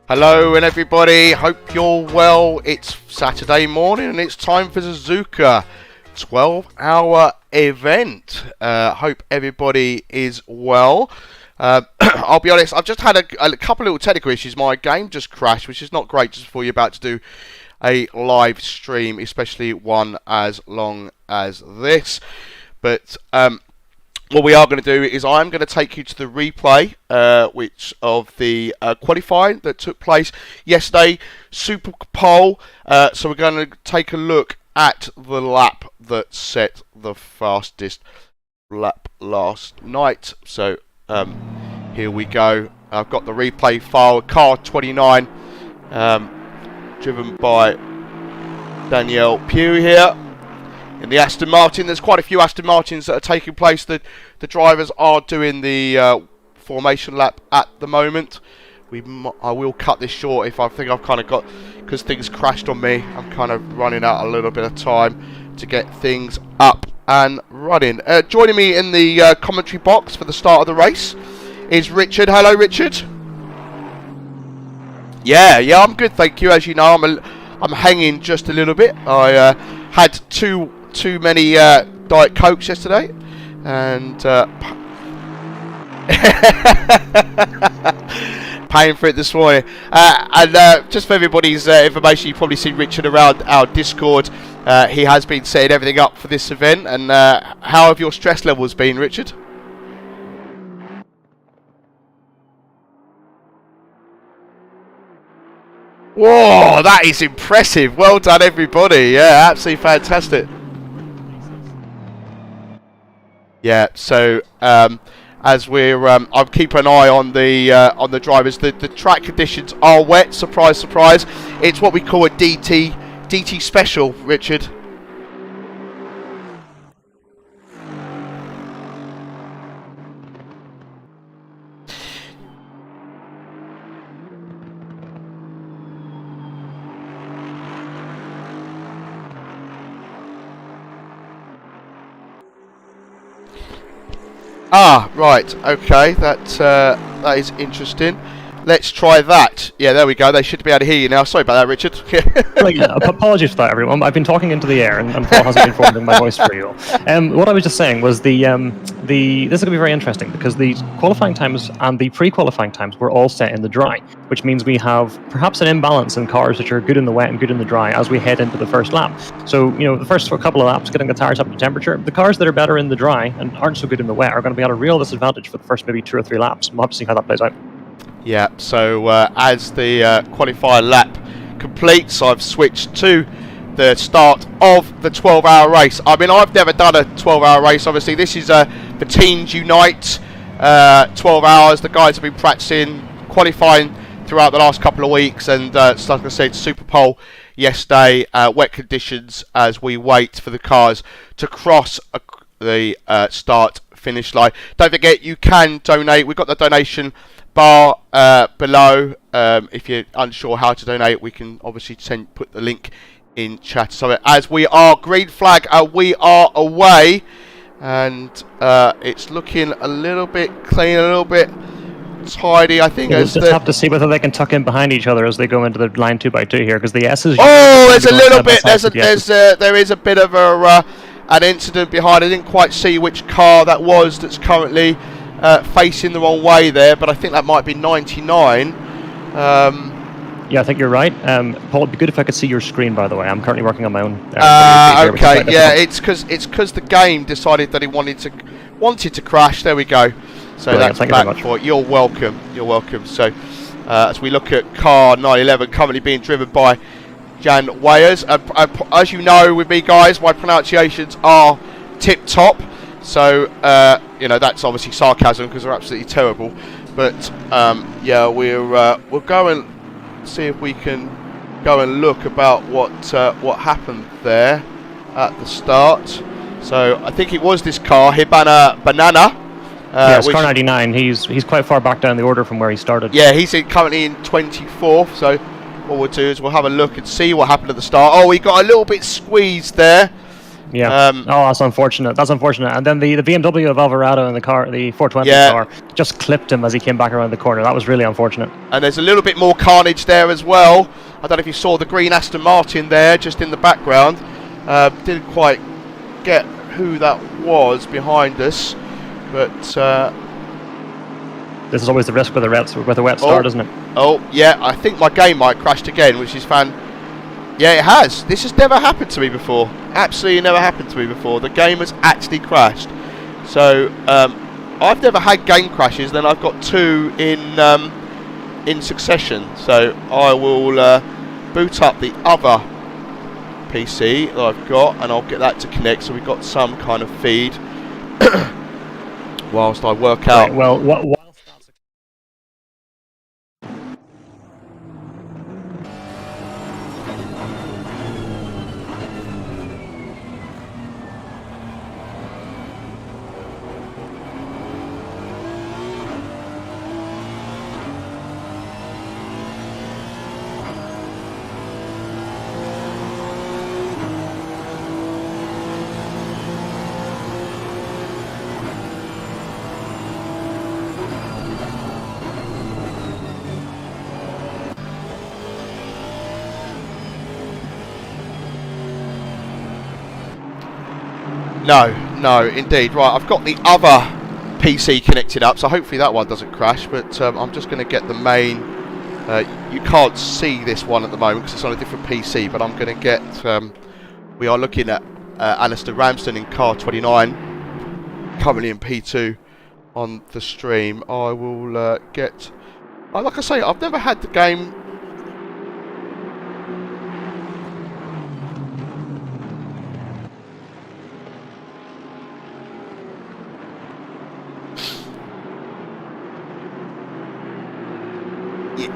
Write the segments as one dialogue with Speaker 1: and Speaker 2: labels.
Speaker 1: Hello and everybody, hope you're well. It's Saturday morning and it's time for Suzuka 12-hour event. Hope everybody is well. I'll be honest, I've just had a couple of little technical issues. My game just crashed, which is not great just before you're about to do a live stream, especially one as long as this. But what we are going to do is I'm going to take you to the replay which of the qualifying that took place yesterday, Super Pole. So we're going to take a look at the lap that set the fastest lap last night. So here we go. I've got the replay file, car 29, driven by Danielle Pugh here. In the Aston Martin, there's quite a few Aston Martins that are taking place. The drivers are doing the formation lap at the moment. I will cut this short if I think I've kind of got, because things crashed on me. I'm kind of running out a little bit of time to get things up and running. Joining me in the commentary box for the start of the race is Richard. Hello, Richard. Yeah, I'm good, thank you. As you know, I'm hanging just a little bit. I had too many Diet Cokes yesterday, and paying for it this morning. And just for everybody's information, you've probably seen Richard around our Discord. He has been setting everything up for this event. And how have your stress levels been, Richard? Whoa, that is impressive. Well done, everybody. Yeah, absolutely fantastic. Yeah, so as we're, I'll keep an eye on the drivers. The track conditions are wet. Surprise, surprise. It's what we call a DT special, Richard. Ah, right, okay, that is interesting. Let's try that. Yeah, there we go. They should be able to hear you now. Sorry about that, Richard.
Speaker 2: Apologies for that, everyone. I've been talking into the air, and Paul hasn't been forming my voice for you. What I was just saying was this is going to be very interesting because the qualifying times and the pre-qualifying times were all set in the dry, which means we have perhaps an imbalance in cars which are good in the wet and good in the dry as we head into the first lap. So, the first couple of laps, getting the tires up to temperature, the cars that are better in the dry and aren't so good in the wet are going to be at a real disadvantage for the first maybe 2 or 3 laps. We'll have to see how that plays out.
Speaker 1: Yeah, so as the qualifier lap completes, I've switched to the start of the 12-hour race. I mean, I've never done a 12-hour race. Obviously, this is the Teens Unite 12 hours. The guys have been practicing, qualifying throughout the last couple of weeks, and like I said, Super Pole yesterday. Wet conditions as we wait for the cars to cross the start-finish line. Don't forget, you can donate. We've got the donation bar below. If you're unsure how to donate, we can obviously put the link in chat. So as we are green flag, we are away, and it's looking a little bit clean, a little bit tidy, I think.
Speaker 2: We'll just have to see whether they can tuck in behind each other as they go into the line 2x2 here, because the S's.
Speaker 1: Oh, there's a little bit. There is a bit of an incident behind. I didn't quite see which car that was that's currently facing the wrong way there, but I think that might be 99.
Speaker 2: Yeah, I think you're right. Paul, it'd be good if I could see your screen, by the way. I'm currently working on my own.
Speaker 1: Okay, yeah, it's because the game decided that it wanted to crash. There we go. So
Speaker 2: Brilliant.
Speaker 1: that's back for it. You're welcome. You're welcome. So as we look at car 911 currently being driven by Jan Weyers. As you know, with me guys, my pronunciations are tip top. So you know, that's obviously sarcasm because they're absolutely terrible. But yeah, we'll go and see if we can go and look about what happened there at the start. So I think it was this car, Hibana Banana.
Speaker 2: Yes, car 99. He's quite far back down the order from where he started.
Speaker 1: Yeah, he's currently in 24th. So what we'll do is we'll have a look and see what happened at the start. Oh, he got a little bit squeezed there.
Speaker 2: Yeah. Oh, that's unfortunate. That's unfortunate. And then the BMW of Alvarado in the car, the 420 car, just clipped him as he came back around the corner. That was really unfortunate.
Speaker 1: And there's a little bit more carnage there as well. I don't know if you saw the green Aston Martin there, just in the background. Didn't quite get who that was behind us, but
Speaker 2: this is always the risk with a wet start, isn't it?
Speaker 1: Oh, yeah. I think my game might have crashed again, which is Yeah, it has. This has never happened to me before. Absolutely never happened to me before. The game has actually crashed. So I've never had game crashes. Then I've got two in succession. So I will boot up the other PC that I've got, and I'll get that to connect. So we've got some kind of feed whilst I work out.
Speaker 2: Right, well, what?
Speaker 1: No, indeed. Right, I've got the other PC connected up, so hopefully that one doesn't crash, but I'm just going to get the main... you can't see this one at the moment because it's on a different PC, but I'm going to get... we are looking at Alistair Ramsden in car 29, currently in P2 on the stream. I will get... like I say, I've never had the game...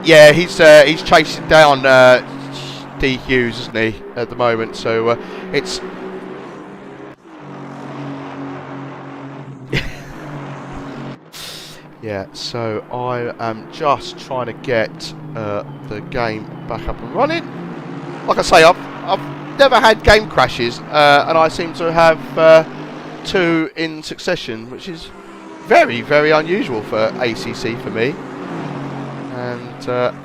Speaker 1: Yeah, he's chasing down D Hughes, isn't he, at the moment? So it's yeah. So I am just trying to get the game back up and running. Like I say, I've never had game crashes, and I seem to have two in succession, which is very, very unusual for ACC for me. And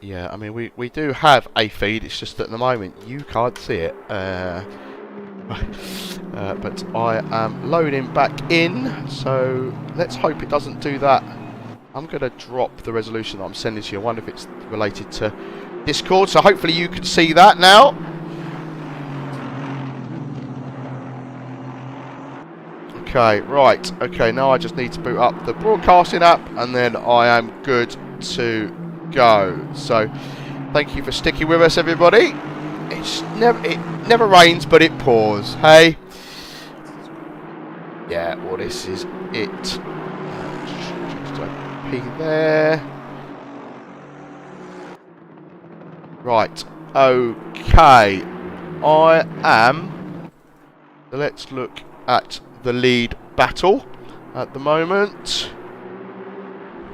Speaker 1: yeah, I mean, we do have a feed, it's just that at the moment you can't see it. But I am loading back in, so let's hope it doesn't do that. I'm going to drop the resolution that I'm sending to you. I wonder if it's related to Discord, so hopefully you can see that now. Okay, right. Okay, now I just need to boot up the broadcasting app, and then I am good to go. So, thank you for sticking with us, everybody. It never rains, but it pours. Hey. Yeah. Well, this is it. Just P there. Right. Okay. I am. Let's look at the lead battle at the moment.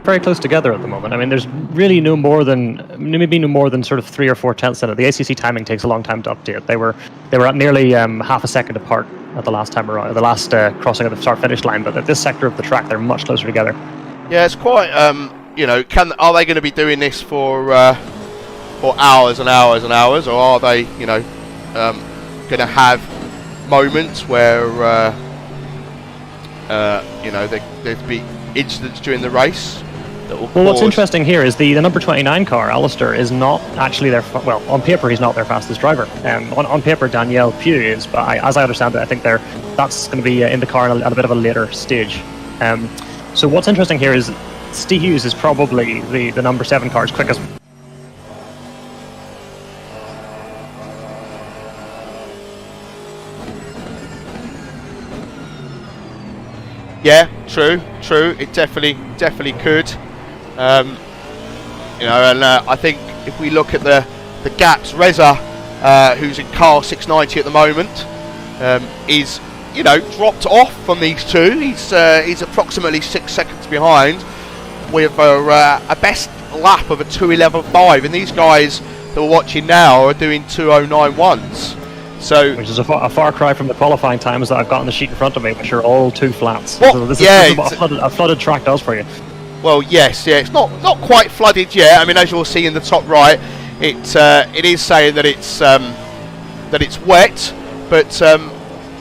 Speaker 2: Very close together at the moment. I mean, there's really maybe no more than sort of 3 or 4 tenths in it. The ACC timing takes a long time to update. They were at nearly half a second apart at the last time around, the last crossing of the start-finish line. But at this sector of the track, they're much closer together.
Speaker 1: Yeah, it's quite. You know, are they going to be doing this for hours and hours and hours, or are they, you know, going to have moments where you know, there'd be incidents during the race?
Speaker 2: Well, what's interesting here is the number 29 car, Alistair, is not actually well, on paper he's not their fastest driver. On paper Daniel Pugh is, but as I understand it, I think that's going to be in the car at a bit of a later stage. So what's interesting here is Steve Hughes is probably the number 7 car's quickest.
Speaker 1: Yeah, true. It definitely could. You know, and I think if we look at the gaps, Reza, who's in car 690 at the moment, is, you know, dropped off from these two. He's approximately 6 seconds behind, with a best lap of a 2:11.5, and these guys that we're watching now are doing 2:09.1s. So,
Speaker 2: which is a far cry from the qualifying times that I've got on the sheet in front of me, which are all 2 flats.
Speaker 1: Well,
Speaker 2: so this is what a flooded track does for you.
Speaker 1: Well, yes, yeah, it's not quite flooded yet. I mean, as you'll see in the top right, it is saying that it's wet, but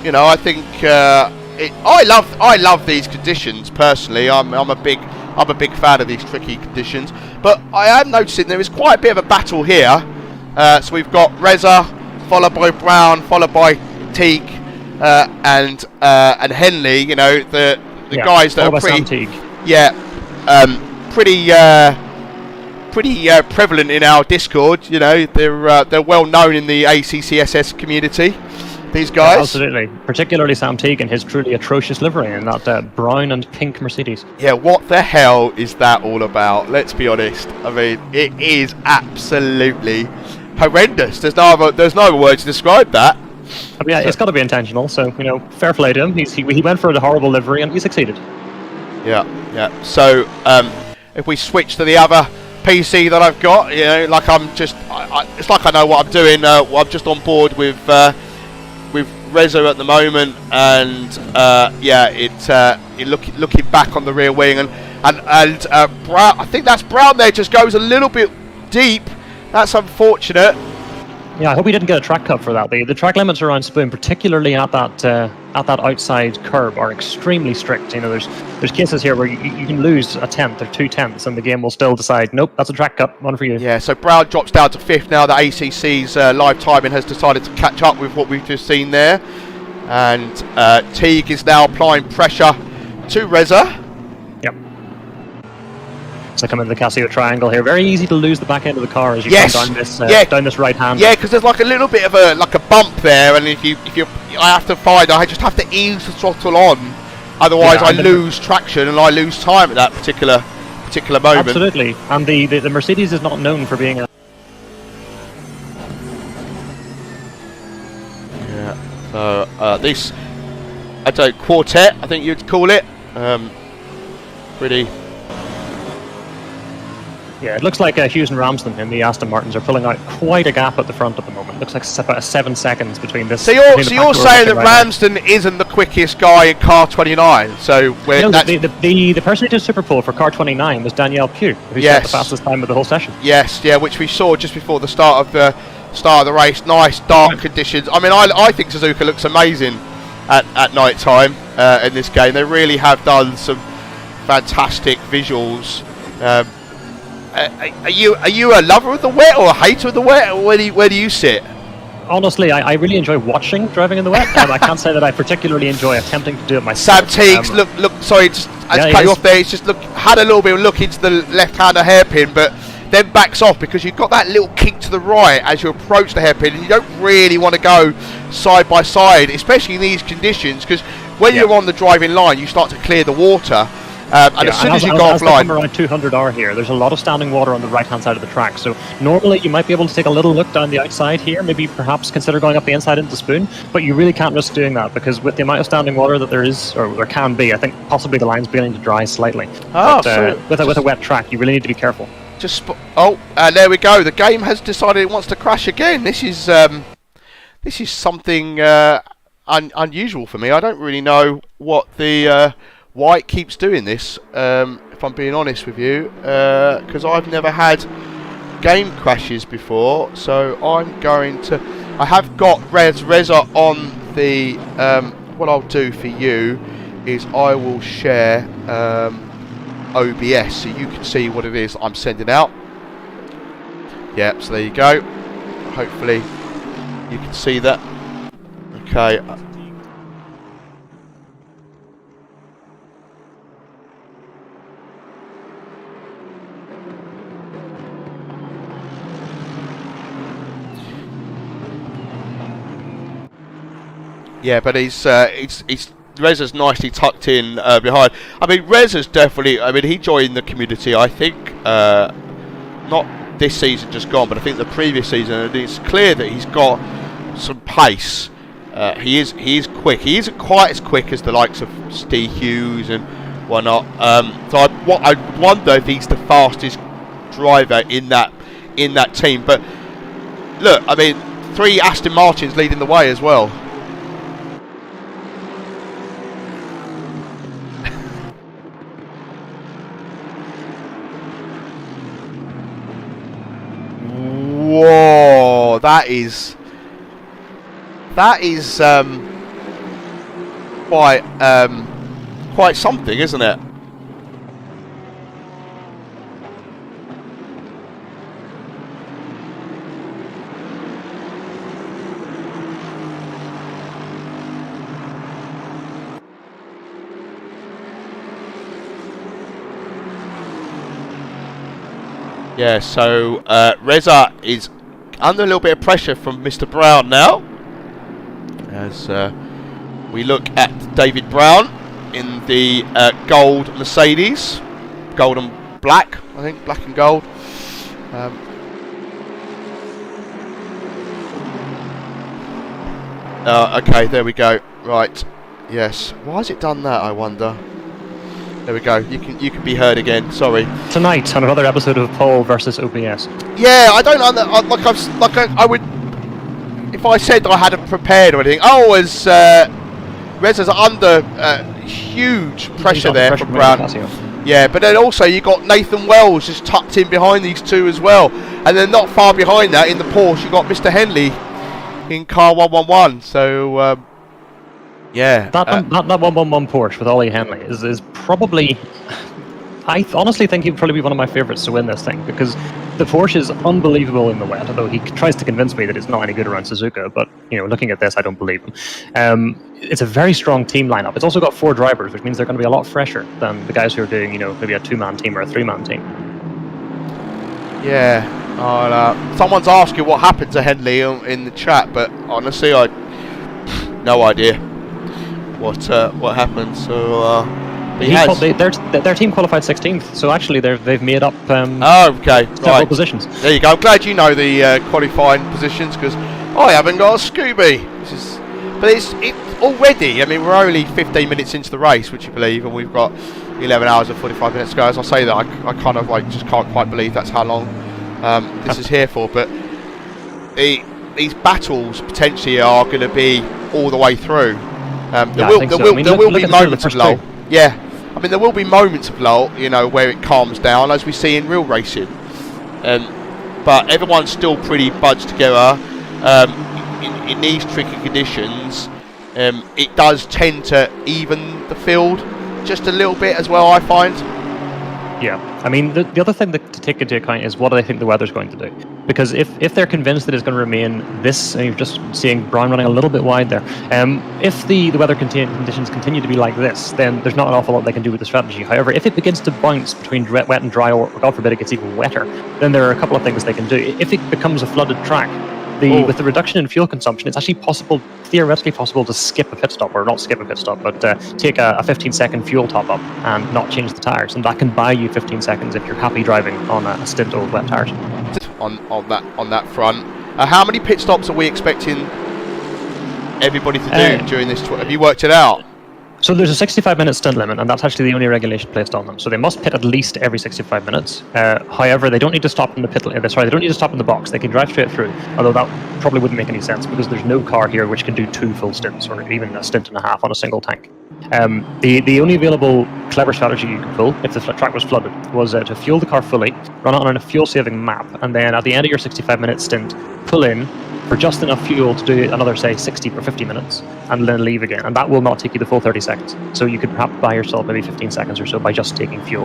Speaker 1: you know, I think I love these conditions personally. I'm a big fan of these tricky conditions, but I am noticing there is quite a bit of a battle here. So we've got Reza, followed by Brown, followed by Teague, and Henley. You know, the guys that are pretty, pretty prevalent in our Discord. You know, they're well known in the ACCSS community. These guys,
Speaker 2: absolutely, particularly Sam Teague and his truly atrocious livery in that brown and pink Mercedes.
Speaker 1: Yeah, what the hell is that all about? Let's be honest. I mean, it is absolutely horrendous. There's no other word to describe that.
Speaker 2: I mean, it's got to be intentional. So, you know, fair play to him. He went for the horrible livery and he succeeded. Yeah.
Speaker 1: So, if we switch to the other PC that I've got, you know, like it's like I know what I'm doing. I'm just on board with Rezo at the moment, and looking back on the rear wing, and Brown. I think that's Brown there. Just goes a little bit deep. That's unfortunate.
Speaker 2: Yeah, I hope he didn't get a track cut for that. The track limits around Spoon, particularly at that outside curb, are extremely strict. You know, there's cases here where you can lose a tenth or 2 tenths, and the game will still decide, nope, that's a track cut, one for you. Yeah,
Speaker 1: so Brown drops down to 5th now. The ACC's live timing has decided to catch up with what we've just seen there, and Teague is now applying pressure to Reza.
Speaker 2: Yep. So come into the Casio triangle here. Very easy to lose the back end of the car as you come down this right hand.
Speaker 1: Yeah, because there's like a little bit of a bump there, and if you I just have to ease the throttle on, otherwise I lose traction and I lose time at that particular moment.
Speaker 2: Absolutely, and the Mercedes is not known for being a.
Speaker 1: Yeah. So this, quartet, I think you'd call it. Pretty.
Speaker 2: Yeah, it looks like Hughes and Ramsden in the Aston Martins are pulling out quite a gap at the front at the moment. Looks like about 7 seconds between this.
Speaker 1: So you're saying that Ramsden isn't the quickest guy in car 29? So
Speaker 2: the person who did Super Pole for car 29 was Daniel Pugh, who set the fastest time of the whole session.
Speaker 1: Yes, yeah, which we saw just before the start of the start of the race. Nice dark conditions. I mean, I think Suzuka looks amazing at night time in this game. They really have done some fantastic visuals. Are you a lover of the wet or a hater of the wet? Where do you sit?
Speaker 2: Honestly, I really enjoy watching driving in the wet. I can't say that I particularly enjoy attempting to do it myself.
Speaker 1: Sam Teagues, look. Sorry, just I cut you off there. He's just had a little bit of look into the left-hander hairpin, but then backs off because you've got that little kick to the right as you approach the hairpin, and you don't really want to go side by side, especially in these conditions, because when you're on the driving line, you start to clear the water. And as soon as you go offline,
Speaker 2: come around 200R here, there's a lot of standing water on the right-hand side of the track. So normally you might be able to take a little look down the outside here, maybe perhaps consider going up the inside into the spoon, but you really can't risk doing that because with the amount of standing water that there is, or there can be, I think possibly the line's beginning to dry slightly. With a wet track, you really need to be careful.
Speaker 1: There we go. The game has decided it wants to crash again. This is something unusual for me. I don't really know why it keeps doing this, if I'm being honest with you, because I've never had game crashes before. So I have got Reza on the. What I'll do for you is I will share OBS so you can see what it is I'm sending out. Yep, so there you go. Hopefully you can see that. Okay. Yeah, but he's Reza's nicely tucked in behind. I mean, Reza's definitely. I mean, he joined the community. I think not this season just gone, but I think the previous season. And it's clear that he's got some pace. He is quick. He isn't quite as quick as the likes of Steve Hughes and whatnot. So I wonder if he's the fastest driver in that team. But look, I mean, 3 Aston Martins leading the way as well. Whoa, that is quite something, isn't it? Yeah, so Reza is under a little bit of pressure from Mr. Brown now. As we look at David Brown in the gold Mercedes. Gold and black, I think, black and gold. Okay, there we go. Right, yes. Why has it done that, I wonder? There we go. You can be heard again. Sorry.
Speaker 2: Tonight on another episode of Pole versus OBS.
Speaker 1: Yeah, I don't I would. If I said I hadn't prepared or anything, as Reza's under huge pressure there from Brown. Yeah, but then also you got Nathan Wells just tucked in behind these two as well, and then not far behind that in the Porsche you got Mr. Henley in car 111. So. Yeah,
Speaker 2: that 111 Porsche with Ollie Henley is probably. I honestly think he'd probably be one of my favourites to win this thing because the Porsche is unbelievable in the wet. Although he tries to convince me that it's not any good around Suzuka, but looking at this, I don't believe him. It's a very strong team lineup. It's also got 4 drivers, which means they're going to be a lot fresher than the guys who are doing maybe a 2-man team or a 3-man team.
Speaker 1: Yeah, someone's asking what happened to Henley in the chat, but honestly, I no idea. What happened? So
Speaker 2: their team qualified 16th, so actually they've made up
Speaker 1: several
Speaker 2: positions.
Speaker 1: There you go. I'm glad you know the qualifying positions because I haven't got a Scooby. But it's already. I mean, we're only 15 minutes into the race, would you believe? And we've got 11 hours and 45 minutes to go. As I say that, I kind of just can't quite believe that's how long this is here for. But these battles potentially are going to be all the way through. There will be moments of lull. Yeah, I mean there will be moments of lull, where it calms down, as we see in real racing. But everyone's still pretty budged together. in these tricky conditions, it does tend to even the field just a little bit as well, I find.
Speaker 2: Yeah, I mean, the other thing to take into account is what do they think the weather's going to do? Because if they're convinced that it's going to remain this, and you're just seeing Brown running a little bit wide there, if the weather conditions continue to be like this, then there's not an awful lot they can do with the strategy. However, if it begins to bounce between wet and dry, or God forbid it gets even wetter, then there are a couple of things they can do. If it becomes a flooded track, with the reduction in fuel consumption, it's actually theoretically possible to skip a pit stop, or not skip a pit stop, but take a 15-second fuel top-up and not change the tyres, and that can buy you 15 seconds if you're happy driving on a stint of wet tyres.
Speaker 1: On that front, how many pit stops are we expecting everybody to do during this? Have you worked it out?
Speaker 2: So there's a 65-minute stint limit, and that's actually the only regulation placed on them. So they must pit at least every 65 minutes. However, they don't need to stop in the they don't need to stop in the box. They can drive straight through. Although that probably wouldn't make any sense because there's no car here which can do 2 full stints, or even a stint and a half on a single tank. The only available clever strategy you could pull if the track was flooded was to fuel the car fully, run it on a fuel-saving map, and then at the end of your 65-minute stint, pull in for just enough fuel to do another, say, 60 or 50 minutes, and then leave again. And that will not take you the full 30 seconds. So you could perhaps buy yourself maybe 15 seconds or so by just taking fuel.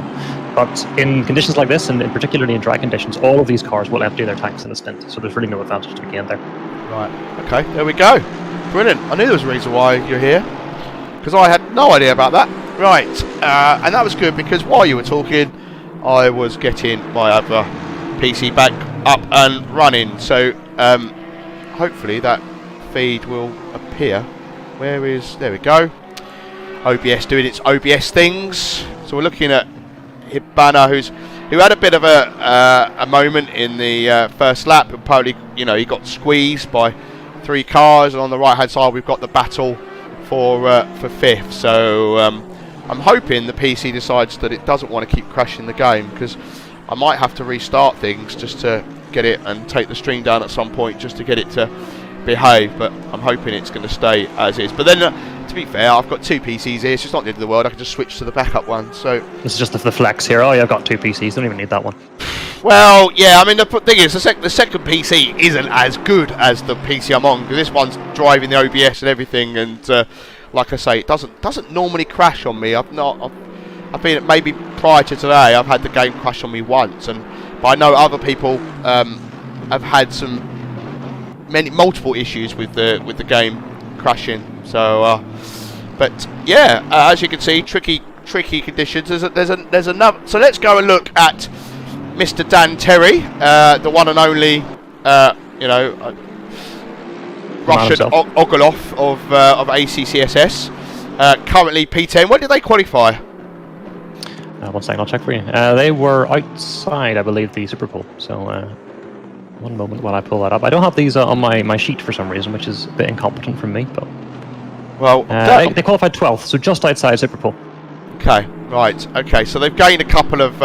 Speaker 2: But in conditions like this, and particularly in dry conditions, all of these cars will empty their tanks in a stint. So there's really no advantage to be gained there.
Speaker 1: Right. Okay, there we go. Brilliant. I knew there was a reason why you're here, because I had no idea about that. Right. And that was good, because while you were talking, I was getting my other PC back up and running. So hopefully that feed will appear. There we go. OBS doing its OBS things. So we're looking at Hibana, who had a bit of a moment in the first lap, and probably, he got squeezed by 3 cars, and on the right hand side we've got the battle for 5th. So I'm hoping the PC decides that it doesn't want to keep crashing the game, because I might have to restart things just to get it, and take the stream down at some point just to get it to behave, but I'm hoping it's going to stay as is. But then to be fair, I've got 2 PCs here, it's just not the end of the world. I can just switch to the backup one. So
Speaker 2: this is just the flex here. Oh yeah, I've got 2 PCs, don't even need that one.
Speaker 1: Well, yeah, I mean, the thing is, the second PC isn't as good as the PC I'm on, because this one's driving the OBS and everything, and like I say, it doesn't normally crash on me. I've been, maybe prior to today, I've had the game crash on me once, but I know other people have had multiple issues with the game crashing. So, but yeah, as you can see, tricky conditions. There's another. So let's go and look at Mr. Dan Terry, the one and only, Russian Ogolov of ACCSS. Currently P10. When did they qualify?
Speaker 2: 1 second, I'll check for you. They were outside, I believe, the Super Bowl. So, one moment while I pull that up. I don't have these on my sheet for some reason, which is a bit incompetent from me. But
Speaker 1: well,
Speaker 2: they qualified 12th, so just outside Super Bowl.
Speaker 1: Okay, right. Okay, so they've gained a couple of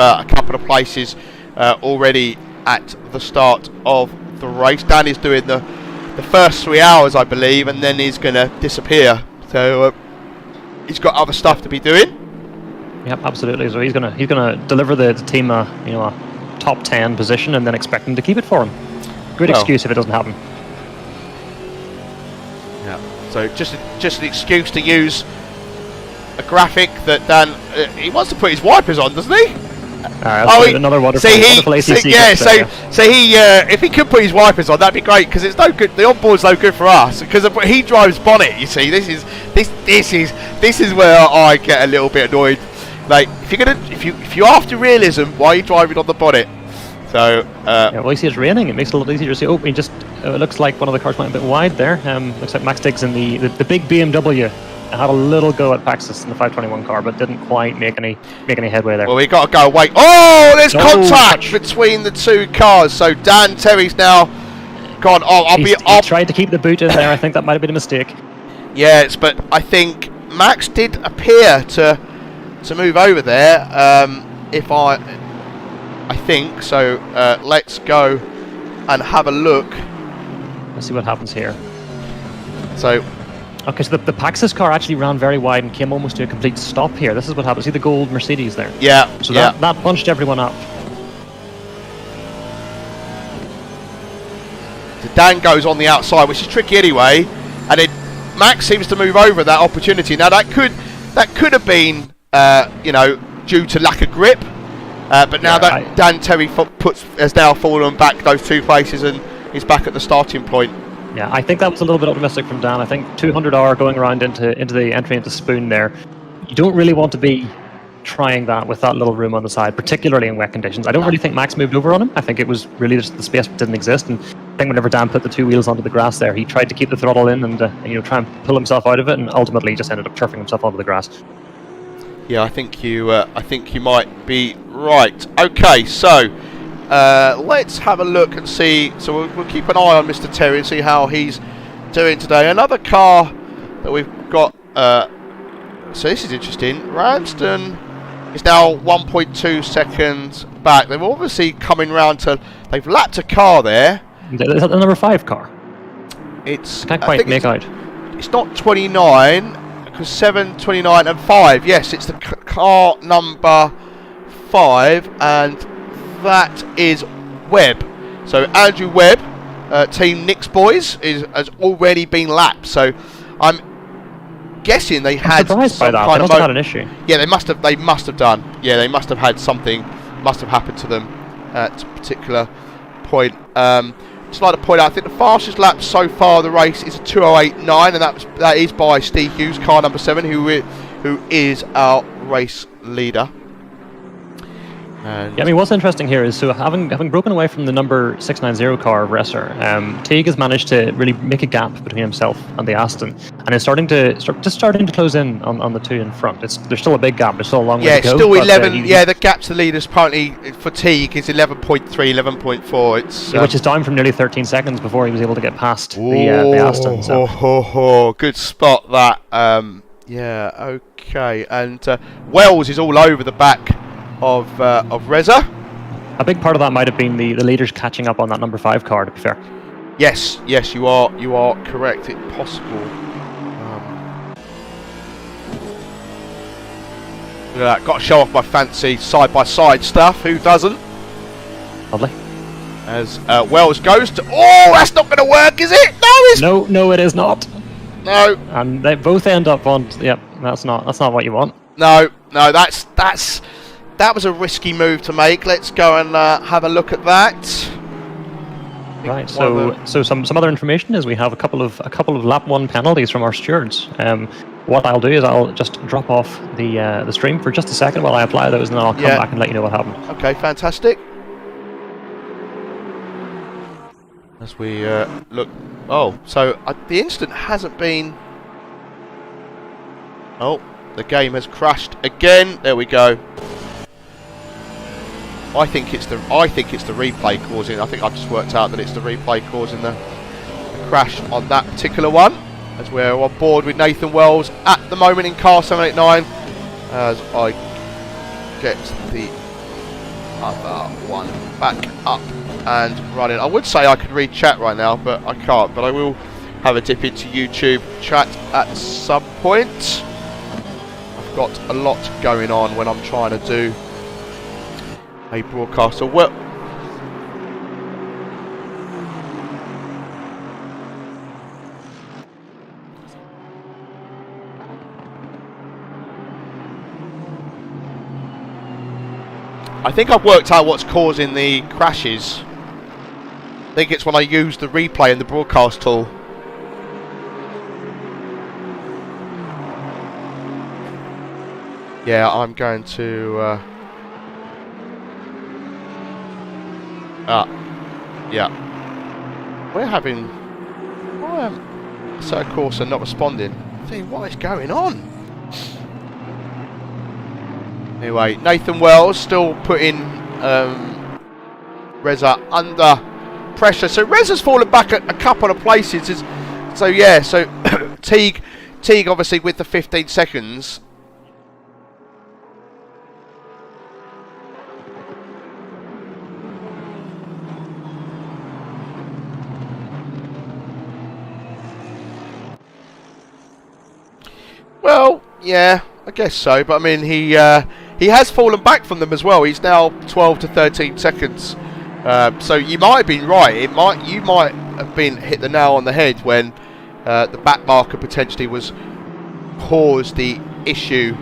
Speaker 1: places already at the start of the race. Dan is doing the first 3 hours, I believe, and then he's going to disappear. So he's got other stuff to be doing.
Speaker 2: Yep, absolutely. So he's gonna deliver the team a top 10 position, and then expect them to keep it for him. Good excuse if it doesn't happen.
Speaker 1: Yeah. So just an excuse to use a graphic that Dan he wants to put his wipers on, doesn't he?
Speaker 2: Another wonderful ACC.
Speaker 1: If he could put his wipers on, that'd be great, because it's no good. The onboard's no good for us, because he drives bonnet. You see, this is where I get a little bit annoyed. Like, if you're after realism, why are you driving on the bonnet? So
Speaker 2: well, you see it's raining. It makes it a lot easier to see. Oh, it just looks like one of the cars went a bit wide there. Looks like Max Diggs in the big BMW had a little go at Paxis in the 521 car, but didn't quite make any headway there.
Speaker 1: Well, we got to go away. Oh, there's contact between the 2 cars. So Dan Terry's now gone. He
Speaker 2: tried to keep the boot in there. I think that might have been a mistake.
Speaker 1: Yes, but I think Max did appear to move over there. I think so. Let's go and have a look.
Speaker 2: Let's see what happens here.
Speaker 1: So.
Speaker 2: Okay, so the Paxis car actually ran very wide and came almost to a complete stop here. This is what happened. See the gold Mercedes there?
Speaker 1: Yeah.
Speaker 2: So that bunched everyone up.
Speaker 1: Dan goes on the outside, which is tricky anyway, and then Max seems to move over that opportunity. Now that could have been due to lack of grip, but now that Dan Terry has now fallen back those 2 places and is back at the starting point.
Speaker 2: Yeah, I think that was a little bit optimistic from Dan. I think 200R going around into the entry into Spoon there. You don't really want to be trying that with that little room on the side, particularly in wet conditions. I don't really think Max moved over on him. I think it was really just the space didn't exist. And I think whenever Dan put the 2 wheels onto the grass there, he tried to keep the throttle in and try and pull himself out of it, and ultimately just ended up turfing himself onto the grass.
Speaker 1: Yeah, I think you might be right. Okay, so let's have a look and see. So we'll keep an eye on Mr. Terry and see how he's doing today. Another car that we've got. So this is interesting. Ramsden is now 1.2 seconds back. They've obviously coming round to. They've lapped a car there.
Speaker 2: Is that the number 5 car?
Speaker 1: It's.
Speaker 2: Can't quite make out.
Speaker 1: It's not 29 because 7, 29, and 5. Yes, it's the car number 5, and that is Webb. So Andrew Webb, Team Nick's boys, has already been lapped. So I'm guessing they had
Speaker 2: surprised by that. They must have had an issue.
Speaker 1: Yeah, they must have done. Yeah, they must have had something. Must have happened to them at a particular point. Just like to point out, I think the fastest lap so far of the race is a 2:08.9, and that is by Steve Hughes, car number 7, who is our race leader.
Speaker 2: Yeah, I mean, what's interesting here is, so having broken away from the number 690 car of Resser, Teague has managed to really make a gap between himself and the Aston, and is starting to close in on the 2 in front. There's still a big gap. There's still a long way to go.
Speaker 1: Yeah, still 11. The gap to the leaders apparently for Teague is 11.3, 11.4. It's
Speaker 2: which is down from nearly 13 seconds before he was able to get past the Aston. So.
Speaker 1: Good spot that. Yeah, okay, and Wells is all over the back of Reza.
Speaker 2: A big part of that might have been the leaders catching up on that number 5 car, to be fair.
Speaker 1: Yes, you are correct. It's possible. Look at that. Got to show off my fancy side-by-side stuff. Who doesn't?
Speaker 2: Lovely.
Speaker 1: As Wells goes to... Oh, that's not going to work, is it?
Speaker 2: No, it is not.
Speaker 1: No.
Speaker 2: And they both end up on... Yep, that's not what you want.
Speaker 1: No, that was a risky move to make. Let's go and have a look at that.
Speaker 2: Right. So some other information is we have a couple of lap 1 penalties from our stewards. What I'll do is I'll just drop off the stream for just a second while I apply those, and then I'll come back and let you know what happened.
Speaker 1: Okay, fantastic. As we look. Oh, so the incident hasn't been. Oh, the game has crashed again. There we go. I think it's the replay causing. I think I've just worked out that it's the replay causing the crash on that particular one. As we're on board with Nathan Wells at the moment in car 789. As I get the other one back up and running. I would say I could read chat right now, but I can't. But I will have a dip into YouTube chat at some point. I've got a lot going on when I'm trying to do a broadcast. So well, I think I've worked out what's causing the crashes. I think it's when I use the replay in the broadcast tool. Yeah, I'm going to yeah. We're having... Why am so of course I'm not responding? See what is going on? Anyway, Nathan Wells still putting Reza under pressure. So Reza's fallen back a couple of places. So yeah, so Teague obviously with the 15 seconds. Well, yeah, I guess so. But I mean, he has fallen back from them as well. He's now 12 to 13 seconds So you might have been right. You might have been hit the nail on the head when the back marker potentially was caused the issue.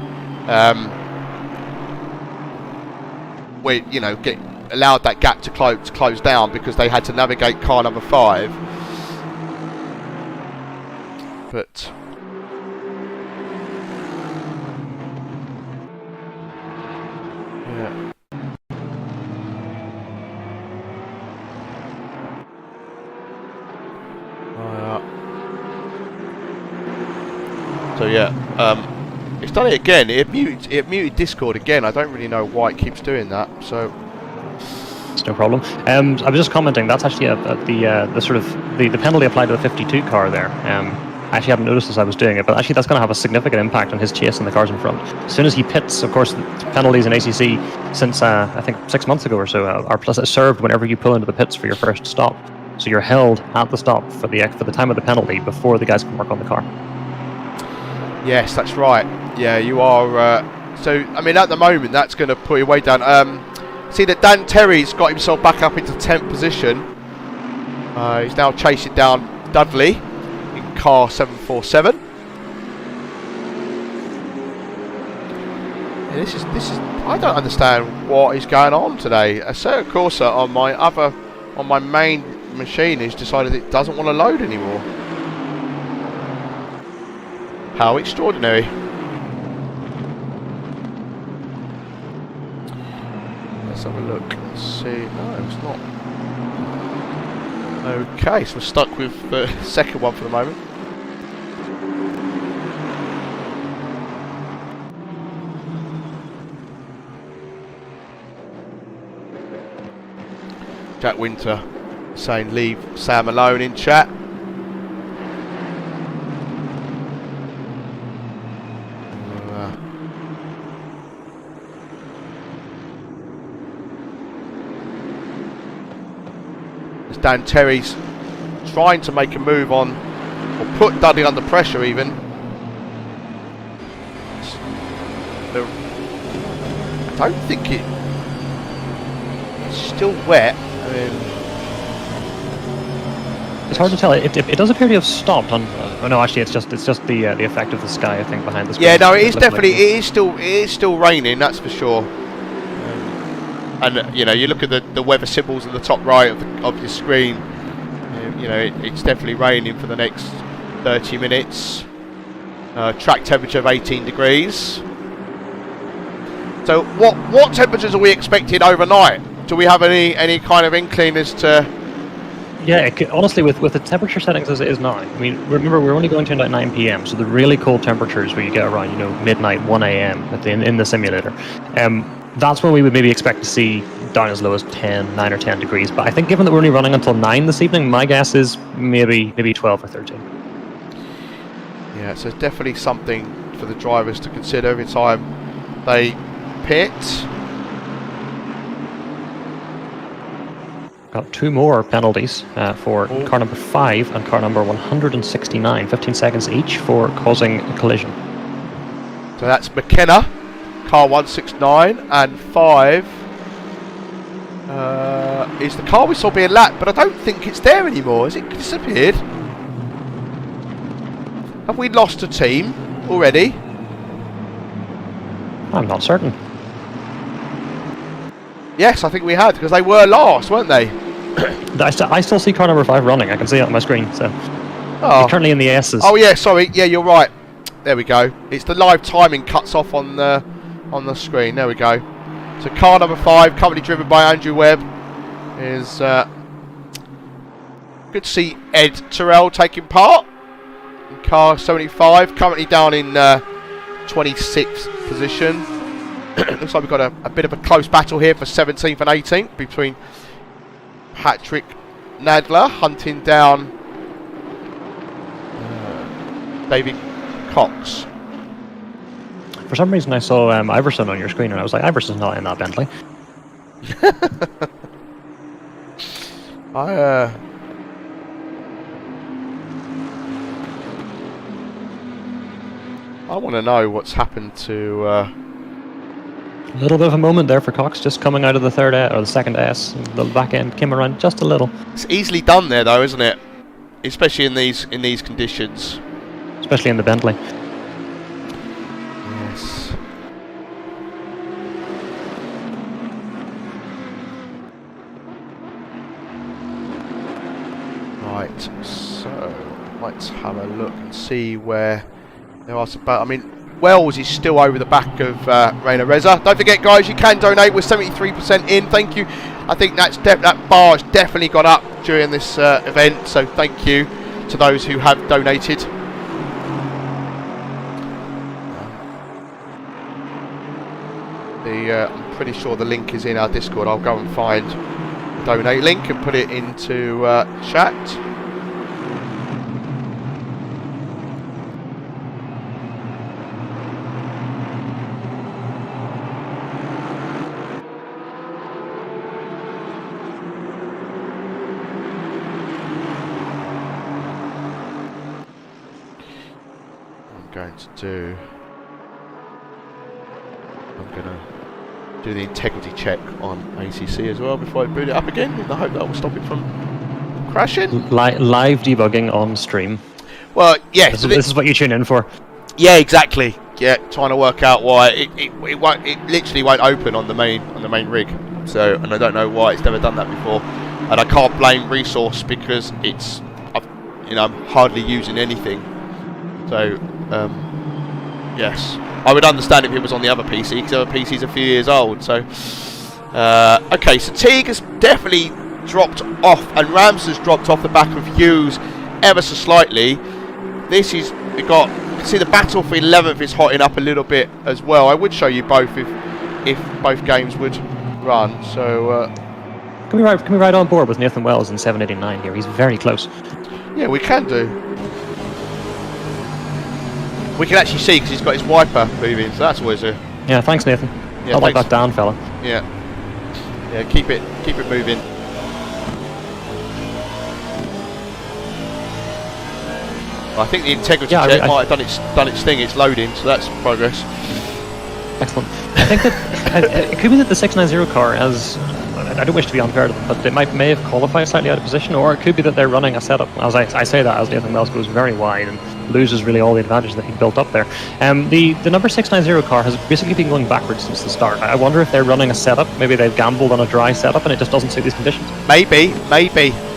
Speaker 1: Where allowed that gap to close down because they had to navigate car number 5. But yeah. So yeah, it's done it again. It muted Discord again. I don't really know why it keeps doing that. So
Speaker 2: it's no problem. I was just commenting. That's actually the penalty applied to the 52 car there. I actually hadn't noticed as I was doing it, but actually that's going to have a significant impact on his chase in the cars in front. As soon as he pits, of course, penalties in ACC since I think 6 months ago or so are served whenever you pull into the pits for your first stop. So you're held at the stop for the time of the penalty before the guys can work on the car.
Speaker 1: Yes, that's right. Yeah, you are. So I mean, at the moment, that's going to put you way down. See that Dan Terry's got himself back up into 10th position. He's now chasing down Dudley in car 747. Yeah, this is. I don't understand what is going on today. A Assetto Corsa on my main machine has decided it doesn't want to load anymore. How extraordinary. Let's have a look. Let's see. No, it's not. Okay, so we're stuck with the second one for the moment. Jack Winter saying leave Sam alone in chat. Dan Terry's trying to make a move on, or put Dudley under pressure even. I don't think it's still wet. I mean,
Speaker 2: it's hard to tell. It does appear to have stopped on. Oh no, actually, it's just the effect of the sky, I think, behind the screen.
Speaker 1: Yeah, no, it is definitely. It is still raining. That's for sure. And you look at the weather symbols at the top right of your screen. It's definitely raining for the next 30 minutes. Track temperature of 18 degrees. So what temperatures are we expecting overnight? Do we have any kind of inkling as to?
Speaker 2: Yeah, honestly, with the temperature settings as it is now, I mean, remember we're only going to about 9 p.m. So the really cold temperatures where you get around midnight, 1 a.m. in the simulator. That's when we would maybe expect to see down as low as 9 or 10 degrees. But I think given that we're only running until 9 this evening, my guess is maybe 12 or 13.
Speaker 1: Yeah, so it's definitely something for the drivers to consider every time they pit.
Speaker 2: Got 2 more penalties for car number 5 and car number 169, 15 seconds each for causing a collision.
Speaker 1: So that's McKenna, car 169, and 5 is the car we saw being lapped, but I don't think it's there anymore. Has it disappeared? Have we lost a team already?
Speaker 2: I'm not certain.
Speaker 1: Yes, I think we had, because they were last, weren't they?
Speaker 2: I still see car number 5 running. I can see it on my screen. So you're currently in the S's.
Speaker 1: Oh yeah, sorry. Yeah, you're right. There we go. It's the live timing cuts off on the screen. There we go. So car number 5, currently driven by Andrew Webb, is good to see Ed Terrell taking part in car 75, currently down in 26th position. Looks like we've got a bit of a close battle here for 17th and 18th between Patrick Nadler hunting down David Cox.
Speaker 2: For some reason I saw Iverson on your screen and I was like, Iverson's not in that Bentley.
Speaker 1: I want to know what's happened to
Speaker 2: A little bit of a moment there for Cox, just coming out of the third or the second S. The back end came around just a little.
Speaker 1: It's easily done there, though, isn't it? Especially in these conditions.
Speaker 2: Especially in the Bentley.
Speaker 1: Yes. Right. So let's have a look and see where there are some. I mean, Wells is still over the back of Reina Reza. Don't forget, guys, you can donate. We're 73% in. Thank you. I think that bar has definitely gone up during this event. So thank you to those who have donated. I'm pretty sure the link is in our Discord. I'll go and find the donate link and put it into chat. I'm gonna do the integrity check on ACC as well before I boot it up again, in the hope that will stop it from crashing.
Speaker 2: Live debugging on stream.
Speaker 1: Well, yeah.
Speaker 2: This is what you tune in for.
Speaker 1: Yeah, exactly. Yeah, trying to work out why it won't. It literally won't open on the main rig. So, and I don't know why it's never done that before. And I can't blame Resource because I'm hardly using anything. So. Yes, I would understand if it was on the other PC, because the other PC's a few years old. So, okay, so Teague has definitely dropped off, and Rams has dropped off the back of Hughes ever so slightly. This is, you can see the battle for 11th is hotting up a little bit as well. I would show you both if both games would run. So,
Speaker 2: can we ride on board with Nathan Wells in 789 here? He's very close.
Speaker 1: Yeah, we can do. We can actually see because he's got his wiper moving, so that's always a...
Speaker 2: Yeah, thanks, Nathan.
Speaker 1: Yeah,
Speaker 2: I like that down, fella.
Speaker 1: Yeah. Yeah, keep it moving. I think the integrity check might have done its thing. It's loading, so that's progress.
Speaker 2: Excellent. I think that it could be that the 690 car has... I don't wish to be unfair to them, but they may have qualified slightly out of position, or it could be that they're running a setup. As I say that, as Nathan Wells goes very wide and loses really all the advantage that he built up there. The number 690 car has basically been going backwards since the start. I wonder if they're running a setup. Maybe they've gambled on a dry setup and it just doesn't suit these conditions.
Speaker 1: Maybe.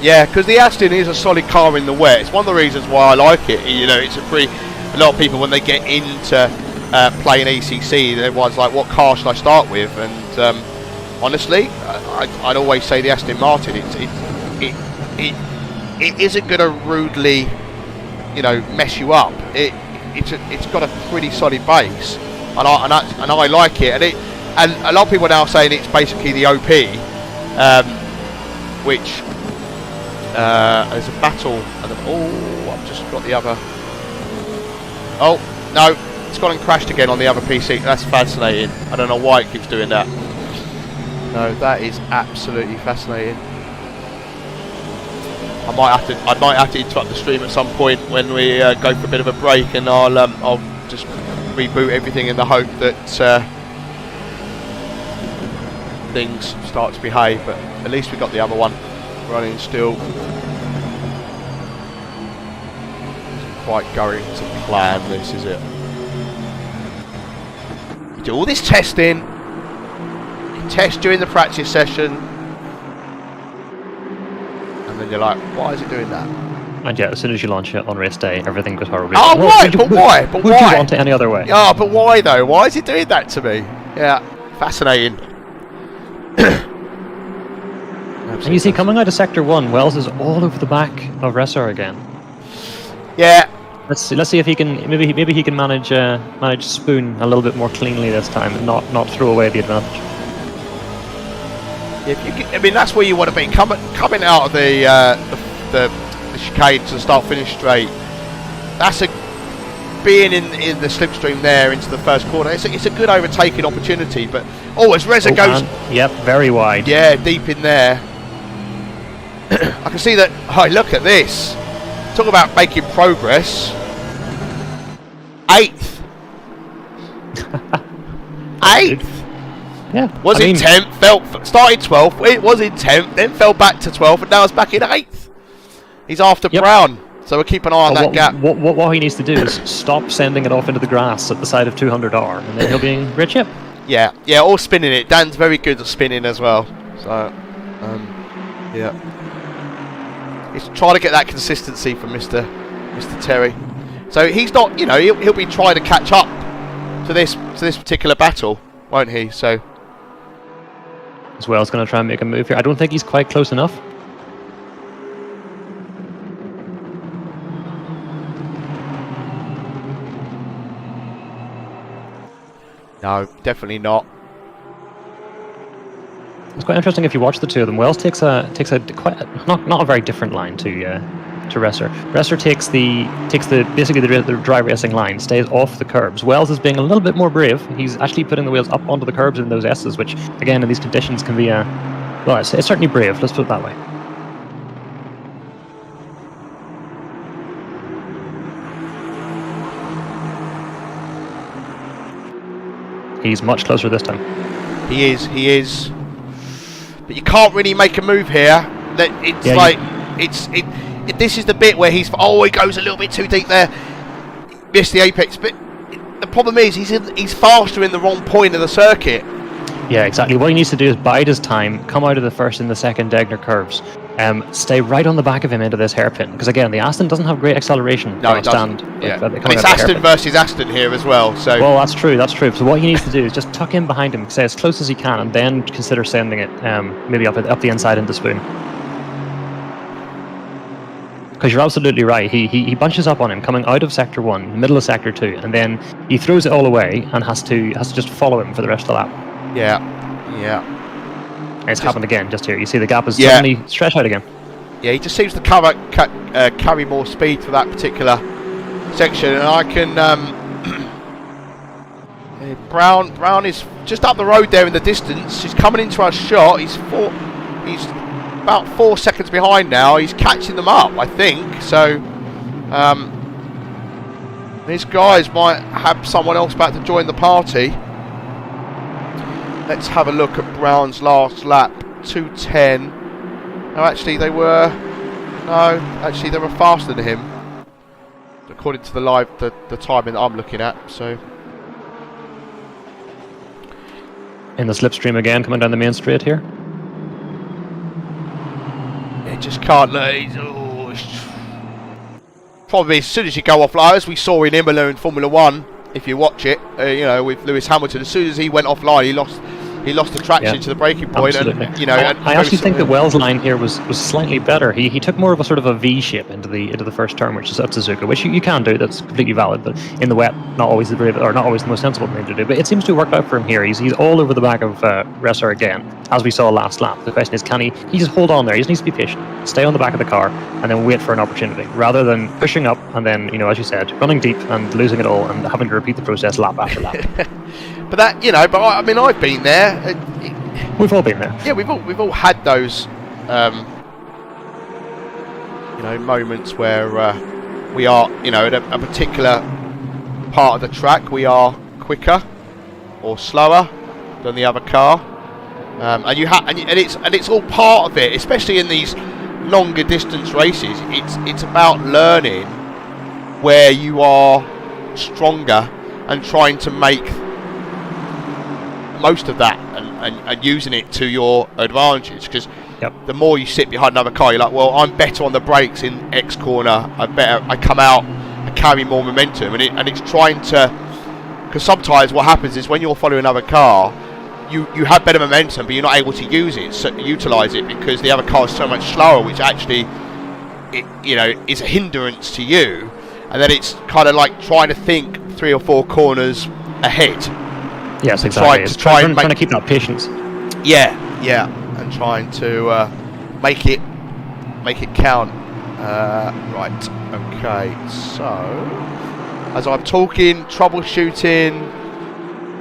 Speaker 1: Yeah, because the Aston is a solid car in the wet. It's one of the reasons why I like it. You know, it's a lot of people, when they get into playing ACC, everyone's like, what car should I start with? And honestly, I'd always say the Aston Martin. It isn't going to rudely, mess you up. It's got a pretty solid base, and I like it. And a lot of people are now saying it's basically the OP, which there's a battle. I've just got the other. Oh no, it's gone and crashed again on the other PC. That's fascinating. I don't know why it keeps doing that. No, that is absolutely fascinating. I might have to interrupt the stream at some point when we go for a bit of a break, and I'll just reboot everything in the hope that things start to behave. But at least we got the other one running still. Isn't quite going to plan. This is it. You do all this testing. You test during the practice session. And then you're like, why is it doing that?
Speaker 2: And yeah, as soon as you launch it on race day, everything goes horribly.
Speaker 1: Oh, why? But why? But
Speaker 2: would
Speaker 1: why?
Speaker 2: you want it any other way?
Speaker 1: Oh, but why though? Why is it doing that to me? Yeah, fascinating.
Speaker 2: And you see, coming out of Sector 1, Wells is all over the back of Ressar again.
Speaker 1: Yeah.
Speaker 2: Let's see if he can. Maybe he can manage Spoon a little bit more cleanly this time, and not throw away the advantage.
Speaker 1: I mean, that's where you want to be. Coming out of the chicane to start-finish straight. That's being in the slipstream there into the first corner. It's a good overtaking opportunity. But as Reza goes,
Speaker 2: yep, very wide.
Speaker 1: Yeah, deep in there. I can see that. Oh, look at this! Talk about making progress. 8th. 8th. Was in 10th, started 12th, it was in 10th, then fell back to 12th, and now it's back in 8th. He's after Brown, so we'll keep an eye on that gap.
Speaker 2: What he needs to do is stop sending it off into the grass at the side of 200R, and then he'll be in great shape.
Speaker 1: Yeah, or spinning it. Dan's very good at spinning as well. So, yeah. He's trying to get that consistency from Mr. Terry. So he's not, he'll be trying to catch up to this particular battle, won't he? So.
Speaker 2: As well, he's going to try and make a move here. I don't think he's quite close enough.
Speaker 1: No, definitely not.
Speaker 2: It's quite interesting if you watch the two of them. Wells takes a quite not a very different line to Resser. Resser takes basically the dry racing line, stays off the curbs. Wells is being a little bit more brave. He's actually putting the wheels up onto the curbs in those S's, which again in these conditions can be it's certainly brave. Let's put it that way. He's much closer this time. He
Speaker 1: is. But you can't really make a move here. This is the bit where he goes a little bit too deep there. Missed the apex, but the problem is he's faster in the wrong point of the circuit.
Speaker 2: Yeah, exactly. What he needs to do is bide his time, come out of the first and the second Degner curves, stay right on the back of him into this hairpin. Because again, the Aston doesn't have great acceleration.
Speaker 1: No, it doesn't. And it's Aston versus Aston here as well. So.
Speaker 2: Well, that's true. So what he needs to do is just tuck in behind him, stay as close as he can, and then consider sending it maybe up the inside into spoon. Because you're absolutely right. He bunches up on him coming out of sector 1, middle of sector 2, and then he throws it all away and has to just follow him for the rest of the lap.
Speaker 1: Yeah.
Speaker 2: And it's happened again just here. You see the gap is suddenly stretched out again. Yeah,
Speaker 1: he just seems to carry more speed for that particular section, and I can. Brown is just up the road there in the distance. He's coming into our shot. He's about 4 seconds behind now. He's catching them up, I think. So these guys might have someone else back to join the party. Let's have a look at Brown's last lap, 2:10. No, actually they were faster than him, according to the timing that I'm looking at. So
Speaker 2: in the slipstream again, coming down the main straight here.
Speaker 1: It just can't. Probably as soon as you go offline, as we saw in Imola in Formula 1, if you watch it, with Lewis Hamilton, as soon as he went offline, he lost the traction to the braking point.
Speaker 2: Absolutely.
Speaker 1: And
Speaker 2: I actually think that Wells' line here was slightly better. He took more of a sort of a V shape into the first turn, which is at Suzuka, which you can do. That's completely valid. But in the wet, not always the most sensible thing to do. But it seems to have worked out for him here. He's all over the back of Resser again, as we saw last lap. The question is, can he just hold on there? He just needs to be patient, stay on the back of the car, and then wait for an opportunity, rather than pushing up and then, as you said, running deep and losing it all and having to repeat the process lap after lap.
Speaker 1: But I've been there.
Speaker 2: We've all been there.
Speaker 1: Yeah, we've all had those, moments where we are, at a particular part of the track, we are quicker or slower than the other car, and it's all part of it, especially in these longer distance races. It's about learning where you are stronger and trying to make most of that and using it to your advantage, because the more you sit behind another car, you're like, well, I'm better on the brakes in X corner, I come out, I carry more momentum, and it's trying to, because sometimes what happens is when you're following another car, you have better momentum, but you're not able to utilize it because the other car is so much slower, which actually is a hindrance to you, and then it's kind of like trying to think 3 or 4 corners ahead.
Speaker 2: Yes, exactly. Trying to keep that patience.
Speaker 1: Yeah, and trying to make it count. Right. Okay. So, as I'm talking troubleshooting,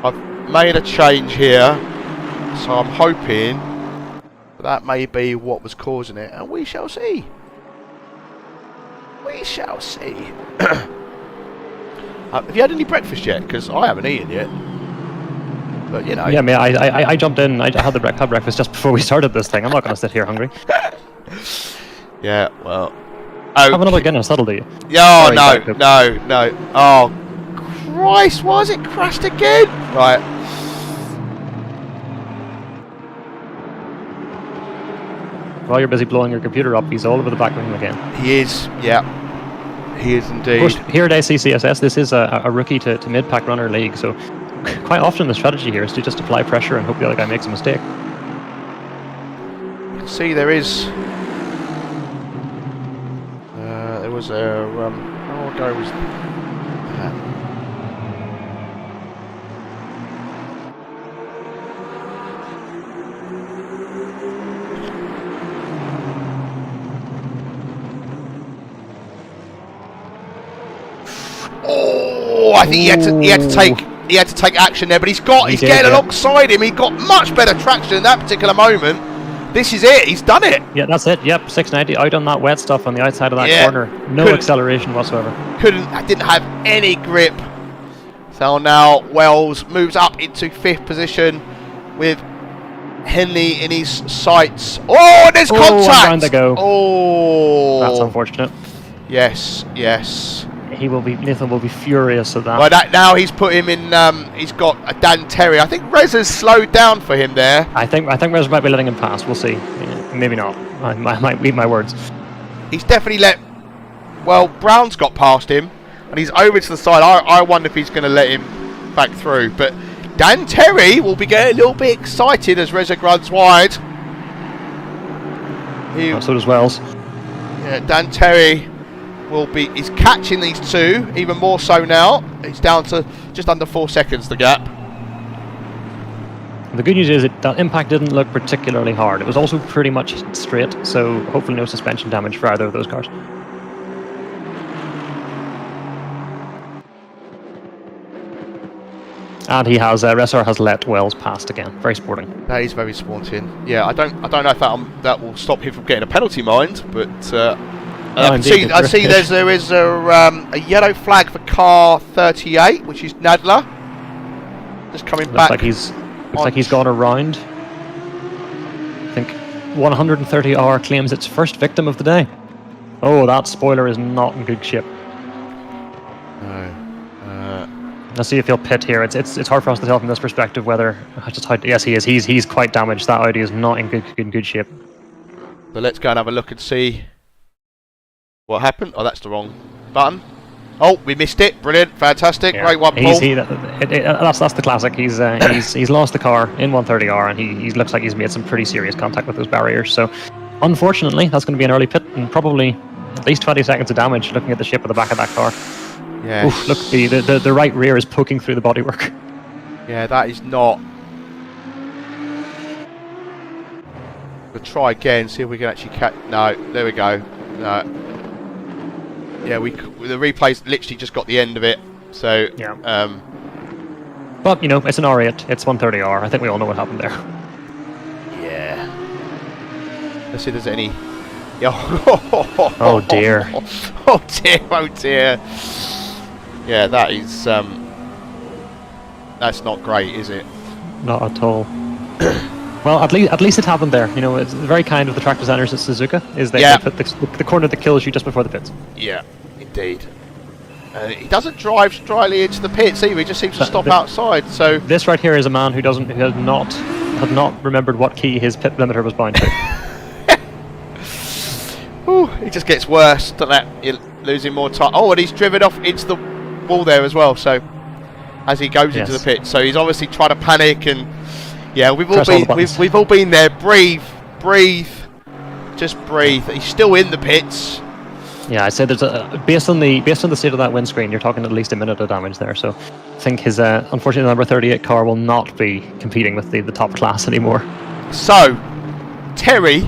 Speaker 1: I've made a change here. So I'm hoping that may be what was causing it, and we shall see. We shall see. Have you had any breakfast yet? Because I haven't eaten yet. But you know.
Speaker 2: Yeah, I mean, I jumped in. I had had breakfast just before we started this thing. I'm not going to sit here hungry.
Speaker 1: Yeah, well. Oh,
Speaker 2: have another Guinness. That'll do you.
Speaker 1: Oh,
Speaker 2: Sorry,
Speaker 1: no. Oh, Christ, why has it crashed again? Right.
Speaker 2: While you're busy blowing your computer up, he's all over the back of him again.
Speaker 1: He is, yeah. He is indeed.
Speaker 2: Of course, here at ACCSS, this is a rookie to mid-pack runner league, so quite often the strategy here is to just apply pressure and hope the other guy makes a mistake.
Speaker 1: You can see there is... there was a... how long ago was... Oh, I think he had to take action there, but he's getting alongside him. He got much better traction in that particular moment. This is it. He's done it.
Speaker 2: Yeah, that's it. Yep, 690 out on that wet stuff on the outside of that corner. No acceleration whatsoever.
Speaker 1: Didn't have any grip. So now Wells moves up into 5th position with Henley in his sights. Oh, there's contact.
Speaker 2: Round they go.
Speaker 1: Oh,
Speaker 2: that's unfortunate.
Speaker 1: Yes.
Speaker 2: Nathan will be furious at that.
Speaker 1: Well, now he's put him in. He's got a Dan Terry. I think Reza's slowed down for him there.
Speaker 2: I think Reza might be letting him pass. We'll see. Yeah, maybe not. I might eat my words.
Speaker 1: He's definitely let. Well, Brown's got past him, and he's over to the side. I wonder if he's going to let him back through. But Dan Terry will be getting a little bit excited as Reza runs wide.
Speaker 2: So does Wells.
Speaker 1: Yeah, Dan Terry he's catching these two even more so now. It's down to just under 4 seconds, the gap.
Speaker 2: The good news is that impact didn't look particularly hard. It was also pretty much straight, so hopefully no suspension damage for either of those cars. And he has Resar has let Wells past again. Very sporting.
Speaker 1: That is very sporting. Yeah, I don't know if that will stop him from getting a penalty, mind, but. I see there is a yellow flag for car 38, which is Nadler. Just coming back.
Speaker 2: Looks like he's gone around. I think 130R claims its first victim of the day. Oh, that spoiler is not in good shape.
Speaker 1: No.
Speaker 2: Let's see if he'll pit here. It's hard for us to tell from this perspective whether yes, he is. He's quite damaged. That Audi is not in good shape.
Speaker 1: But let's go and have a look and see what happened. Oh, that's the wrong button. Oh, we missed it. Brilliant, fantastic, great one, Paul.
Speaker 2: That's the classic. He's lost the car in 130R, and he looks like he's made some pretty serious contact with those barriers. So, unfortunately, that's going to be an early pit and probably at least 20 seconds of damage. Looking at the shape of the back of that car.
Speaker 1: Yeah.
Speaker 2: Look, the right rear is poking through the bodywork.
Speaker 1: Yeah, that is not. We'll try again. See if we can actually catch. No, there we go. No. Yeah, the replay's literally just got the end of it. So
Speaker 2: yeah. But you know, it's an R8. It's 130R. I think we all know what happened there.
Speaker 1: Yeah. Let's see if there's any.
Speaker 2: Oh dear.
Speaker 1: Oh dear. Oh dear. Yeah, that is. That's not great, is it?
Speaker 2: Not at all. Well, at least it happened there. You know, it's very kind of the track designers at Suzuka. They put the corner that kills you just before the pits.
Speaker 1: Yeah, indeed. He doesn't drive strongly into the pits either. He just seems to stop outside. So
Speaker 2: this right here is a man who had not remembered what key his pit limiter was bound to.
Speaker 1: Ooh, it just gets worse. You're losing more time. Oh, and he's driven off into the wall there as well. So as he goes into the pit, so he's obviously trying to panic and. Yeah, we've all been there. Breathe, just breathe. He's still in the pits.
Speaker 2: Yeah, I'd say there's based on the state of that windscreen, you're talking at least a minute of damage there. So I think his unfortunately number 38 car will not be competing with the top class anymore. So
Speaker 1: Terry,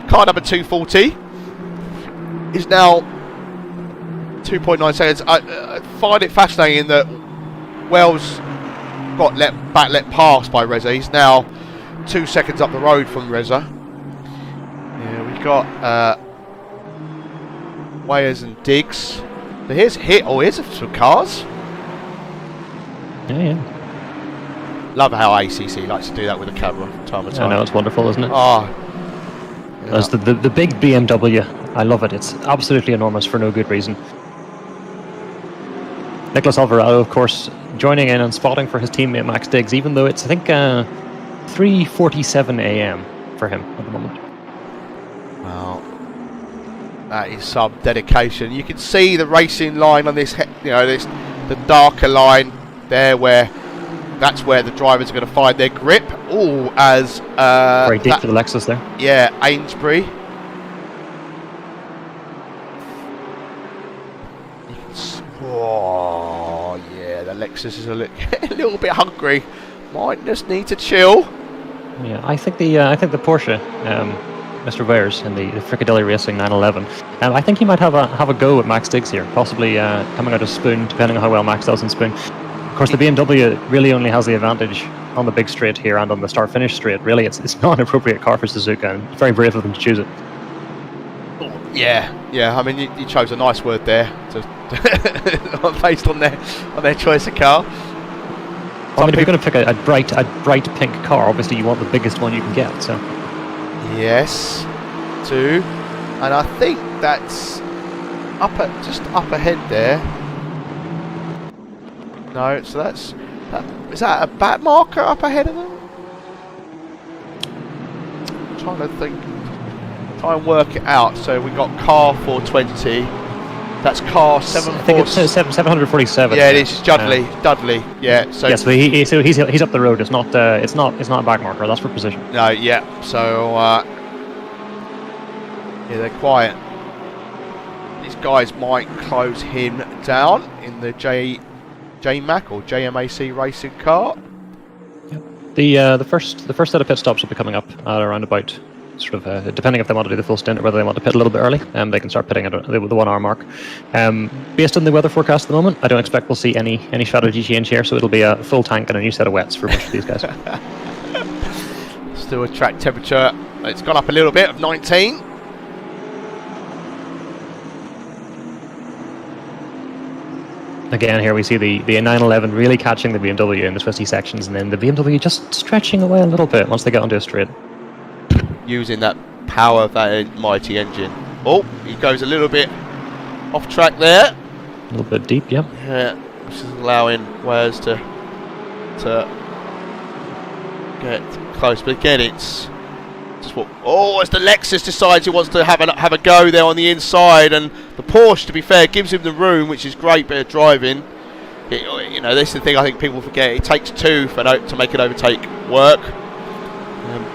Speaker 1: car number 240, is now 2.9 seconds. I find it fascinating that Wells got let past by Reza. He's now 2 seconds up the road from Reza. Yeah, we've got Wayers and Diggs. So here's some cars.
Speaker 2: Yeah.
Speaker 1: Love how ACC likes to do that with a camera time and time.
Speaker 2: I know, it's wonderful, isn't it?
Speaker 1: Oh,
Speaker 2: There's the big BMW. I love it. It's absolutely enormous for no good reason. Nicholas Alvarado, of course, joining in and spotting for his teammate Max Diggs, even though it's, I think, 3:47 a.m. for him at the moment.
Speaker 1: Well, that is some dedication. You can see the racing line on this, the darker line there, where that's where the drivers are going to find their grip. All as
Speaker 2: very deep for the Lexus there.
Speaker 1: Yeah, Amesbury. Oh, yeah, the Lexus is a little bit hungry. Might just need to chill.
Speaker 2: Yeah, I think the Porsche, Mr. Wears in the Frickadelli Racing 911, I think he might have a go at Max Diggs here, possibly coming out of Spoon, depending on how well Max does in Spoon. Of course, the BMW really only has the advantage on the big straight here and on the start-finish straight. Really, it's not an appropriate car for Suzuka, and it's very brave of them to choose it.
Speaker 1: Yeah. I mean, you chose a nice word there, based on their choice of car.
Speaker 2: Well, I mean, if you're going to pick a bright pink car, obviously you want the biggest one you can get. So.
Speaker 1: Yes, too, and I think that's just up ahead there. No, so is that a back marker up ahead of them? I'm trying to think. Try and work it out. So we got car 420. That's car 747.
Speaker 2: I think it's 747.
Speaker 1: Yeah, it is Dudley. Dudley. Yeah. So
Speaker 2: yes, so he's up the road. It's not a back marker. That's for position.
Speaker 1: No. Yeah. So yeah, they're quiet. These guys might close him down in the JMAC or JMAC racing car.
Speaker 2: Yep. The first set of pit stops will be coming up at around about. Sort of depending if they want to do the full stint or whether they want to pit a little bit early, they can start pitting at the 1 hour mark. Based on the weather forecast at the moment, I don't expect we'll see any strategy change here, so it'll be a full tank and a new set of wets for most of these guys.
Speaker 1: Still a track temperature. It's gone up a little bit of 19.
Speaker 2: Again, here we see the 911 really catching the BMW in the twisty sections, and then the BMW just stretching away a little bit once they get onto a straight.
Speaker 1: Using that power of that mighty engine. Oh, he goes a little bit off track there.
Speaker 2: A little bit deep, yeah.
Speaker 1: Yeah, which is allowing Wares to get close. But again, it's just what. Oh, as the Lexus decides he wants to have a go there on the inside, and the Porsche, to be fair, gives him the room, which is great bit of driving. This is the thing I think people forget. It takes two to make an overtake work.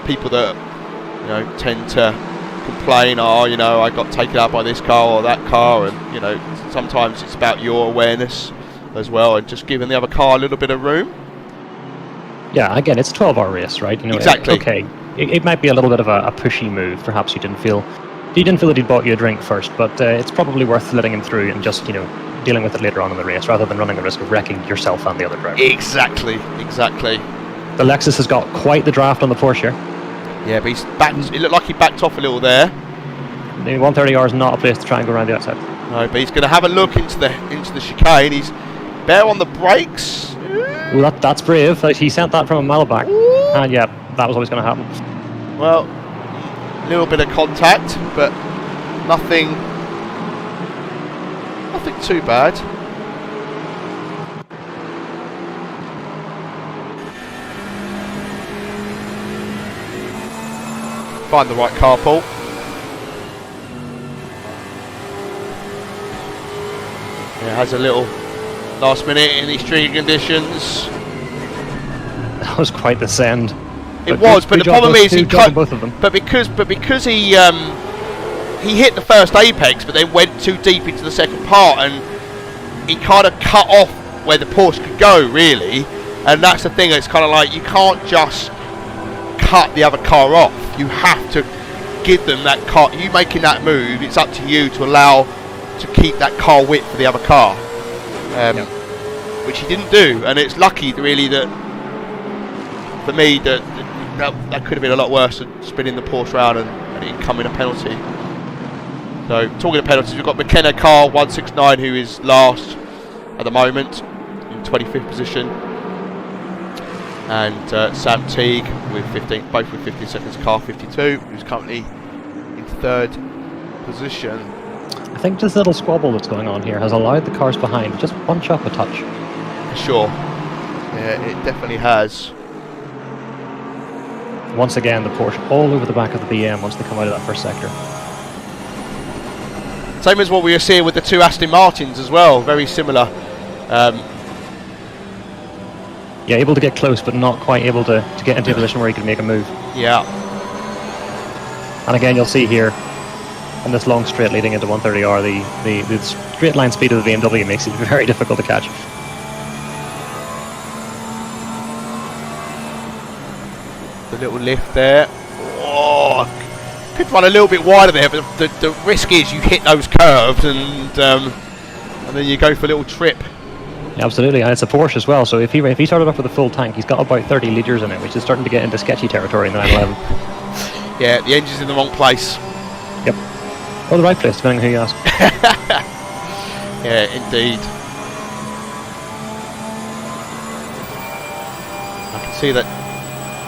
Speaker 1: People that tend to complain, I got taken out by this car or that car, and sometimes it's about your awareness as well, and just giving the other car a little bit of room.
Speaker 2: Yeah, again, it's a 12-hour race, right?
Speaker 1: Exactly.
Speaker 2: Okay, it might be a little bit of a pushy move. Perhaps you didn't feel that he'd bought you a drink first, but it's probably worth letting him through and just dealing with it later on in the race, rather than running the risk of wrecking yourself and the other driver.
Speaker 1: Exactly.
Speaker 2: The Lexus has got quite the draft on the Porsche here.
Speaker 1: Yeah, but he's backed. It looked like he backed off a little there.
Speaker 2: The 130R is not a place to try and go around the outside.
Speaker 1: No, but he's going to have a look into the chicane. He's bare on the brakes.
Speaker 2: Well, that's brave. He sent that from a mile back. And yeah, that was always going to happen.
Speaker 1: Well, a little bit of contact, but nothing too bad. Find the right carpool. Yeah, has a little last minute in these tricky conditions.
Speaker 2: That was quite the send.
Speaker 1: It was, but the problem is he cut
Speaker 2: both of them.
Speaker 1: But because he hit the first apex, but then went too deep into the second part, and he kind of cut off where the Porsche could go, really. And that's the thing. It's kind of like you can't just cut the other car off. You have to give them that car. You making that move, it's up to you to allow to keep that car width for the other car, which he didn't do. And it's lucky, really, that for me that could have been a lot worse than spinning the Porsche round and it coming a penalty. So talking of penalties, we've got McKenna car 169, who is last at the moment in 25th position. and Sam Teague with 15, both with 15 seconds, car 52, who's currently in 3rd position.
Speaker 2: I think this little squabble that's going on here has allowed the cars behind just bunch up a touch.
Speaker 1: For sure. Yeah, it definitely has.
Speaker 2: Once again, the Porsche all over the back of the BM once they come out of that first sector.
Speaker 1: Same as what we were seeing with the 2 Aston Martins as well, very similar.
Speaker 2: Yeah, able to get close, but not quite able to get into a position where he can make a move.
Speaker 1: Yeah.
Speaker 2: And again, you'll see here, on this long straight leading into 130R, the straight line speed of the BMW makes it very difficult to catch.
Speaker 1: The little lift there. Oh, could run a little bit wider there, but the risk is you hit those curves and then you go for a little trip.
Speaker 2: Yeah, absolutely, and it's a Porsche as well, so if he started off with a full tank, he's got about 30 litres in it, which is starting to get into sketchy territory in the 911.
Speaker 1: Yeah, the engine's in the wrong place.
Speaker 2: Yep. Or the right place, depending on who you ask.
Speaker 1: Yeah, indeed. I can see that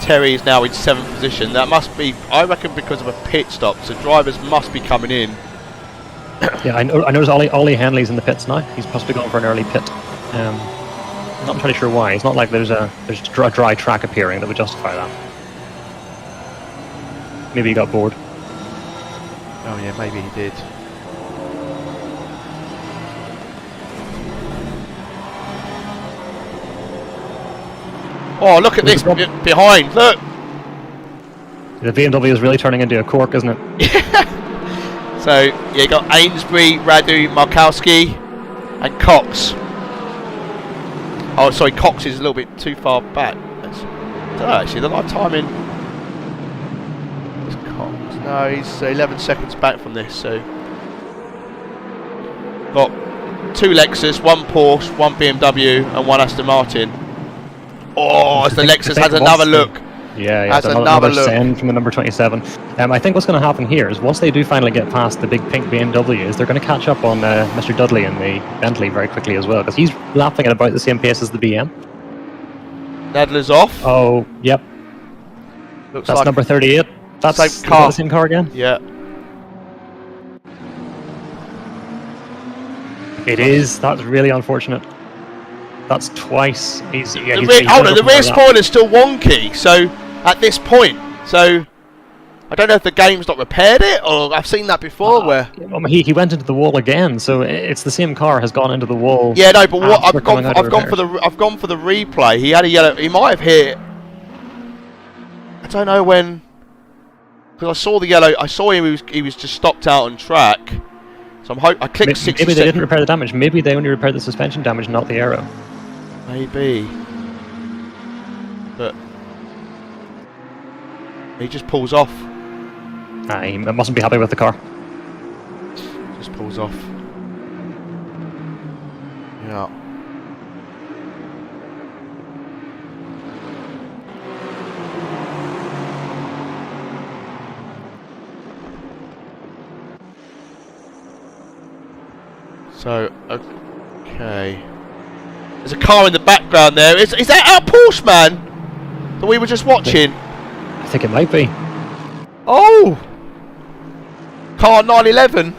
Speaker 1: Terry is now in 7th position. That must be, I reckon, because of a pit stop, so drivers must be coming in.
Speaker 2: Yeah, I noticed Ollie Henley's in the pits now. He's possibly going for an early pit. Not entirely sure why. It's not like there's a dry track appearing that would justify that. Maybe he got bored.
Speaker 1: Oh yeah, maybe he did. Oh, look at this behind, look!
Speaker 2: The BMW is really turning into a cork, isn't it?
Speaker 1: So, yeah, you got Ainsbury, Radu, Markowski, and Cox. Oh, sorry, Cox is a little bit too far back. I don't know, actually, the live timing. Where's Cox? No, he's 11 seconds back from this, so. Got 2 Lexus, 1 Porsche, 1 BMW, and 1 Aston Martin. Oh, as the Lexus has another look.
Speaker 2: Yeah,
Speaker 1: has another look.
Speaker 2: Send from the number 27. I think what's going to happen here is once they do finally get past the big pink BMWs, they're going to catch up on Mr. Dudley and the Bentley very quickly as well, because he's lapping at about the same pace as the BM.
Speaker 1: Nadler's off.
Speaker 2: Oh, yep.
Speaker 1: Looks
Speaker 2: That's
Speaker 1: like
Speaker 2: number 38. That's
Speaker 1: same car.
Speaker 2: The same car again?
Speaker 1: Yeah.
Speaker 2: It is. That's really unfortunate. That's twice.
Speaker 1: The rear spoiler's still wonky, so at this point, so I don't know if the game's not repaired it, or I've seen that before where
Speaker 2: he went into the wall again, so it's the same car has gone into the wall.
Speaker 1: Yeah, no, but what I've gone for the replay. He had a yellow. He might have hit. I don't know when, because I saw the yellow. I saw him. He was just stopped out on track. So I clicked 60.
Speaker 2: Maybe they didn't repair the damage. Maybe they only repaired the suspension damage, not the aero.
Speaker 1: Maybe. But he just pulls off.
Speaker 2: He mustn't be happy with the car.
Speaker 1: Just pulls off. Yeah. So, okay. There's a car in the background there. Is that our Porsche man that we were just watching?
Speaker 2: I think it might be.
Speaker 1: Oh! Car 911.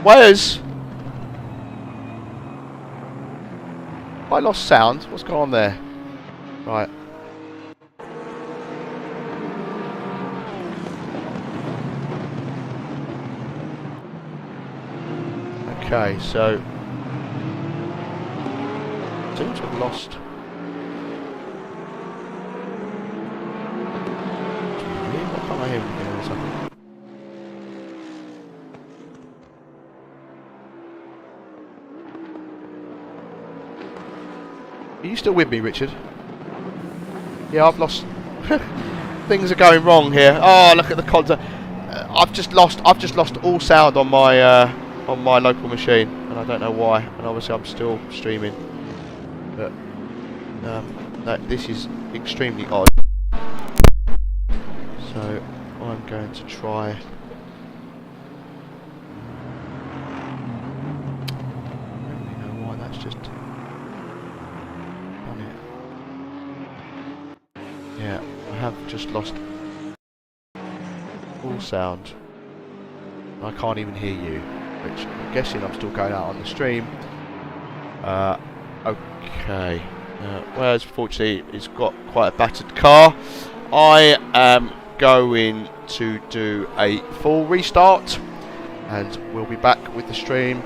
Speaker 1: Where's... I lost sound. What's going on there? Right. Okay, so... seems to have lost. What can't I hear him in a second? Are you still with me, Richard? Yeah, I've lost. Things are going wrong here. Oh, look at the contact. I've just lost all sound on my local machine, and I don't know why. And obviously, I'm still streaming. But this is extremely odd. So I'm going to try. I don't really know why that's just done it. I have just lost all sound. I can't even hear you, which I'm guessing I'm still going out on the stream. Okay. Whereas, fortunately, it's got quite a battered car. I am going to do a full restart, and we'll be back with the stream.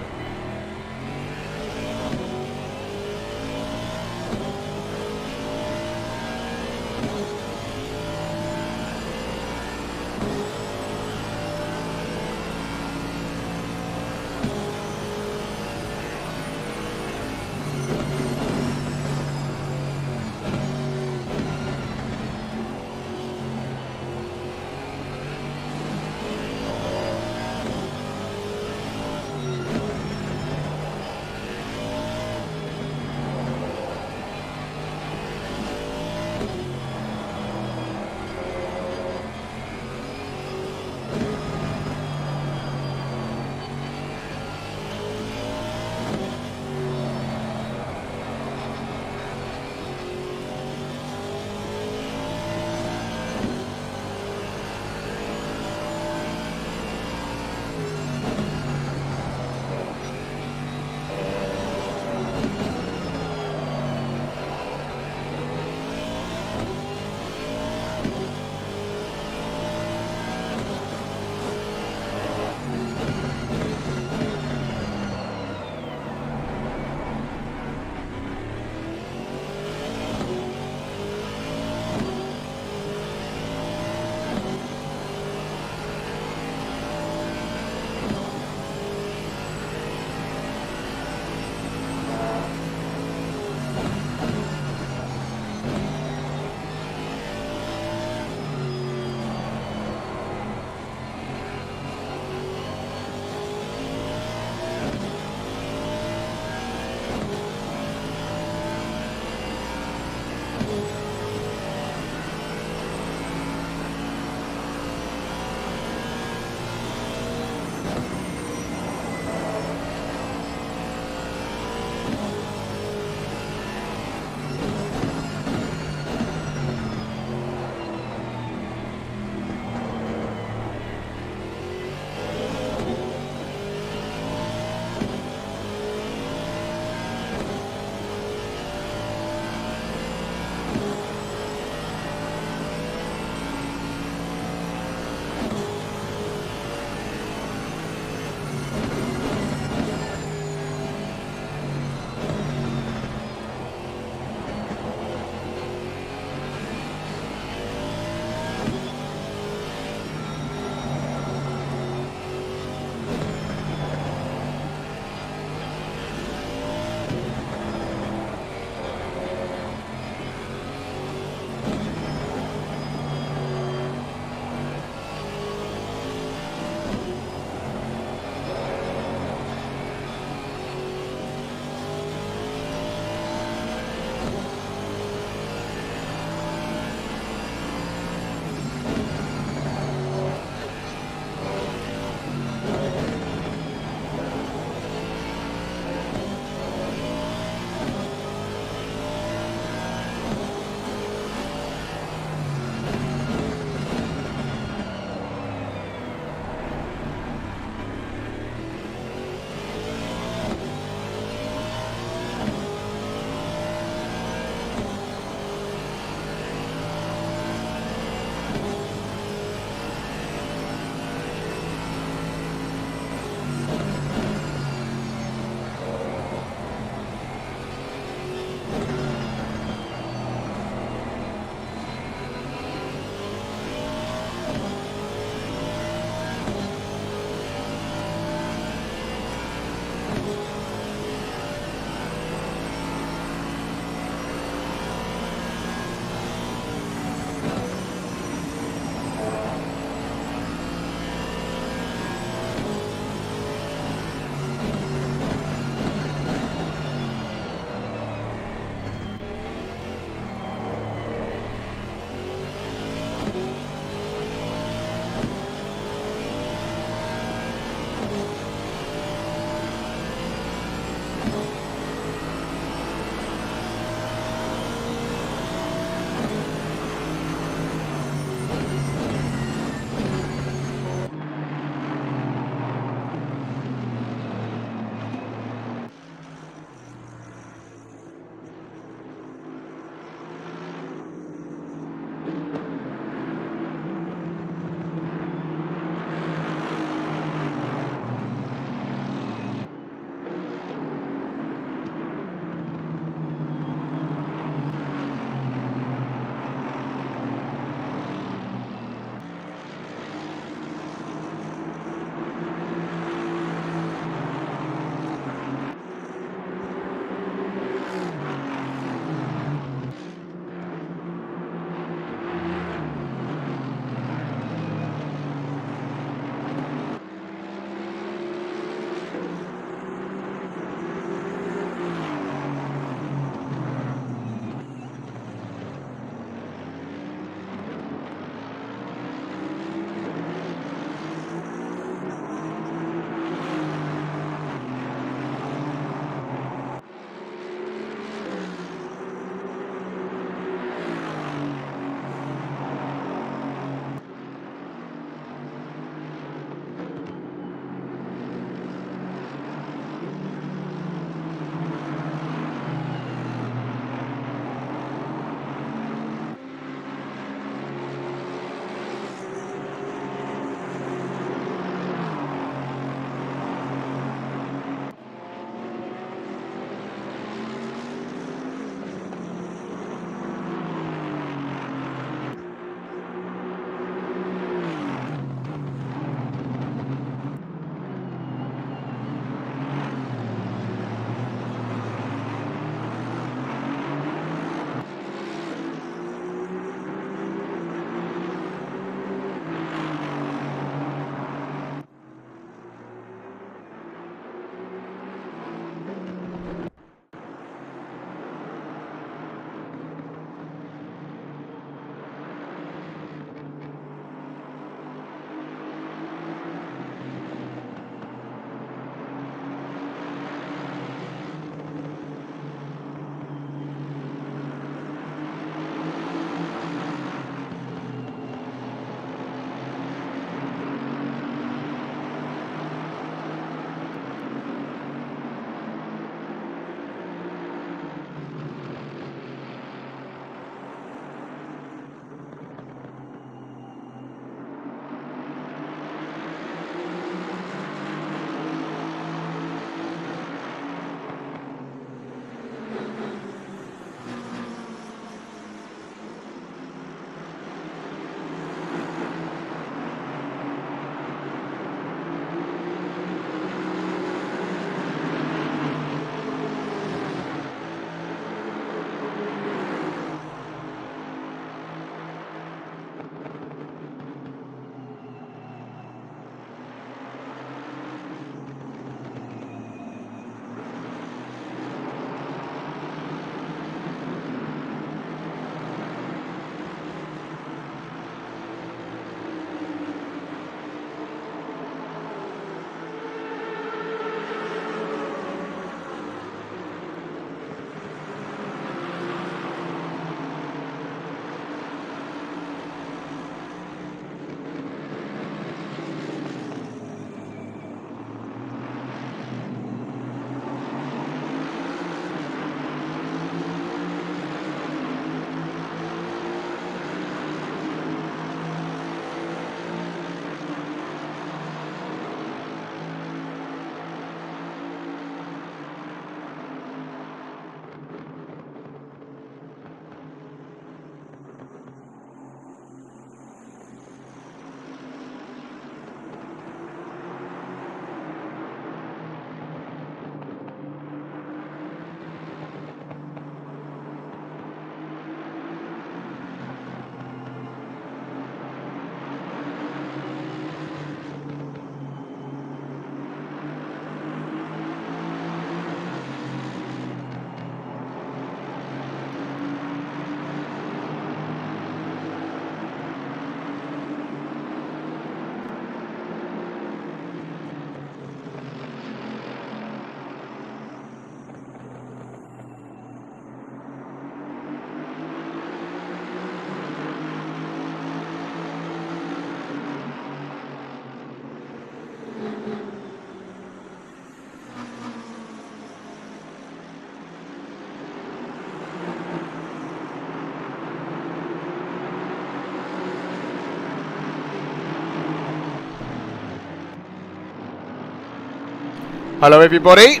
Speaker 1: Hello everybody,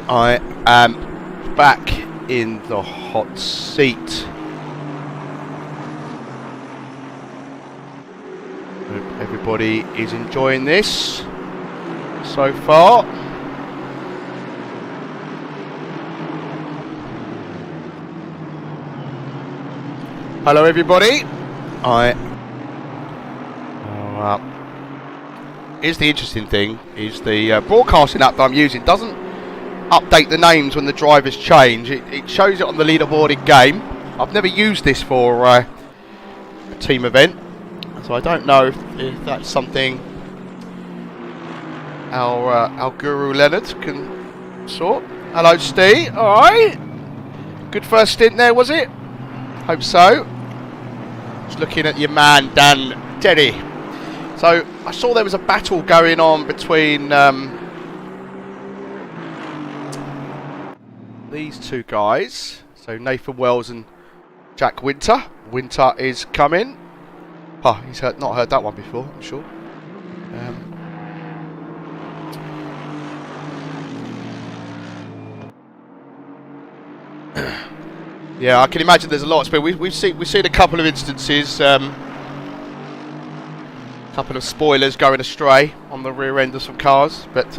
Speaker 1: I am back in the hot seat. Hope everybody is enjoying this so far. Hello everybody, here's the interesting thing, is the broadcasting app that I'm using doesn't update the names when the drivers change. It shows it on the leaderboard in game. I've never used this for a team event, so I don't know if that's something our guru Leonard can sort. Hello Steve, alright. Good first stint there, was it? Hope so. Just looking at your man Dan Teddy. So I saw there was a battle going on between these two guys. So Nathan Wells and Jack Winter. Winter is coming. Oh, he's not heard that one before, I'm sure. Yeah, I can imagine there's a lot of speed. We've seen a couple of instances. Couple of spoilers going astray on the rear end of some cars, but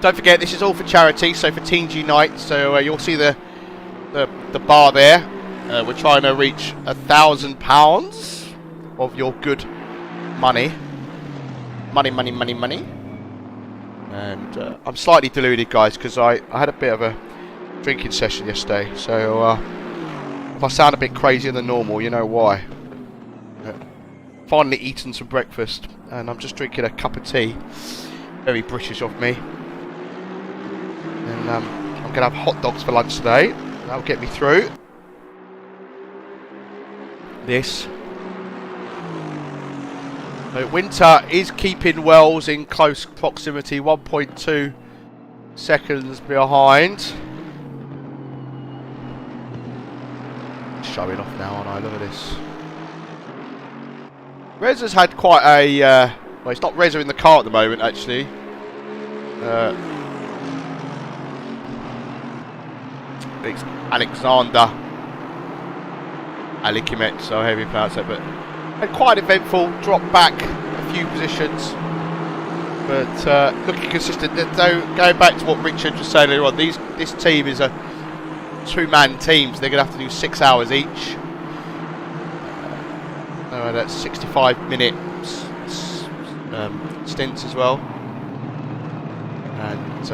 Speaker 1: don't forget this is all for charity, so for Teens Unite. So you'll see the bar there. We're trying to reach £1,000 of your good money, and I'm slightly deluded, guys, because I had a bit of a drinking session yesterday, so if I sound a bit crazier than normal, you know why. Finally eaten some breakfast and I'm just drinking a cup of tea. Very British of me. And I'm going to have hot dogs for lunch today. That'll get me through this. So Winter is keeping Wells in close proximity, 1.2 seconds behind. Showing off now, aren't I? Look at this. Reza's had quite a, well, it's not Reza in the car at the moment, actually. It's Alexander Alikimet, so heavy pronounce that, but had quite an eventful drop back a few positions, but looking consistent. Though, going back to what Richard was saying earlier on, this team is a two-man team, so they're going to have to do 6 hours each. That's 65-minute stints as well, and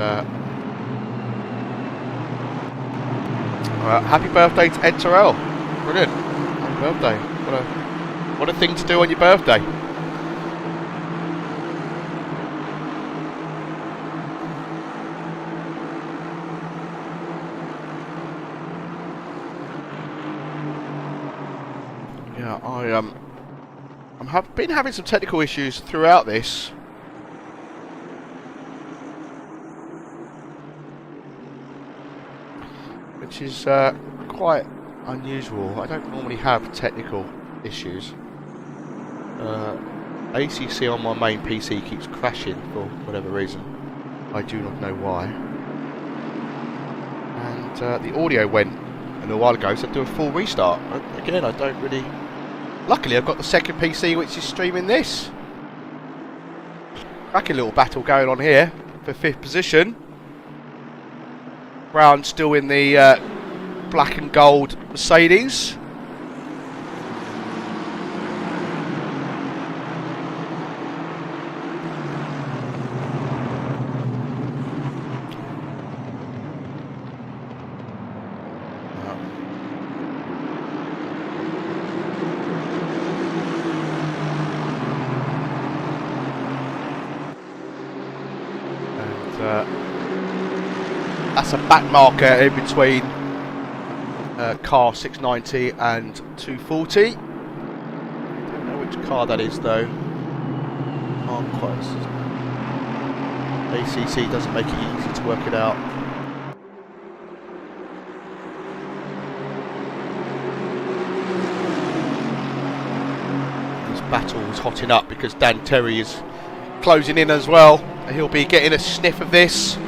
Speaker 1: happy birthday to Ed Terrell. Brilliant, happy birthday. What a thing to do on your birthday. Yeah, I've been having some technical issues throughout this. Which is quite unusual. I don't normally have technical issues. ACC on my main PC keeps crashing for whatever reason. I do not know why. And the audio went a little while ago, so I had to do a full restart. Again, I don't really... Luckily, I've got the second PC which is streaming this. Cracking little battle going on here for 5th position. Brown still in the black and gold Mercedes. That's a back marker in between car 690 and 240. Don't know which car that is though. Can't quite. ACC doesn't make it easy to work it out. This battle is hotting up because Dan Terry is closing in as well. He'll be getting a sniff of this.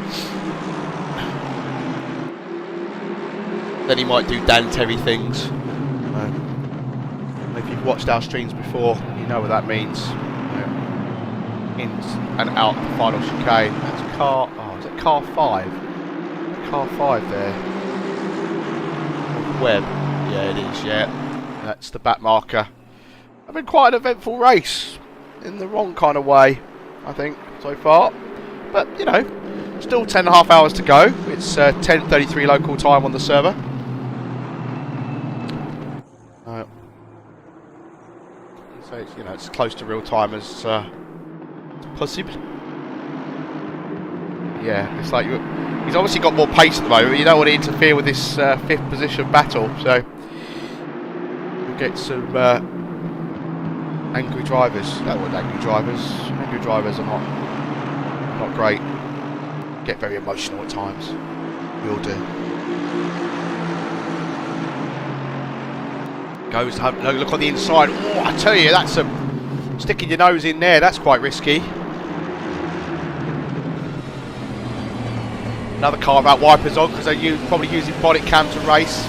Speaker 1: then he might do Dan Terry things. If you've watched our streams before, you know what that means. In and out the final chicane. That's car. Oh, is it car 5? Car 5 there. Webb. Yeah, it is. Yeah, that's the back marker. I've been quite an eventful race in the wrong kind of way, I think, so far. But you know, still 10.5 hours to go. It's 10:33 local time on the server. So it's, you know, it's close to real time as possible. Yeah, it's like he's obviously got more pace at the moment. You don't want to interfere with this 5th position battle, so we'll get some angry drivers. Angry drivers are not great. Get very emotional at times. We all do. Goes to have a look on the inside. Oh, I tell you, that's sticking your nose in there. That's quite risky. Another car without wipers on because they're probably using bonnet cam to race.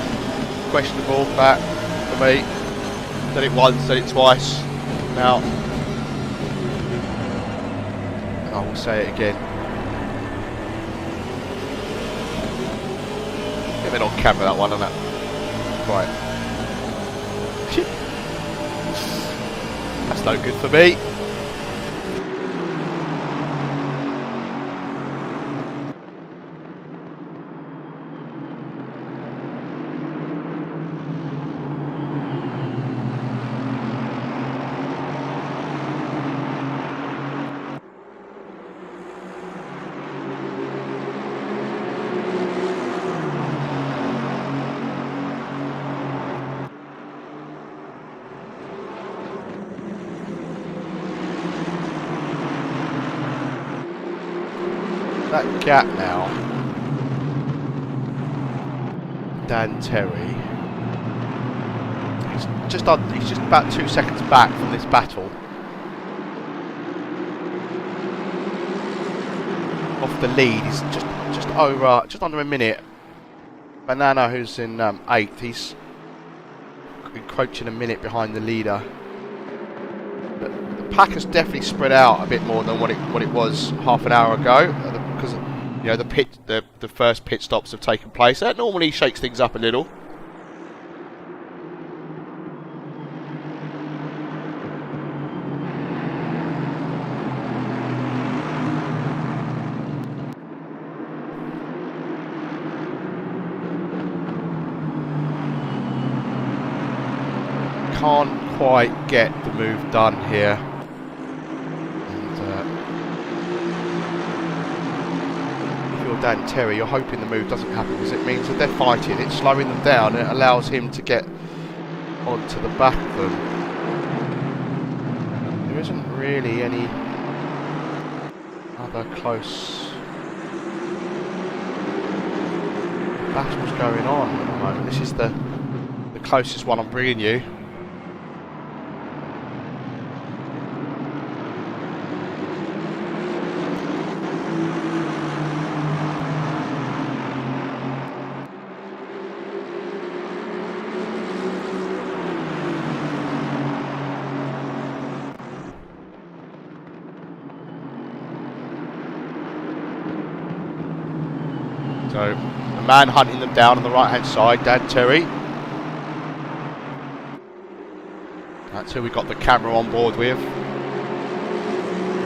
Speaker 1: Questionable, that for me. Done it once, done it twice. Now, and I will say it again. Get it on camera, that one, isn't it? Right. That's no good for me. That gap now, Dan Terry, he's just about 2 seconds back from this battle. Off the lead, he's just under a minute. Banana, who's in 8th, he's encroaching a minute behind the leader. But the pack has definitely spread out a bit more than what it was half an hour ago. Because you know the first pit stops have taken place. That normally shakes things up a little. Can't quite get the move done here. Dan Terry, you're hoping the move doesn't happen because it means that they're fighting, it's slowing them down and it allows him to get onto the back of them. There isn't really any other close battles going on at the moment. This is the closest one I'm bringing you. So, the man hunting them down on the right-hand side, Dan Terry. That's who we got the camera on board with.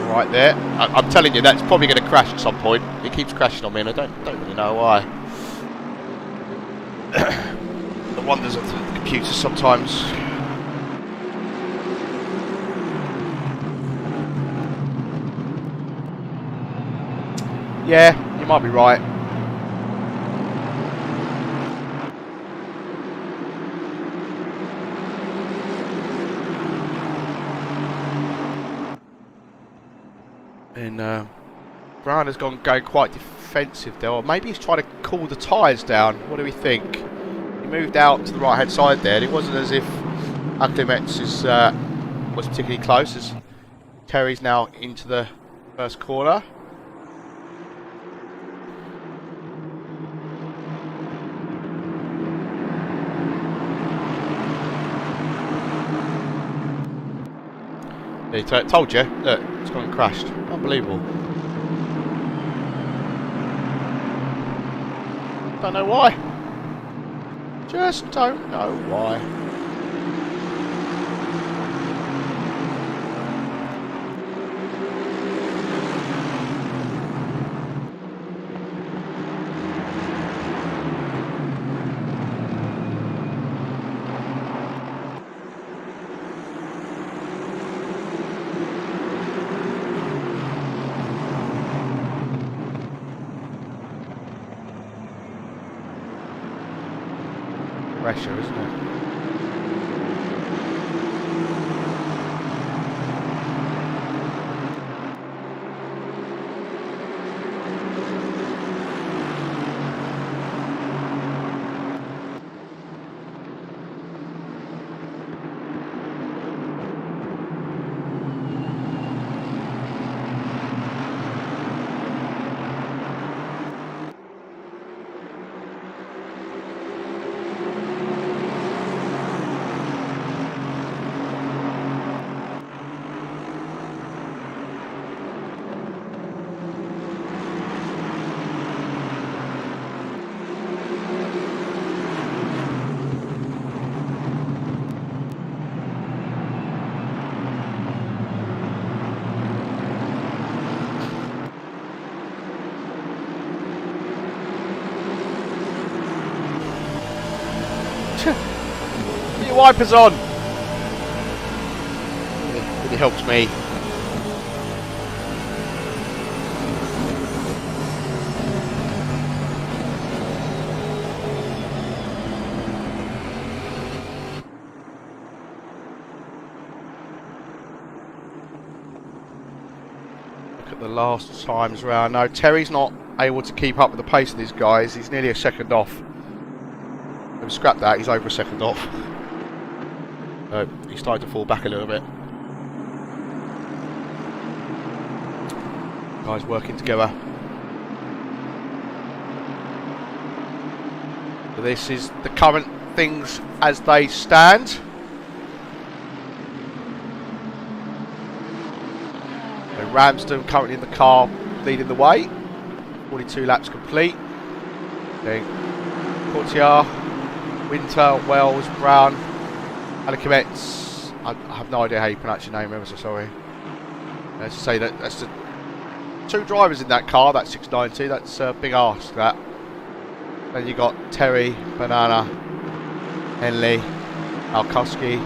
Speaker 1: Right there. I'm telling you, that's probably going to crash at some point. It keeps crashing on me, and I don't really know why. The wonders of the computer sometimes. Yeah, you might be right. And Brown has going quite defensive there, or maybe he's trying to cool the tyres down. What do we think? He moved out to the right hand side there, and it wasn't as if Aklimet's was particularly close, as Terry's now into the first corner. Told you. Look, it's gone and crashed. Unbelievable. Don't know why. Just don't know why. Pressure, isn't it? Get your wipers on! It really helps me. Look at the last times round. No, Terry's not able to keep up with the pace of these guys. He's nearly a second off. Scrap that, he's over a second off. He's starting to fall back a little bit. Guys working together. So this is the current things as they stand. So Ramsden currently in the car leading the way. 42 laps complete. Then Courtier, Winter, Wells, Brown, Alakimets. I have no idea how you pronounce your name, I'm so sorry. Let's say that that's the two drivers in that car, that's 690, that's a big ask, that. Then you got Terry, Banana, Henley, Alkowski,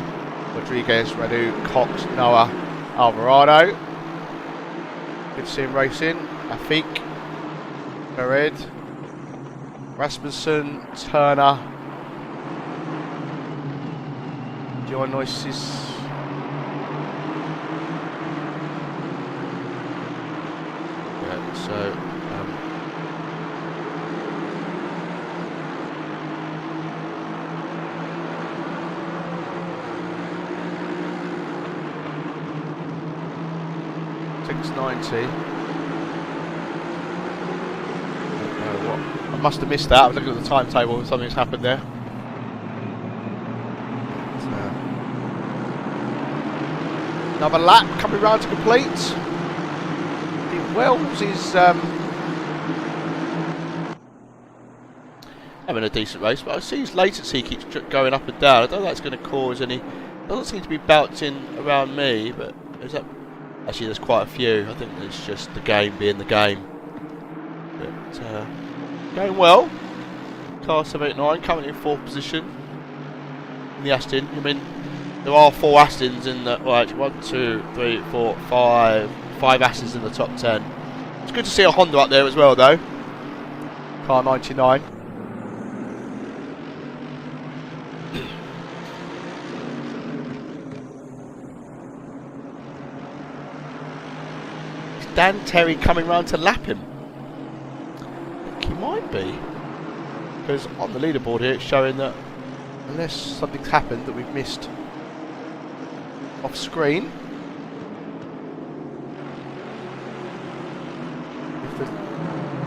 Speaker 1: Rodriguez, Radu, Cox, Noah, Alvarado. Good to see him racing. Afik, Farid, Rasmussen, Turner, Dionysus, yeah, so 690. I must have missed that. I was looking at the timetable. Something's happened there. Another lap coming round to complete. Wells is having a decent race, but I see his latency keeps going up and down. I don't know if that's going to cause any. Doesn't seem to be bouncing around me, but is that? Actually, there's quite a few. I think it's just the game being the game. But going well. Car 789 currently in 4th position in the Aston. I mean, there are 4 Astons in the. Well, actually, 1, 2, 3, 4, 5 Astons in the top 10. It's good to see a Honda up there as well, though. Car 99. Is Dan Terry coming round to lap him? I think he might be. Because on the leaderboard here it's showing that unless something's happened that we've missed off screen.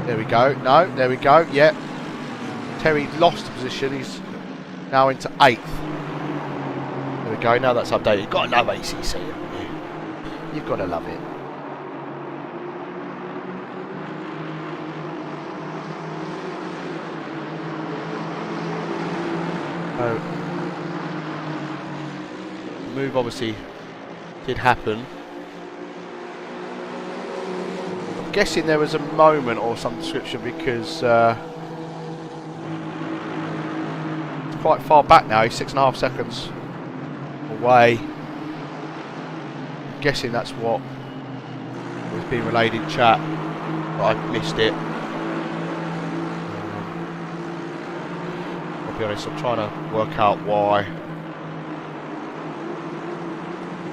Speaker 1: There we go. No, there we go. Yep. Terry lost the position. He's now into 8th. There we go. Now that's updated. Got another ACC, haven't you? You've got to love it. So, the move obviously did happen. I'm guessing there was a moment or some description because it's quite far back now. He's 6.5 seconds away. I'm guessing that's what was being relayed in chat, but I missed it. I'll be honest, I'm trying to work out why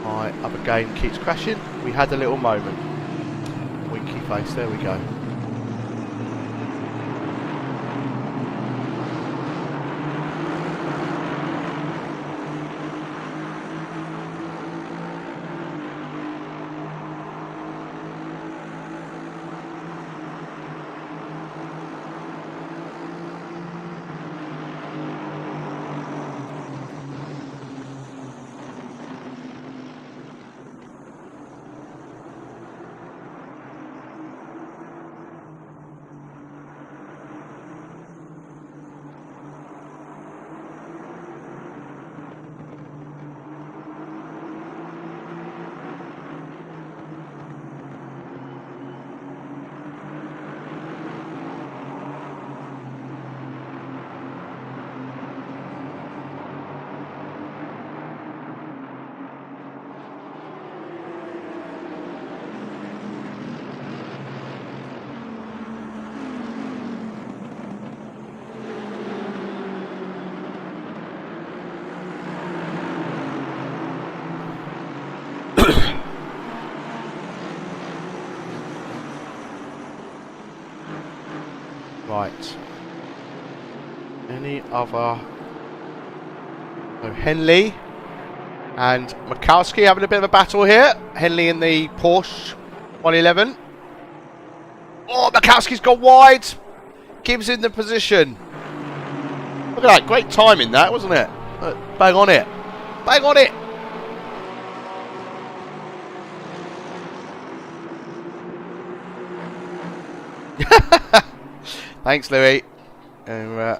Speaker 1: my other game keeps crashing. We had a little moment. Winky face, there we go. Right. Any other? So Henley and Mikowski having a bit of a battle here. Henley in the Porsche 111. Oh, Mikowski's gone wide. Gives in the position. Look at that. Great timing that, wasn't it? Bang on it. Bang on it. Thanks, Louis. Yeah,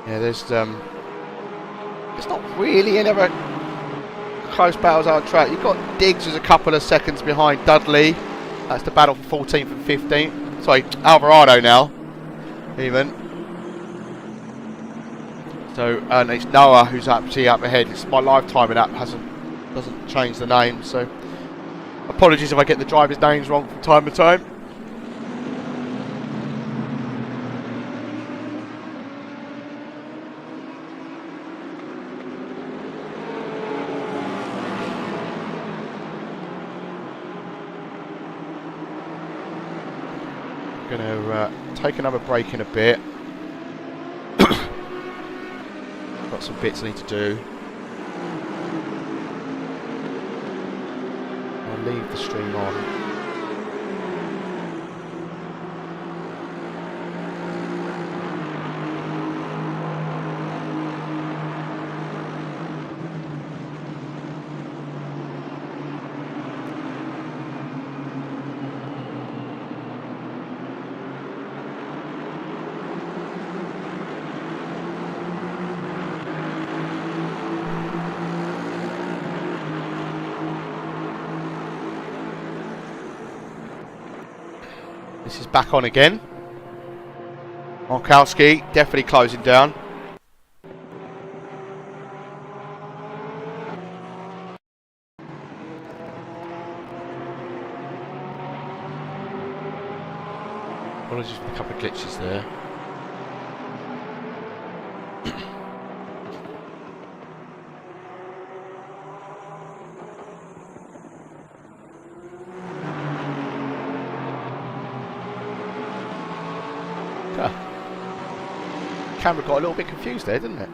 Speaker 1: there's not really any other close battles out of track. You've got Diggs who's a couple of seconds behind Dudley. That's the battle for 14th and 15th. Sorry, Alvarado now, even. So, and it's Noah who's actually up ahead. It's my live timing app doesn't change the name, so apologies if I get the drivers' names wrong from time to time. I'm going to take another break in a bit. Got some bits I need to do. I'll leave the stream on. This is back on again. Markowski definitely closing down. Apologies for a couple of glitches there. Camera got a little bit confused there, didn't it?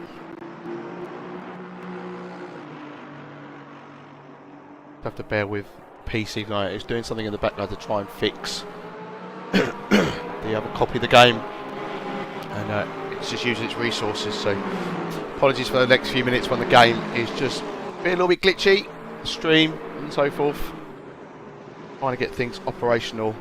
Speaker 1: Have to bear with PC tonight. It's doing something in the background to try and fix the other copy of the game, and it's just using its resources. So apologies for the next few minutes when the game is just being a little bit glitchy. the stream and so forth. Trying to get things operational.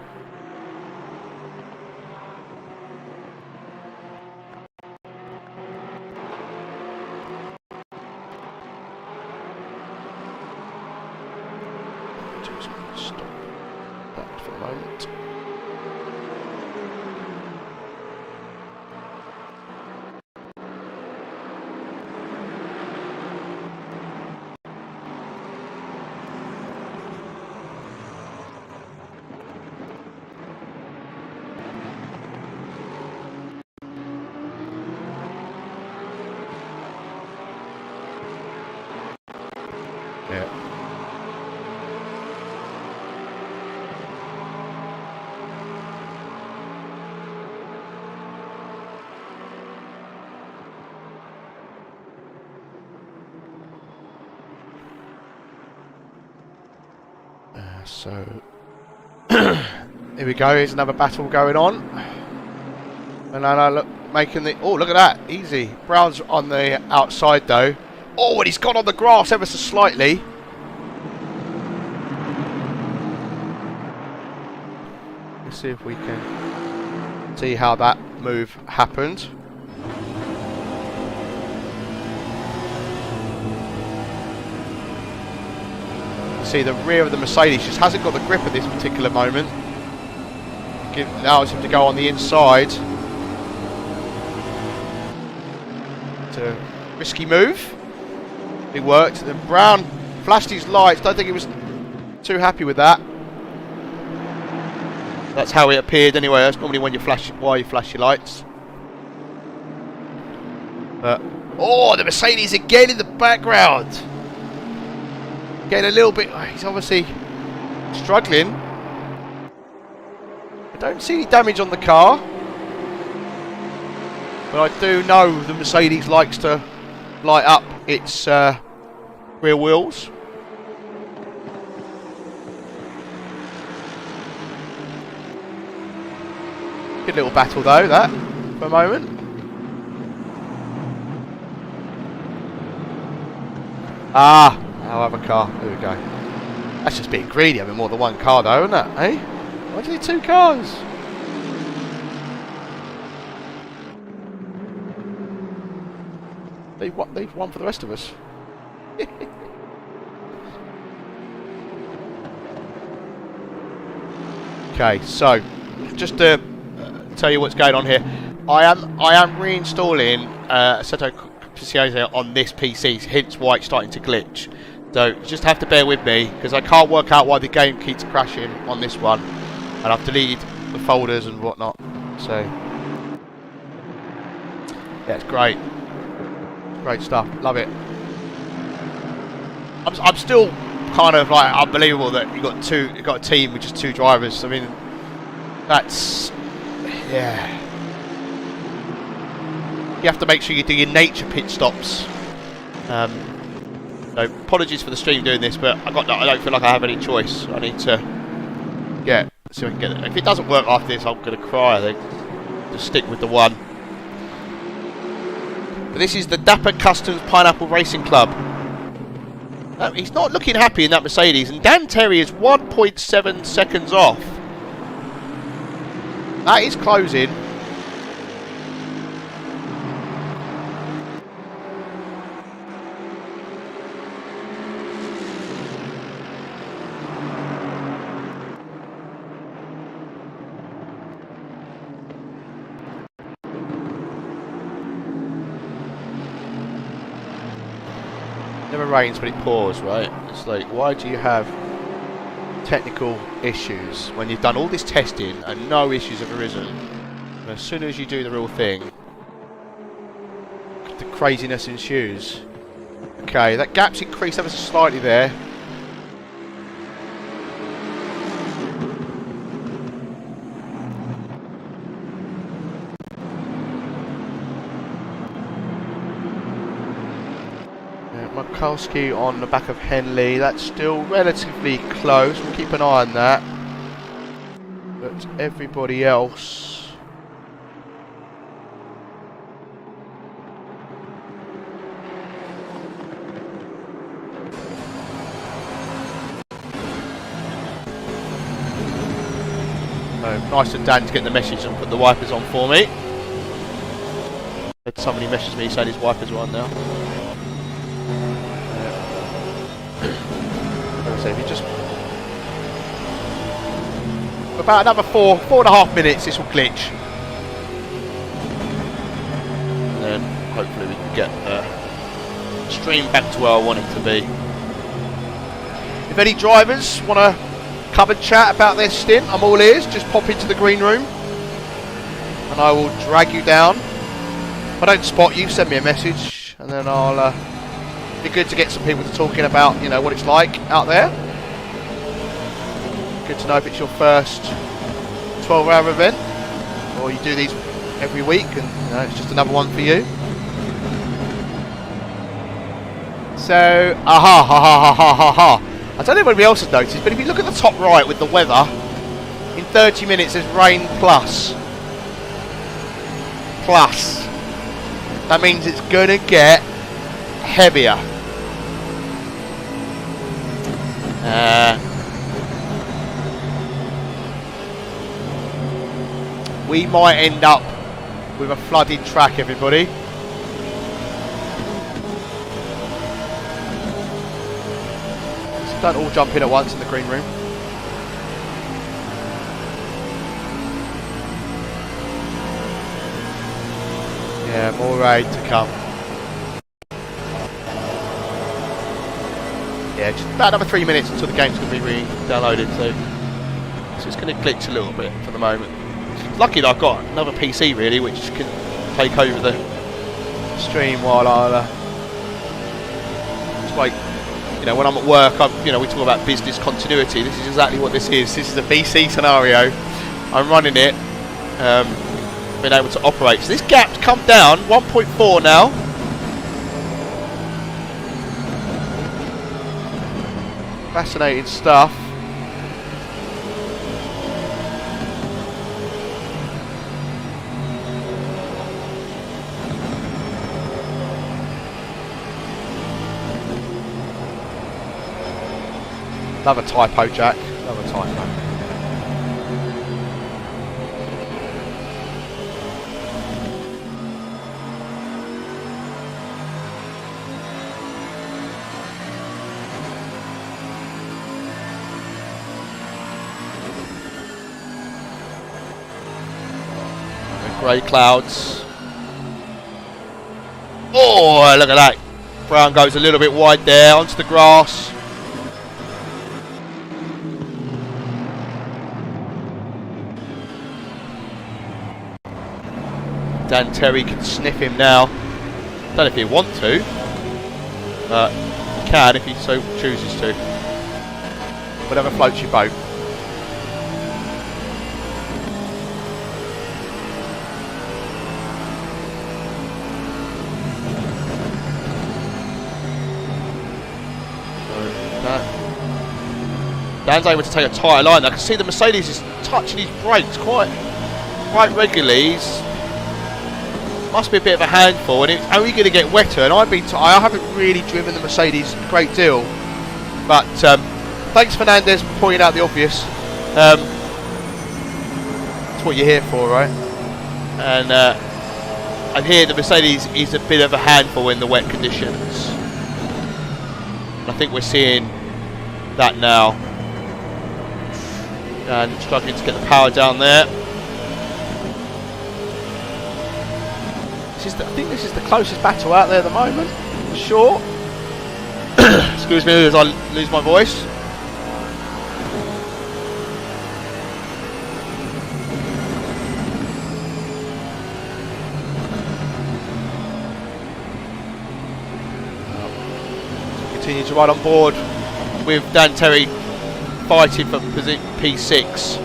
Speaker 1: Just stop that for the moment. Yeah. So here we go. Here's another battle going on. And then look, making the. Oh, look at that! Easy. Brown's on the outside though. Oh, and he's gone on the grass ever so slightly. Let's see if we can see how that move happened. See, the rear of the Mercedes just hasn't got the grip at this particular moment. Allows him to go on the inside. It's a risky move. It worked. Then Brown flashed his lights. Don't think he was too happy with that. That's how it appeared anyway. That's normally when you flash, why you flash your lights. But oh, the Mercedes again in the background. Getting a little bit. He's obviously struggling. I don't see any damage on the car, but I do know the Mercedes likes to light up its rear wheels. Good little battle though, that, for a moment. Ah, our other car. There we go. That's just being greedy, having more than one car though, isn't it? Eh? Why do you need two cars? Leave one for the rest of us. Okay, so just to tell you what's going on here, I am reinstalling Assetto Corsa on this PC, hence why it's starting to glitch. So you just have to bear with me because I can't work out why the game keeps crashing on this one, and I've deleted the folders and whatnot. So yeah, it's great. Great stuff. Love it. I'm still kind of like unbelievable that you got a team with just two drivers. I mean, that's yeah. You have to make sure you do your nature pit stops. So apologies for the stream doing this, but I don't feel like I have any choice. I need to see if I can get it. If it doesn't work after this, I'm gonna cry. I think just stick with the one. But this is the Dapper Customs Pineapple Racing Club. He's not looking happy in that Mercedes, and Dan Terry is 1.7 seconds off. That is closing. Never rains, but it pours, right? It's like, why do you have technical issues when you've done all this testing and no issues have arisen? And as soon as you do the real thing, the craziness ensues. Okay, that gap's increased ever so slightly there. Mikulski on the back of Henley, that's still relatively close, we'll keep an eye on that. But everybody else, So nice of Dan to get the message and put the wipers on for me. Had somebody message me saying his wipers are on now. So if you just about another 4.5 minutes, this will glitch, and then hopefully we can get stream back to where I want it to be. If any drivers want to come and chat about their stint, I'm all ears. Just pop into the green room and I will drag you down. If I don't spot you, send me a message, and then I'll be good to get some people to talking about, you know, what it's like out there. Good to know if it's your first 12-hour event, or you do these every week and, you know, it's just another one for you. So, I don't know if anybody else has noticed, but if you look at the top right with the weather, in 30 minutes there's rain plus. That means it's gonna get heavier. We might end up with a flooded track, everybody. So don't all jump in at once in the green room. Yeah, more rain to come. Yeah, just about another 3 minutes until the game's going to be re-downloaded, so it's going to glitch a little bit for the moment. It's lucky that I've got another PC really, which can take over the stream while I'll just wait. You know, when I'm at work, you know, we talk about business continuity. This is exactly what this is. This is a VC scenario. I'm running it, being able to operate. So this gap's come down 1.4 now. Fascinating stuff. Another typo, Jack. Another typo. Grey clouds. Oh, look at that. Brown goes a little bit wide there onto the grass. Dan Terry can sniff him now. Don't know if he want to, but he can if he so chooses to. Whatever floats your boat. Dan's able to take a tighter line. I can see the Mercedes is touching his brakes quite regularly. Must be a bit of a handful, and it's only going to get wetter. And I haven't really driven the Mercedes a great deal, but thanks Fernandez for pointing out the obvious. That's what you're here for, right? And I hear the Mercedes is a bit of a handful in the wet conditions. And I think we're seeing that now. And struggling to get the power down there. I think this is the closest battle out there at the moment, for sure. Excuse me as I lose my voice. Continue to ride on board with Dan Terry fighting for position P6.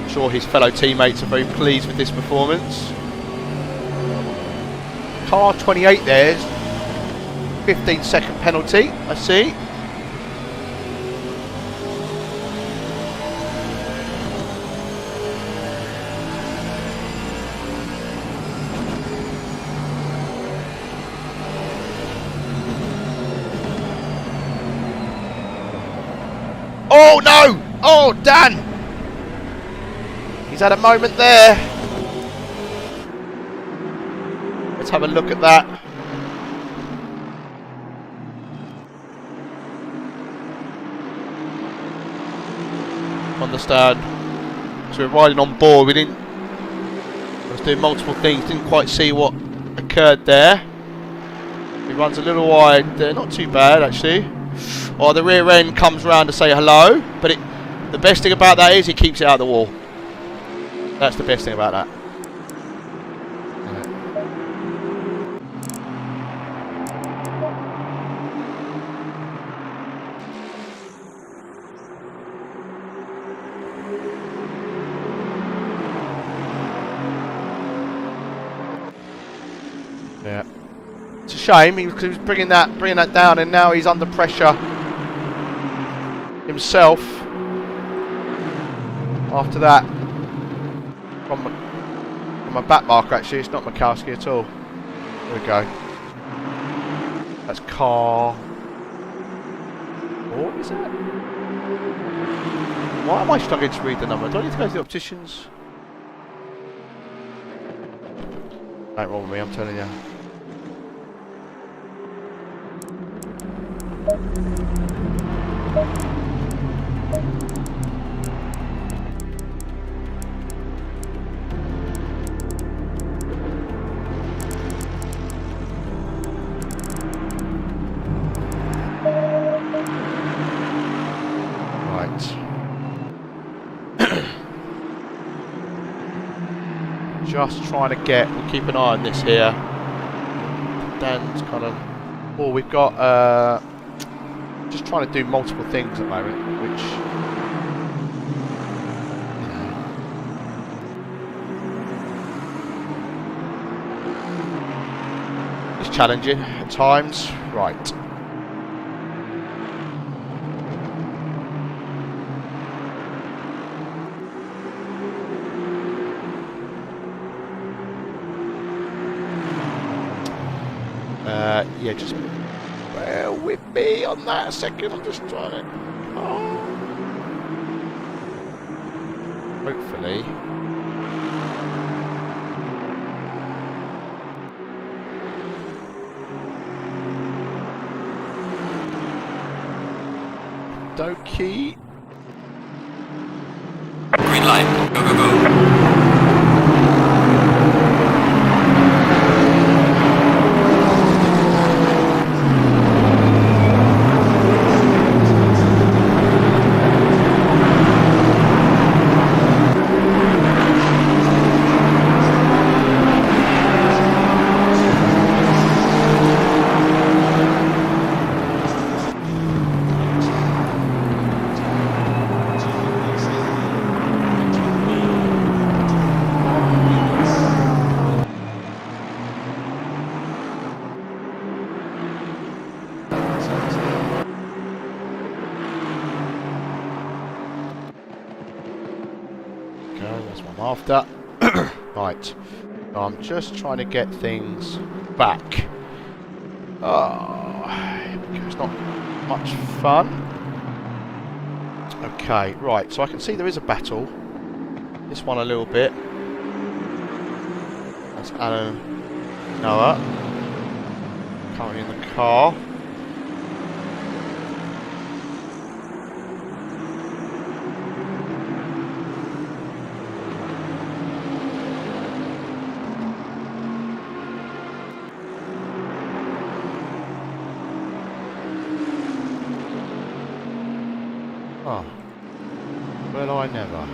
Speaker 1: I'm sure his fellow teammates are very pleased with this performance. Car 28 there's 15-second penalty, I see. Oh no! Oh, Dan! He's had a moment there. Let's have a look at that. Understand. So we're riding on board. We didn't. I was doing multiple things. Didn't quite see what occurred there. He runs a little wide there. Not too bad actually. Oh, the rear end comes round to say hello. But the best thing about that is he keeps it out of the wall. That's the best thing about that. Yeah. It's a shame he was bringing that down, and now he's under pressure himself. After that, from my back marker actually, it's not Mikowski at all. There we go. That's car. What is that? Why am I struggling to read the number? Do I need to go to the opticians? Ain't wrong with me, I'm telling you. Just trying to we'll keep an eye on this here. Dan's kind of, oh, we've got, just trying to do multiple things at the moment, which, is challenging at times. Right. Yeah, just bear with me on that a second. I'm just trying to. Oh. Hopefully. Doki.
Speaker 3: Green light. Go, go, go.
Speaker 1: That's one after. Right. So I'm just trying to get things back. Oh, it's not much fun. Okay, right. So I can see there is a battle. This one a little bit. That's Alan Noah. Currently in the car. Oh, well, I never.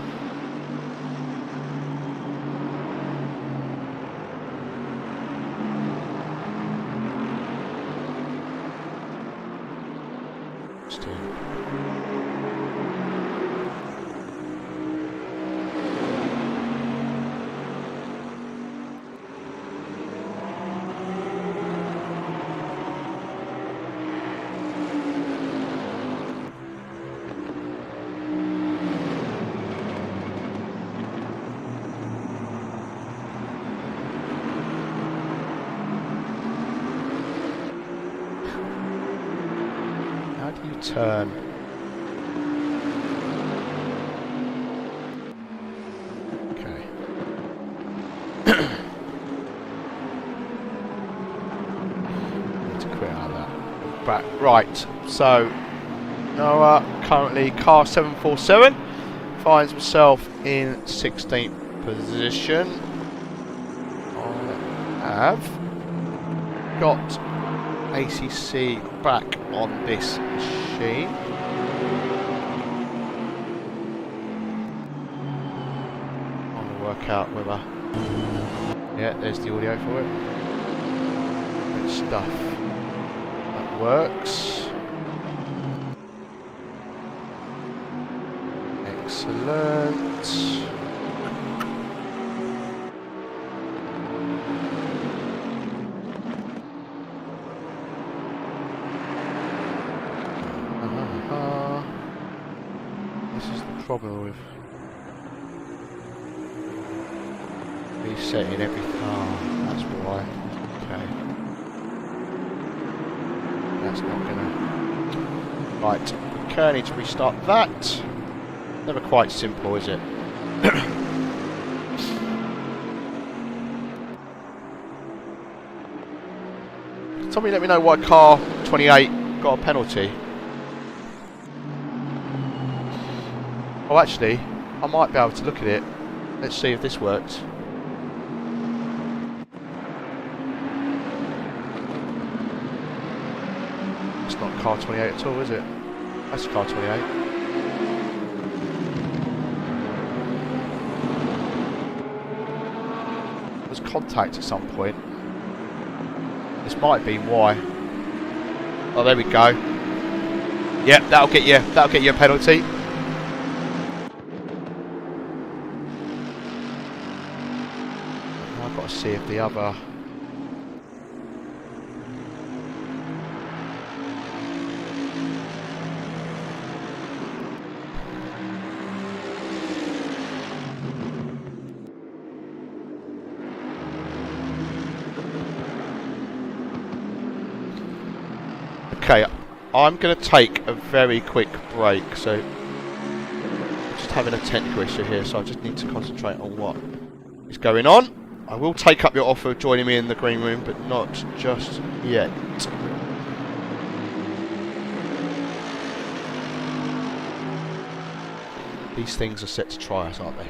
Speaker 1: Turn. back. Right, so Noah, currently car 747, finds himself in 16th position. I have got ACC back on this machine. I'm going to work out whether... Yeah, there's the audio for it. Good stuff. That works. Excellent. This is the problem with resetting every car. That's why. Okay. That's not gonna. Right. Okay, I need to restart that. Never quite simple, is it? Somebody let me know why car 28 got a penalty. Oh, actually, I might be able to look at it. Let's see if this works. It's not car 28 at all, is it? That's car 28. There's contact at some point. This might be why. Oh, there we go. Yep, that'll get you a penalty. I've got to see if the other... Okay, I'm going to take a very quick break, so I'm just having a technical issue here, so I just need to concentrate on what is going on. I will take up your offer of joining me in the green room, but not just yet. These things are set to try us, aren't they?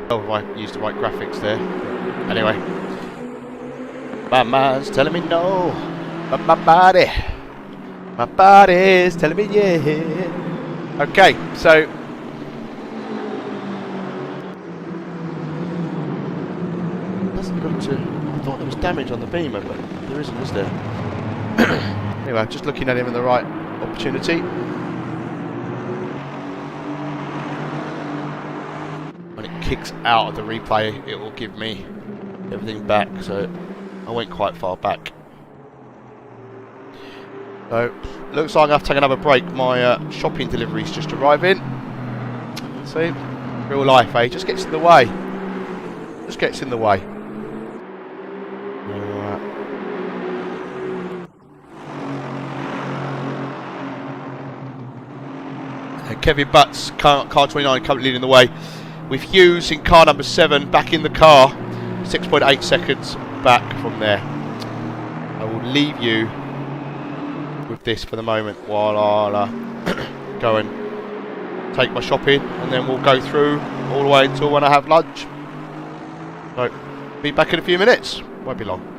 Speaker 1: Oh, if I used the right graphics there. Anyway. My mind's telling me no. But my body's telling me yeah. Okay, so doesn't look to. I thought there was damage on the beamer, but there isn't, is there? Anyway, I'm just looking at him in the right opportunity. When it kicks out of the replay, it will give me everything back. So I went quite far back. So looks like I have to take another break. My shopping delivery's just arriving. See, real life, eh? Just gets in the way. Just gets in the way. Kevin Butts, car 29, currently leading the way. With Hughes in car number 7, back in the car. 6.8 seconds back from there. I will leave you with this for the moment while I'll go and take my shopping, and then we'll go through all the way until when I have lunch. So, be back in a few minutes. Won't be long.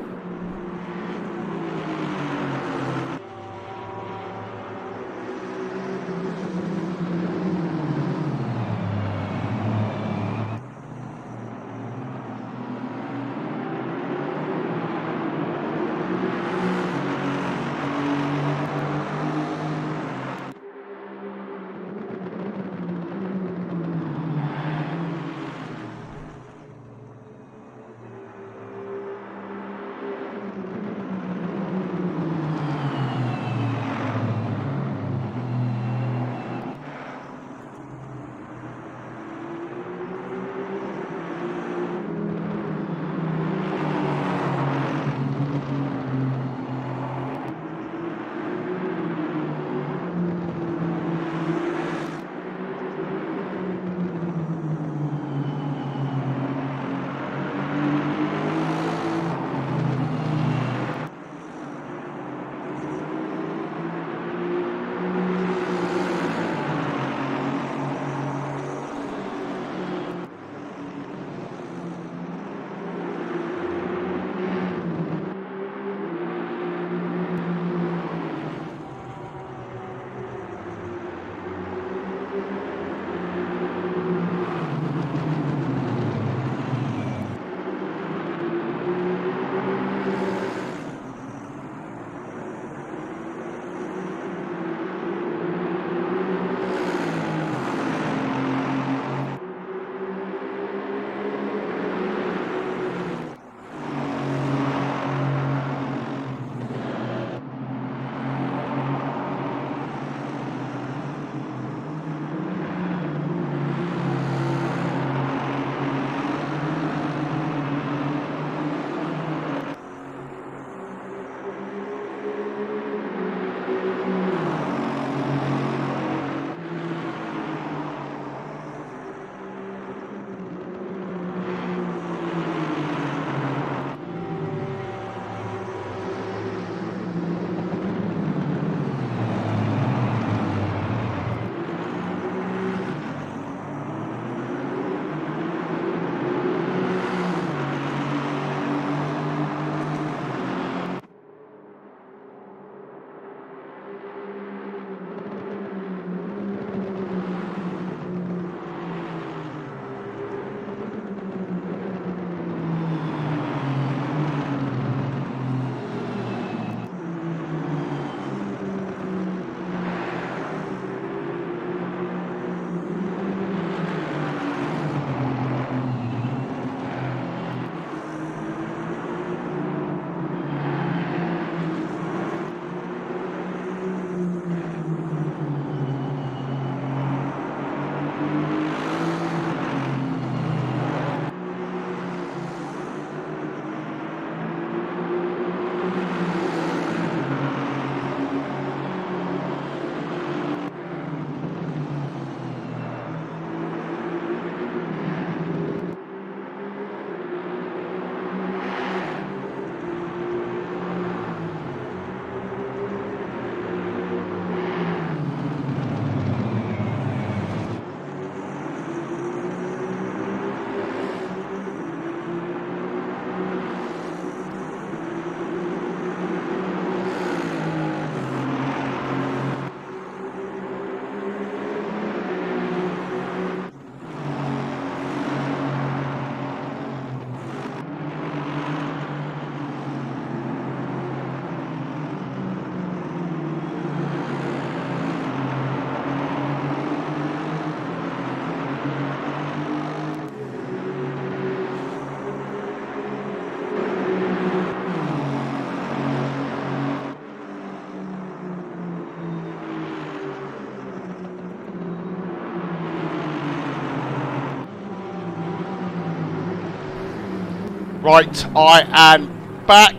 Speaker 1: Right, I am back.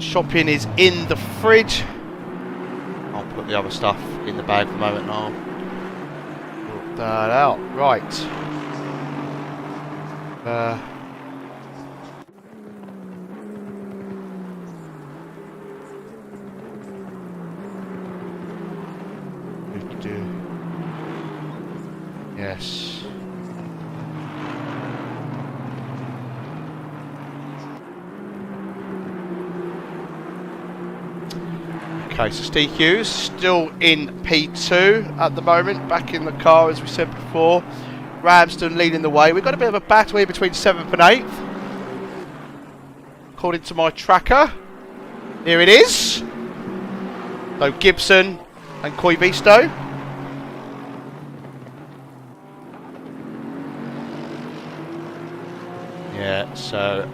Speaker 1: Shopping is in the fridge. I'll put the other stuff in the bag for a moment and I'll put that out. Right. Yes. Okay, so Steve Hughes still in P2 at the moment, back in the car as we said before. Ramsden leading the way. We've got a bit of a battle here between 7th and 8th. According to my tracker. Here it is. So Gibson and Koivisto. Yeah, so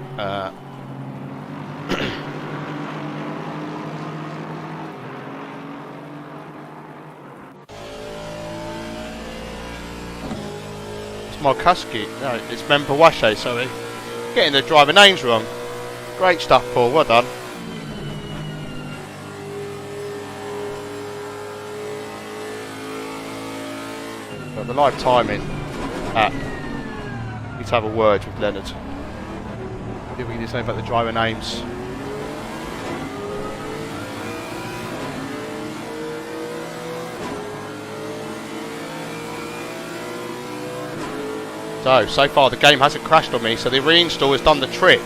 Speaker 1: it's Markuski. No, it's Membawache, sorry. Getting the driver names wrong. Great stuff, Paul. Well done. But the live timing app. Need to have a word with Leonard. See if we can do something about the driver names. So far the game hasn't crashed on me, so the reinstall has done the trick.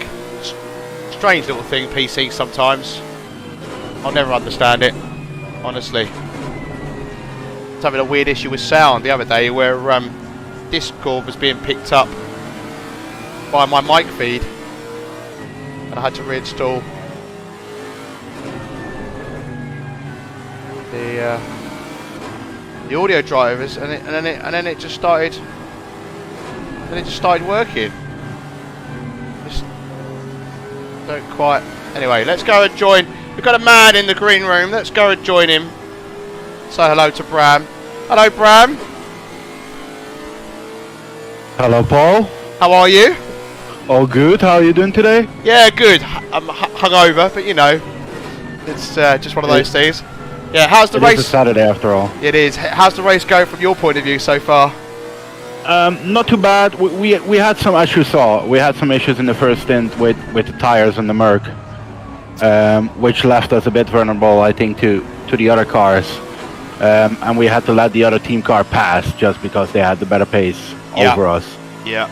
Speaker 1: Strange little thing, PC sometimes. I'll never understand it, honestly. I was having a weird issue with sound the other day where Discord was being picked up by my mic feed. And I had to reinstall the audio drivers, and then it just started. Then it just started working. Just don't quite. Anyway, let's go and join. We've got a man in the green room. Let's go and join him. Say hello to Bram. Hello, Bram.
Speaker 4: Hello, Paul.
Speaker 1: How are you?
Speaker 4: All good. How are you doing today?
Speaker 1: Yeah, good. I'm hungover, but you know, it's just one of those things. Yeah, how's the race?
Speaker 4: It's a Saturday after all.
Speaker 1: It is. How's the race going from your point of view so far?
Speaker 4: Not too bad. We had some, as you saw, we had some issues in the first stint with the tires and the Merc, which left us a bit vulnerable, I think, to the other cars, and we had to let the other team car pass just because they had the better pace over us.
Speaker 1: Yeah.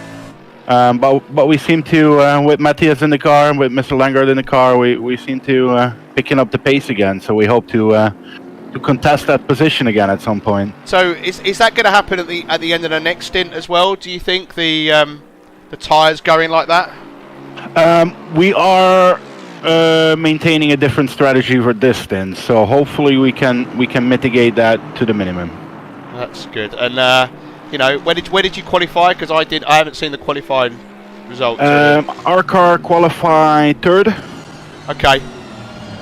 Speaker 4: But we seem to, with Matthias in the car and with Mr. Langard in the car, we seem to picking up the pace again. So we hope to contest that position again at some point.
Speaker 1: So is that going to happen at the end of the next stint as well? Do you think the tyres going like that?
Speaker 4: We are maintaining a different strategy for this stint, so hopefully we can mitigate that to the minimum.
Speaker 1: That's good. And you know, where did you qualify? Because I haven't seen the qualifying results.
Speaker 4: Our car qualified 3rd.
Speaker 1: Okay.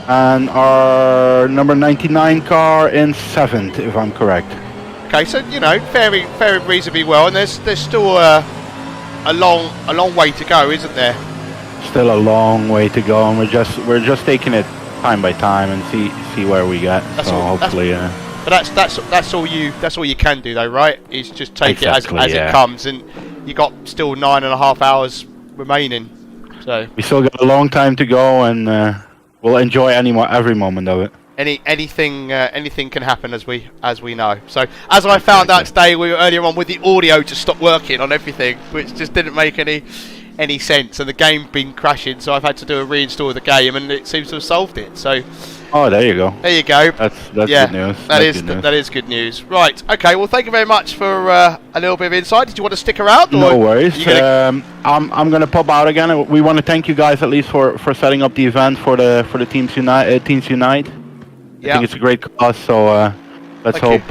Speaker 4: And our number 99 car in 7th, if I'm correct.
Speaker 1: Okay, so you know, faring reasonably well, and there's still a long way to go, isn't there?
Speaker 4: Still a long way to go, and we're just taking it time by time and see where we get.
Speaker 1: That's
Speaker 4: so
Speaker 1: all,
Speaker 4: hopefully.
Speaker 1: But that's all you can do though, right? Is just take
Speaker 4: exactly,
Speaker 1: it as it comes, and you got still 9.5 hours remaining. So
Speaker 4: we still got a long time to go, and we'll enjoy every moment of it.
Speaker 1: Anything can happen, as we know. So as I found out today, we were earlier on with the audio just stopped working on everything, which just didn't make any sense, and the game been crashing. So I've had to do a reinstall of the game, and it seems to have solved it. So.
Speaker 4: Oh, there you go.
Speaker 1: There you go.
Speaker 4: That's good news.
Speaker 1: That is good news. Right. Okay. Well, thank you very much for a little bit of insight. Did you want to stick around? Or
Speaker 4: no worries. I'm gonna pop out again. We want to thank you guys at least for setting up the event for the Teams Unite. I think it's a great cause. So let's hope.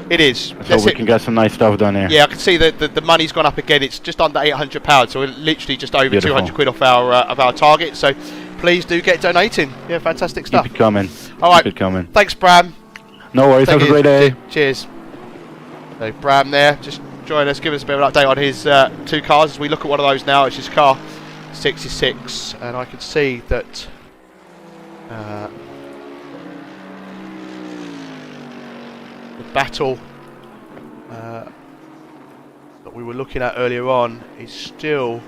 Speaker 1: It is.
Speaker 4: So we can get some nice stuff done here.
Speaker 1: Yeah, I can see that the money's gone up again. It's just under £800, so we're literally just over
Speaker 4: Beautiful.
Speaker 1: £200 off our target. So please do get donating. Yeah, fantastic stuff.
Speaker 4: Keep it coming.
Speaker 1: All right.
Speaker 4: Keep it coming.
Speaker 1: Thanks, Bram.
Speaker 4: No worries. Have a great day.
Speaker 1: Cheers. So Bram there, just join us, give us a bit of an update on his 2 cars as we look at one of those now, which is car 66, and I can see that the battle that we were looking at earlier on is still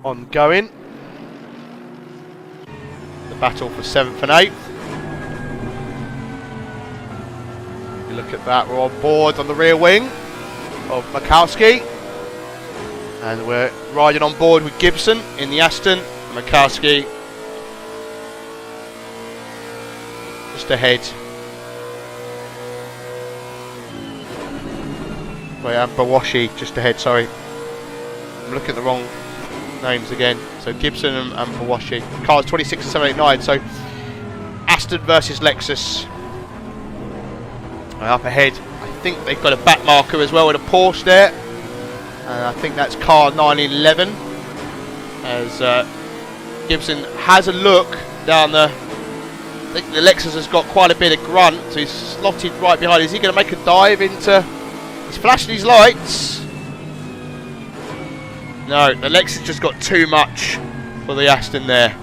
Speaker 1: ongoing. The battle for 7th and 8th. You look at that, we're on board on the rear wing of Makowski, and we're riding on board with Gibson in the Aston. Makowski just ahead. Bawashi just ahead, sorry. I'm looking at the wrong names again. So Gibson and Bawashi. Cars 26 and 789. So Aston versus Lexus. Up ahead, I think they've got a back marker as well with a Porsche there. And I think that's car 911. As Gibson has a look down the... I think the Lexus has got quite a bit of grunt, so he's slotted right behind. Is he going to make a dive into... He's flashing his lights. No, the Lexus just got too much for the Aston there.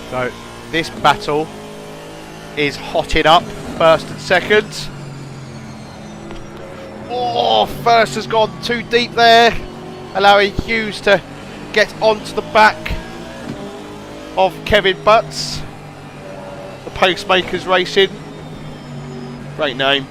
Speaker 1: So this battle is hotting up, first and second. Oh, first has gone too deep there, allowing Hughes to get onto the back of Kevin Butts. The Pacemakers Racing, great name.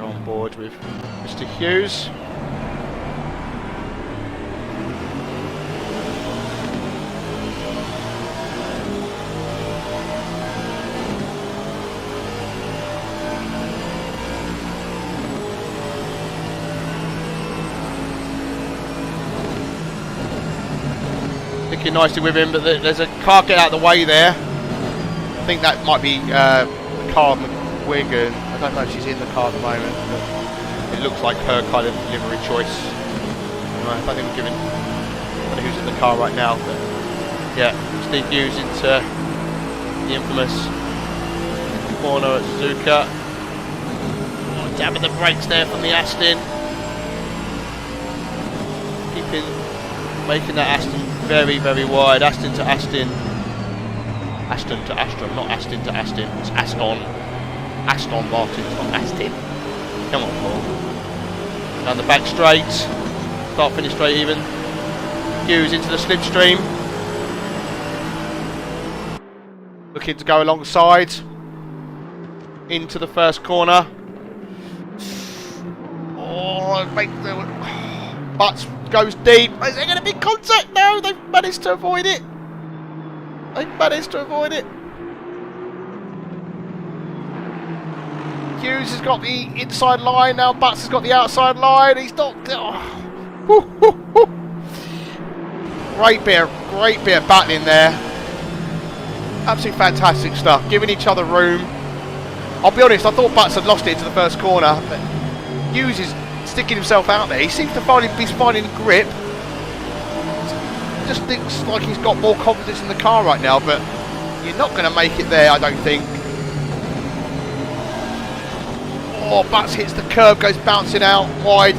Speaker 1: On board with Mr. Hughes. Sticking nicely with him, but there's a car get out of the way there. I think that might be Carl McGuigan. I don't know if she's in the car at the moment, but it looks like her kind of livery choice. I don't think we're giving... I don't know who's in the car right now, but yeah, Steve Hughes into the infamous corner at Suzuka. Oh, dabbing the brakes there from the Aston. Making that Aston very, very wide. Aston to Aston. Aston to Aston, not Aston to Aston. It's Aston. Aston Martin, it's not Aston. Come on, Paul. Down the back straight. Start, finish straight even. Hughes into the slipstream. Looking to go alongside. Into the first corner. Oh, make the... Butts goes deep. Is there going to be contact? No, they've managed to avoid it. They've managed to avoid it. Hughes has got the inside line now. Butts has got the outside line. He's not. Oh. Woo, woo, woo. Great bit of battling there. Absolutely fantastic stuff. Giving each other room. I'll be honest. I thought Butts had lost it into the first corner, but Hughes is sticking himself out there. He seems to be finding grip. Just thinks like he's got more confidence in the car right now, but you're not going to make it there, I don't think. Oh, Butts hits the curb, goes bouncing out wide.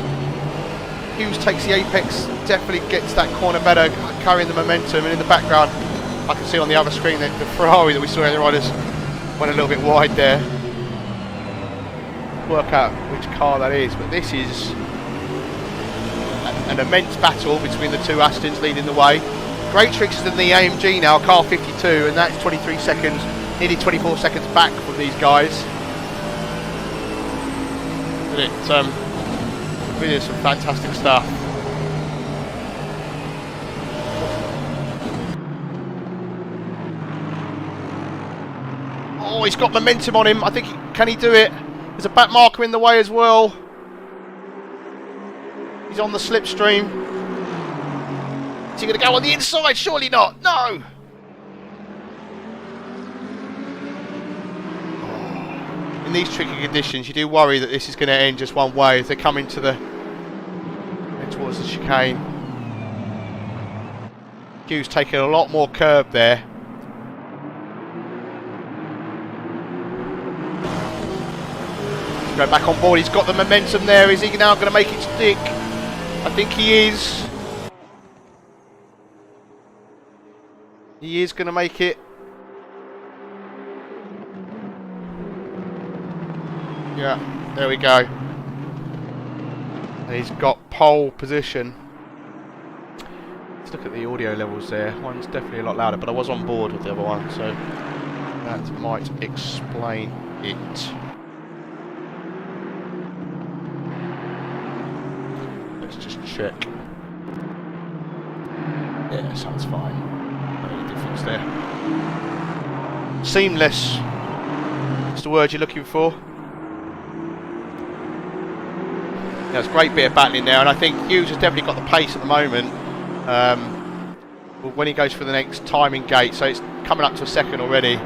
Speaker 1: Hughes takes the apex, definitely gets that corner better, carrying the momentum, and in the background I can see on the other screen that the Ferrari that we saw earlier on has went a little bit wide there. Work out which car that is, but this is an immense battle between the two Astons leading the way. Great Tricks is in the AMG now, car 52, and that's 23 seconds, nearly 24 seconds back from these guys. But it's really some fantastic stuff. Oh, he's got momentum on him. I think can he do it? There's a back marker in the way as well. He's on the slipstream. Is he going to go on the inside? Surely not. No. In these tricky conditions, you do worry that this is going to end just one way as they come into towards the chicane. Hughes taking a lot more curb there. Go back on board. He's got the momentum there. Is he now going to make it stick? I think he is. He is going to make it. Yeah, there we go. And he's got pole position. Let's look at the audio levels there. One's definitely a lot louder, but I was on board with the other one, so that might explain it. Let's just check. Yeah, sounds fine. No difference there. Seamless. That's the word you're looking for. Yeah, it's a great bit of battling there, and I think Hughes has definitely got the pace at the moment. When he goes for the next timing gate, so it's coming up to a second already.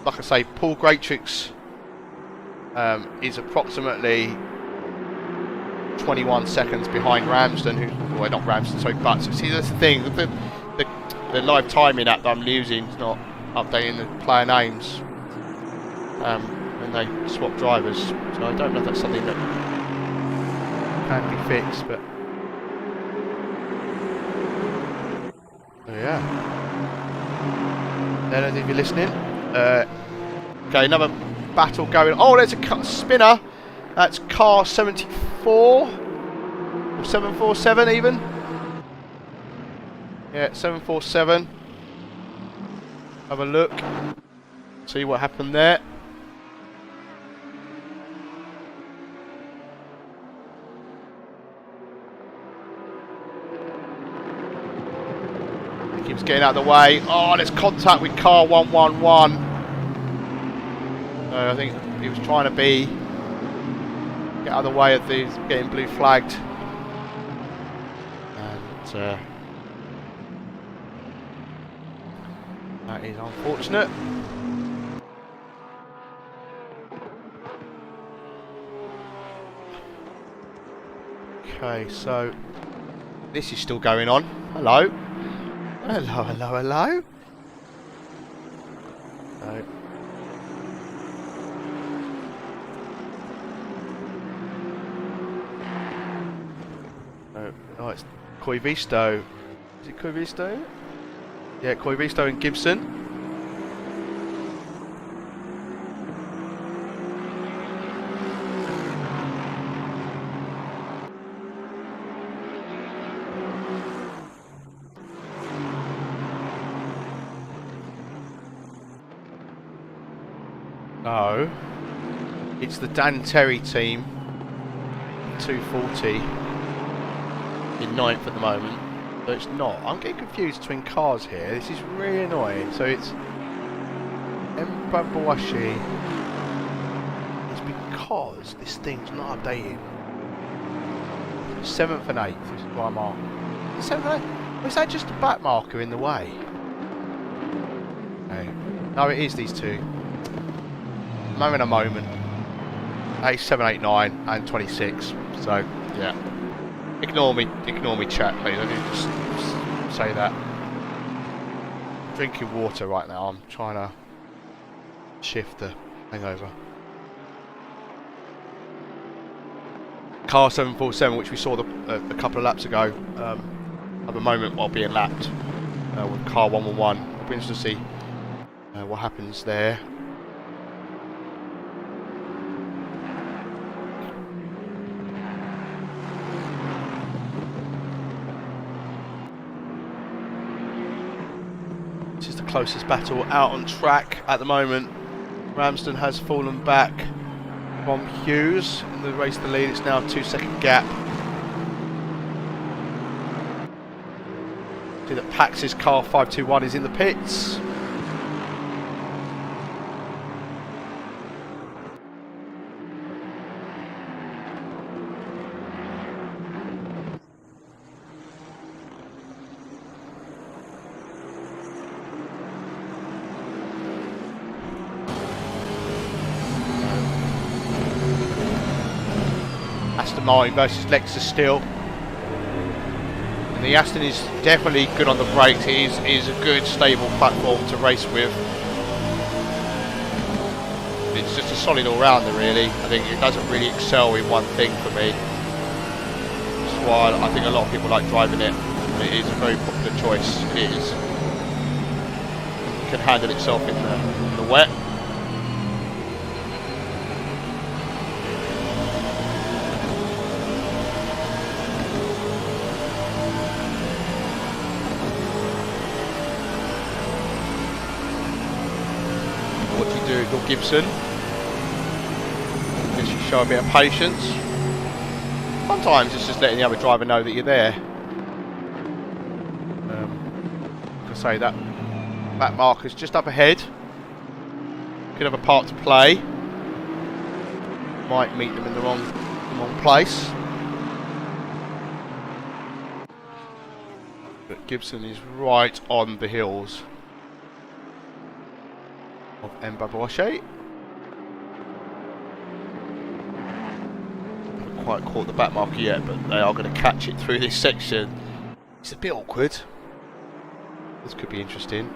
Speaker 1: Like I say, Paul Greatrix is approximately 21 seconds behind Ramsden, who, well, not Ramsden, sorry, Butts. See, that's the thing, the live timing app that I'm using is not updating the player names when they swap drivers, so I don't know if that's something that can be fixed, but yeah. I don't know if you're listening. Okay, another battle going. Oh, there's a spinner. That's car 74 or 747 even. Yeah, 747. Have a look. See what happened there. Keeps getting out of the way. Oh, there's contact with car 111. So I think he was trying to get out of the way of these getting blue flagged. And that is unfortunate. Okay, so this is still going on. Hello. Hello, hello, hello. No. Oh, it's Coivisto. Is it Coivisto? Yeah, Coivisto and Gibson. No, it's the Dan Terry team, 240, in 9th at the moment, but it's not. I'm getting confused between cars here. This is really annoying. So it's Mbabawashi. It's because this thing's not updating. 7th and 8th is why I'm on. 7th and 8th? Or is that just a back marker in the way? Okay. No, it is these two. I'm having a moment. 7, 8, 9 and 26. So yeah. Ignore me chat, please. I didn't just say that. I'm drinking water right now. I'm trying to shift the hangover. car 747, which we saw a couple of laps ago, at the moment while being lapped with car 111. It'll be interesting to see what happens there. This is the closest battle out on track at the moment. Ramsden has fallen back from Hughes in the race to the lead. It's now a 2-second gap. See that Pax's car 521 is in the pits. Aston Martin versus Lexus still. And the Aston is definitely good on the brakes. It is a good stable platform to race with. It's just a solid all-rounder really. I think it doesn't really excel in one thing for me. That's why I think a lot of people like driving it. And it is a very popular choice. It is. It can handle itself in the wet. Gibson. Just show a bit of patience. Sometimes it's just letting the other driver know that you're there. Like I say, that marker's just up ahead. Could have a part to play. Might meet them in the wrong place. But Gibson is right on the heels of Mbabawashi. Haven't quite caught the back marker yet, but they are going to catch it through this section. It's a bit awkward. This could be interesting.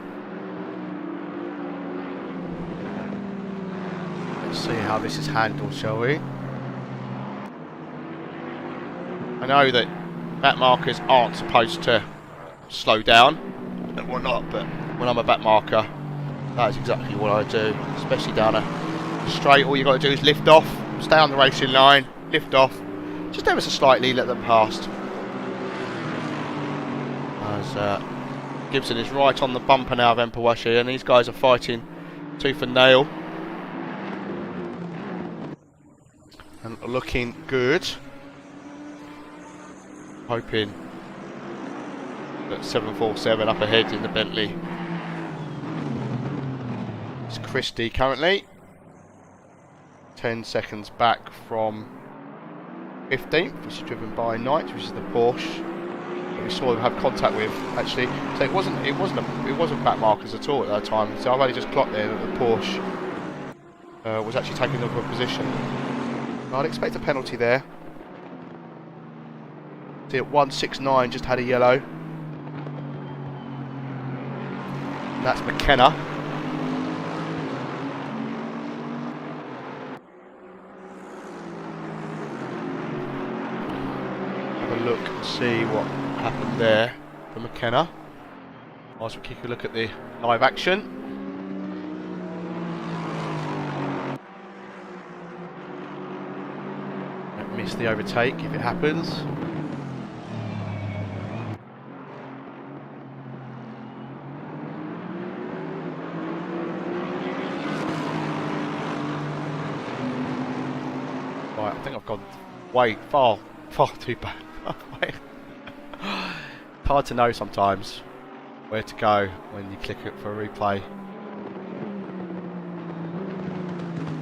Speaker 1: Let's see how this is handled, shall we? I know that back markers aren't supposed to slow down and whatnot, but when I'm a back marker, that is exactly what I do, especially down a straight. All you got to do is lift off, stay on the racing line, lift off, just ever so slightly, let them past. As Gibson is right on the bumper now of Mbabawashi, and these guys are fighting tooth and nail. And looking good. Hoping that 747 up ahead in the Bentley. It's Christie currently 10 seconds back from 15th, which is driven by Knight, which is the Porsche that we saw them have contact with actually. So it wasn't back markers at all at that time. So I've only just clocked there that the Porsche was actually taking over a position. I'd expect a penalty there. See at 169 just had a yellow. And that's McKenna. Look and see what happened there for McKenna. Whilst we keep a look at the live action. Don't miss the overtake if it happens. Right, I think I've gone way far too bad. It's hard to know sometimes where to go when you click it for a replay.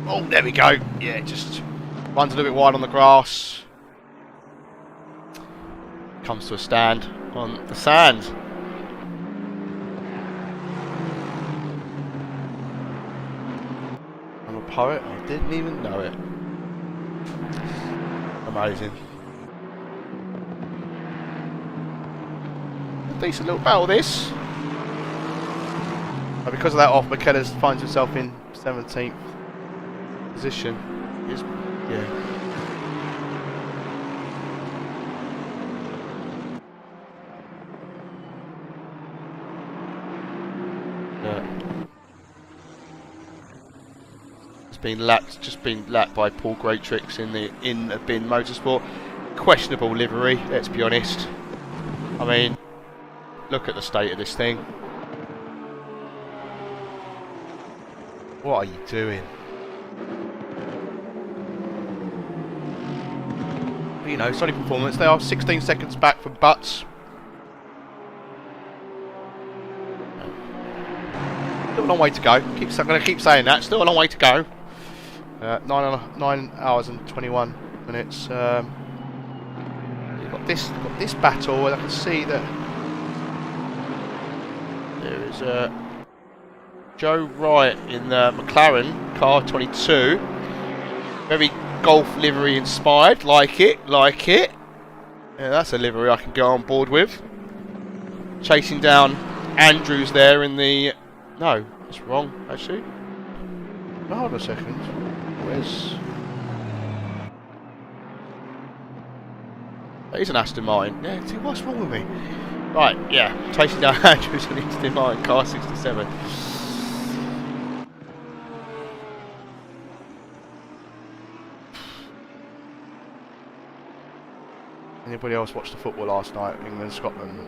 Speaker 1: Oh, there we go. Yeah, it just runs a little bit wide on the grass. Comes to a stand on the sand. I'm a poet. I didn't even know it. Amazing. Decent little battle this. And because of that off, McKenna finds himself in 17th position. Yeah. just been lapped by Paul Greatrix in a bin motorsport. Questionable livery, let's be honest. I mean, look at the state of this thing. What are you doing? You know, solid performance. They are 16 seconds back from Butts. Still a long way to go. I'm going to keep saying that. Still a long way to go. 9 hours and 21 minutes. You've got this battle, and I can see that there is Joe Wright in the McLaren car 22. Very Golf livery inspired. Like it. Yeah, that's a livery I can go on board with. Chasing down Andrews there in the... No, that's wrong, actually. Oh, hold on a second. Where's... That is an Aston Martin. Yeah, see, what's wrong with me? Right, yeah. Chasing down Andrews in the Aston Martin car 67. Anybody else watch the football last night? England, Scotland.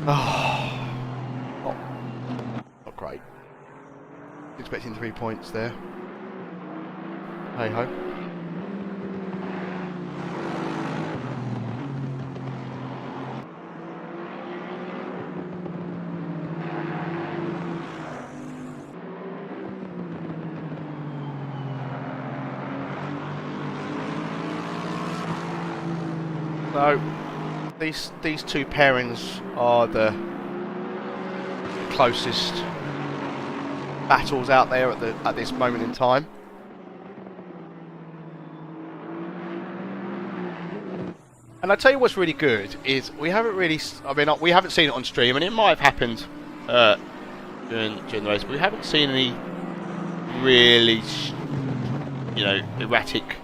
Speaker 1: Oh, not great. Expecting 3 points there. Hey ho. So these two pairings are the closest battles out there at this moment in time. And I tell you what's really good is we haven't really, we haven't seen it on stream, and it might have happened during the race, but we haven't seen any really, erratic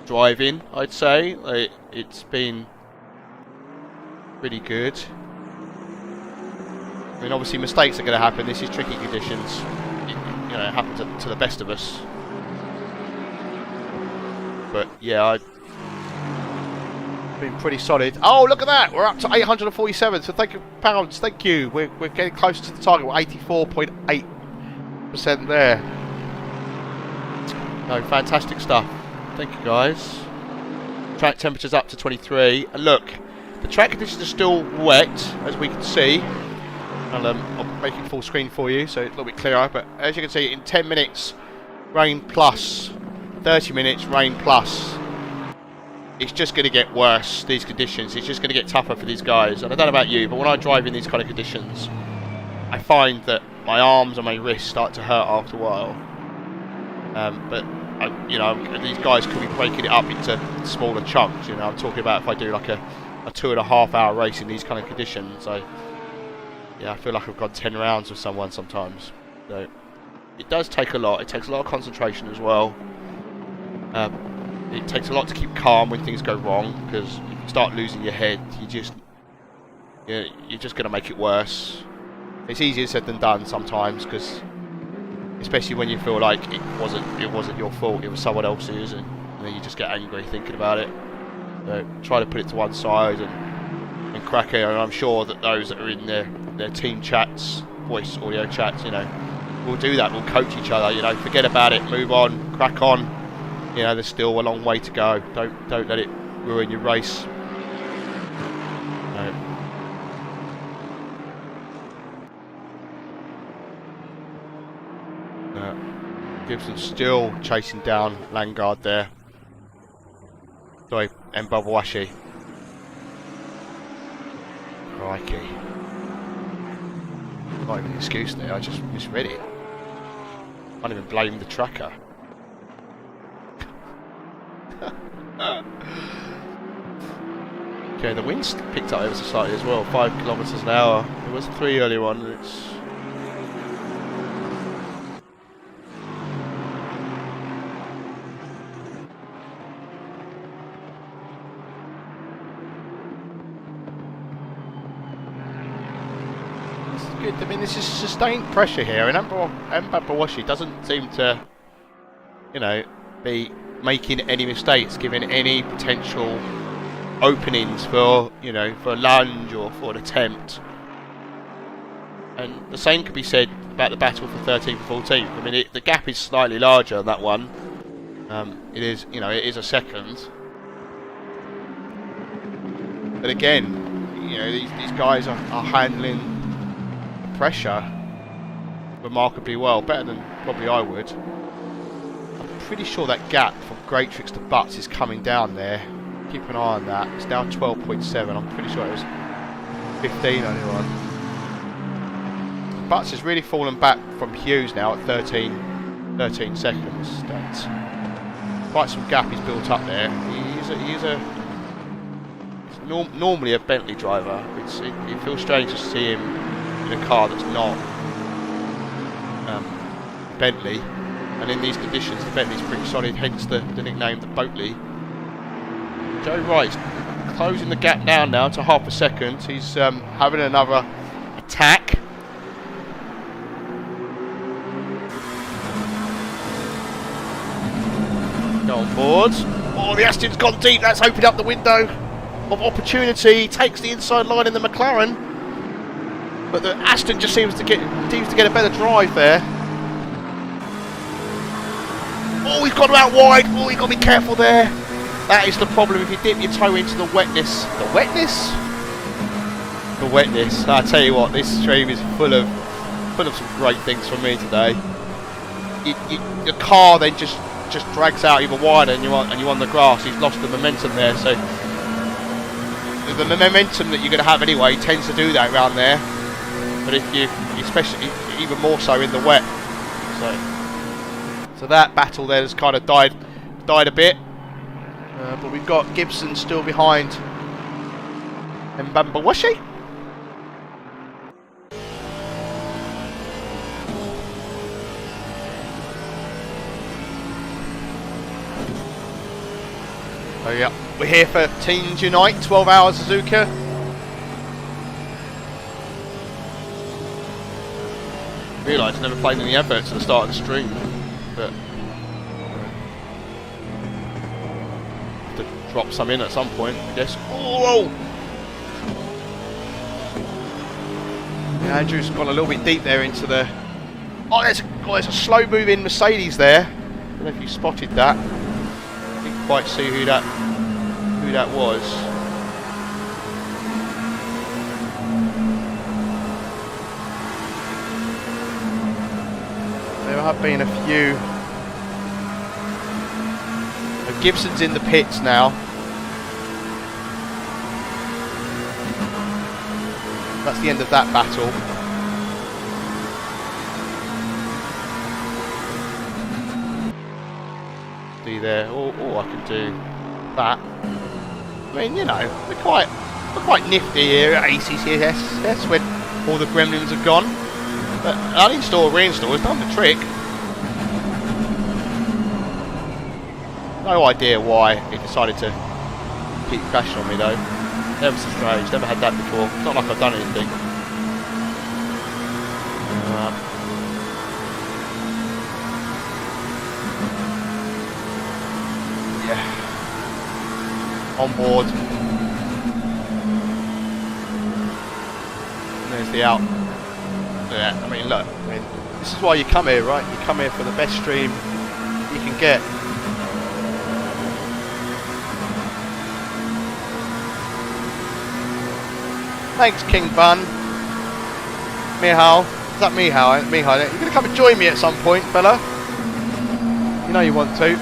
Speaker 1: driving. I'd say it's been pretty good. I mean, obviously mistakes are going to happen. This is tricky conditions. It happens to the best of us. But yeah, I've been pretty solid. Oh, look at that! We're up to 847. So thank you, pounds. Thank you. We're getting closer to the target. We're 84.8% there. No, fantastic stuff. Thank you, guys. Track temperature's up to 23. And look, the track conditions are still wet, as we can see. I'll make it full screen for you, so it's a little bit clearer. But as you can see, in 10 minutes, rain plus. 30 minutes, rain plus. It's just going to get worse, these conditions. It's just going to get tougher for these guys. And I don't know about you, but when I drive in these kind of conditions, I find that my arms and my wrists start to hurt after a while. These guys could be breaking it up into smaller chunks. I'm talking about if I do like a 2.5 hour race in these kind of conditions. I feel like I've gone 10 rounds with someone sometimes. So it does take a lot. It takes a lot of concentration as well. It takes a lot to keep calm when things go wrong, because if you start losing your head, you're just going to make it worse. It's easier said than done sometimes, because especially when you feel like it wasn't your fault, it was someone else's, and then you just get angry thinking about it. So try to put it to one side and crack it. And I'm sure that those that are in their team chats, voice audio chats, we'll do that. We'll coach each other. Forget about it, move on, crack on. There's still a long way to go. Don't let it ruin your race. No. Gibson still chasing down Langard there. Sorry, Mbabawashi. Crikey. Not even an excuse there, I just misread it. Can't even blame the tracker. Okay, the wind's picked up ever so slightly as well, 5 kilometers an hour. It was 3 earlier on, and it's... good. I mean, this is sustained pressure here, and Mbabawashi doesn't seem to, you know, be making any mistakes, giving any potential openings for, you know, for a lunge or for an attempt. And the same could be said about the battle for 13th and 14th. I mean, the gap is slightly larger on that one. It is, you know, it is a second. But again, you know, these guys are handling the pressure remarkably well, better than probably I would. I'm pretty sure that gap from Greatrix to Butts is coming down there. Keep an eye on that. It's now 12.7. I'm pretty sure it was 15 earlier on. Butts has really fallen back from Hughes now at 13 seconds. That's quite some gap he's built up there. Normally a Bentley driver. It feels strange to see him in a car that's not Bentley, and in these conditions the Bentley's pretty solid, hence the nickname the Boatley. Joe Wright's closing the gap down now to half a second. He's having another attack. Go on board. Oh, the Aston's gone deep. That's opened up the window of opportunity. Takes the inside line in the McLaren, but the Aston just seems to get a better drive there. Oh, he's gone out wide. Oh, you've got to be careful there. That is the problem if you dip your toe into the wetness. The wetness? The wetness. I tell you what, this stream is full of some great things for me today. The car then just drags out even wider, and you're on the grass. He's lost the momentum there, so the momentum that you're going to have anyway tends to do that around there. But if you, especially even more so in the wet, so that battle there has kind of died a bit. But we've got Gibson still behind Mbambawashi. Oh yeah, we're here for Teams Unite, 12 hours Suzuka. Realised I never played any adverts at the start of the stream, but have to drop some in at some point, I guess. Oh! Yeah, Andrew's gone a little bit deep there into the... Oh, there's a slow moving Mercedes there. I don't know if you spotted that. Didn't quite see who that was. There have been a few. Gibson's in the pits now. That's the end of that battle. See there. Oh, I can do that. I mean, you know, we're quite nifty here at ACCS when all the gremlins have gone. But uninstall, reinstall has done the trick. No idea why it decided to keep crashing on me though. Never so strange, never had that before. It's not like I've done anything. Yeah. On board. And there's the out. Yeah, I mean, look, this is why you come here, right? You come here for the best stream you can get. Thanks, King Bun. Mihal. Is that Mihal? Mihal, you're going to come and join me at some point, fella? You know you want to.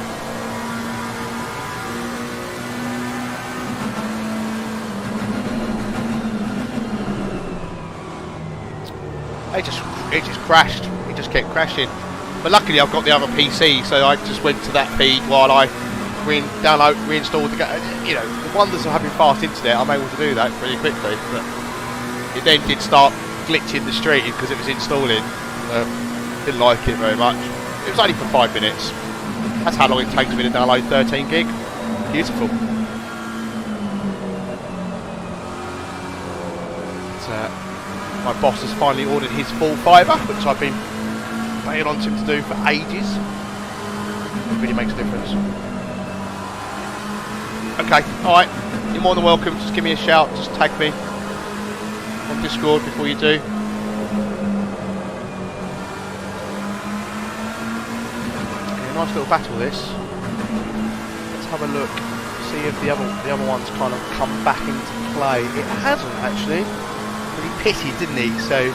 Speaker 1: It just crashed. It just kept crashing. But luckily I've got the other PC, so I just went to that feed while I reinstalled the game. You know, the wonders of having fast internet, I'm able to do that pretty quickly. But it then did start glitching the stream because it was installing. Didn't like it very much. It was only for 5 minutes. That's how long it takes me to download 13 gig. Beautiful. My boss has finally ordered his full fibre, which I've been waiting on him to do for ages. It really makes a difference. Okay, alright. You're more than welcome. Just give me a shout. Just tag me on Discord before you do. Okay, nice little battle this. Let's have a look. See if the other one's kind of come back into play. It hasn't actually. But he pitied, didn't he? So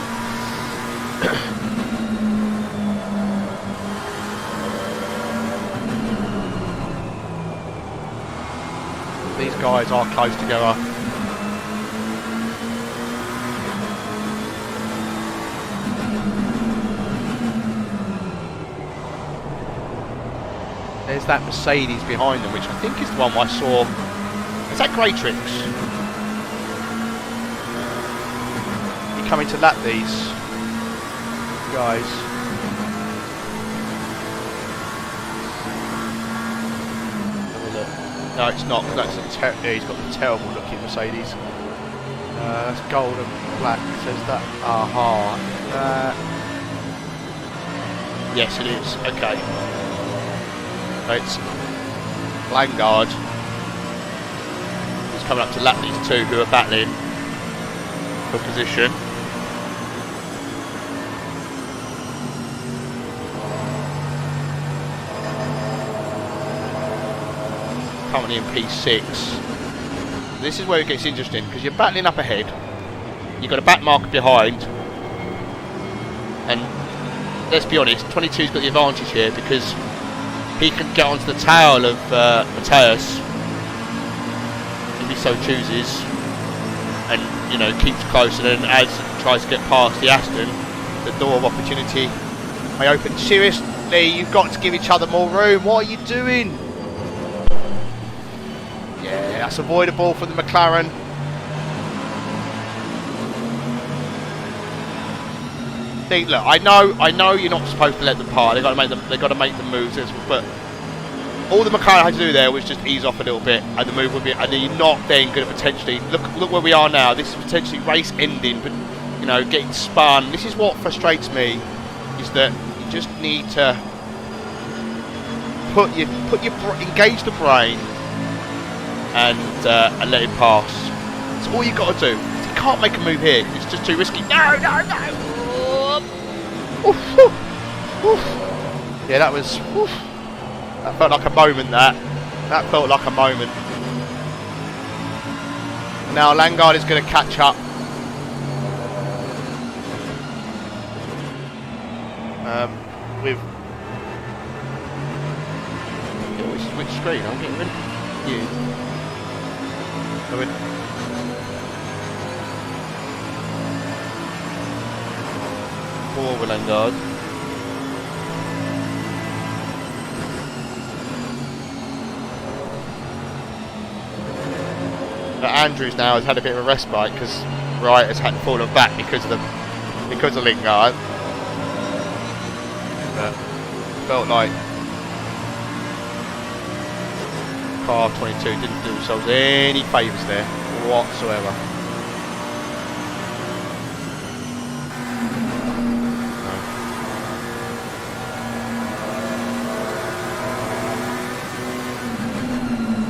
Speaker 1: these guys are close together. There's that Mercedes behind them, which I think is the one I saw. Is that Grey Tricks? You coming to lap these guys? No, it's not. That's he's got the terrible looking Mercedes. That's gold and black. Says that. Aha. Yes, it is. Okay. It's Langard. He's coming up to lap these two who are battling for position. Currently in P6. This is where it gets interesting because you're battling up ahead. You've got a back marker behind, and let's be honest, 22's got the advantage here because he can get onto the tail of Matthias if he so chooses, and you know keeps close. And then as he tries to get past the Aston, the door of opportunity may open. Seriously, you've got to give each other more room. What are you doing? Yeah, that's avoidable for the McLaren. See, look, I know you're not supposed to let them part. They got to make the moves. But all the McLaren had to do there was just ease off a little bit, and the move would be. And you're not then going to potentially look where we are now. This is potentially race ending, but you know, getting spun. This is what frustrates me, is that you just need to engage the brain and let it pass. That's all you got to do. You can't make a move here. It's just too risky. No. Oof, oof, oof. Yeah, that was. Oof. That felt like a moment. That felt like a moment. Now Langard is going to catch up. With which screen? I'm getting rid of you. Forward Langard. Andrews now has had a bit of a respite because Wright has had fallen back because of Lingard. But felt like car 22 didn't do themselves any favours there whatsoever.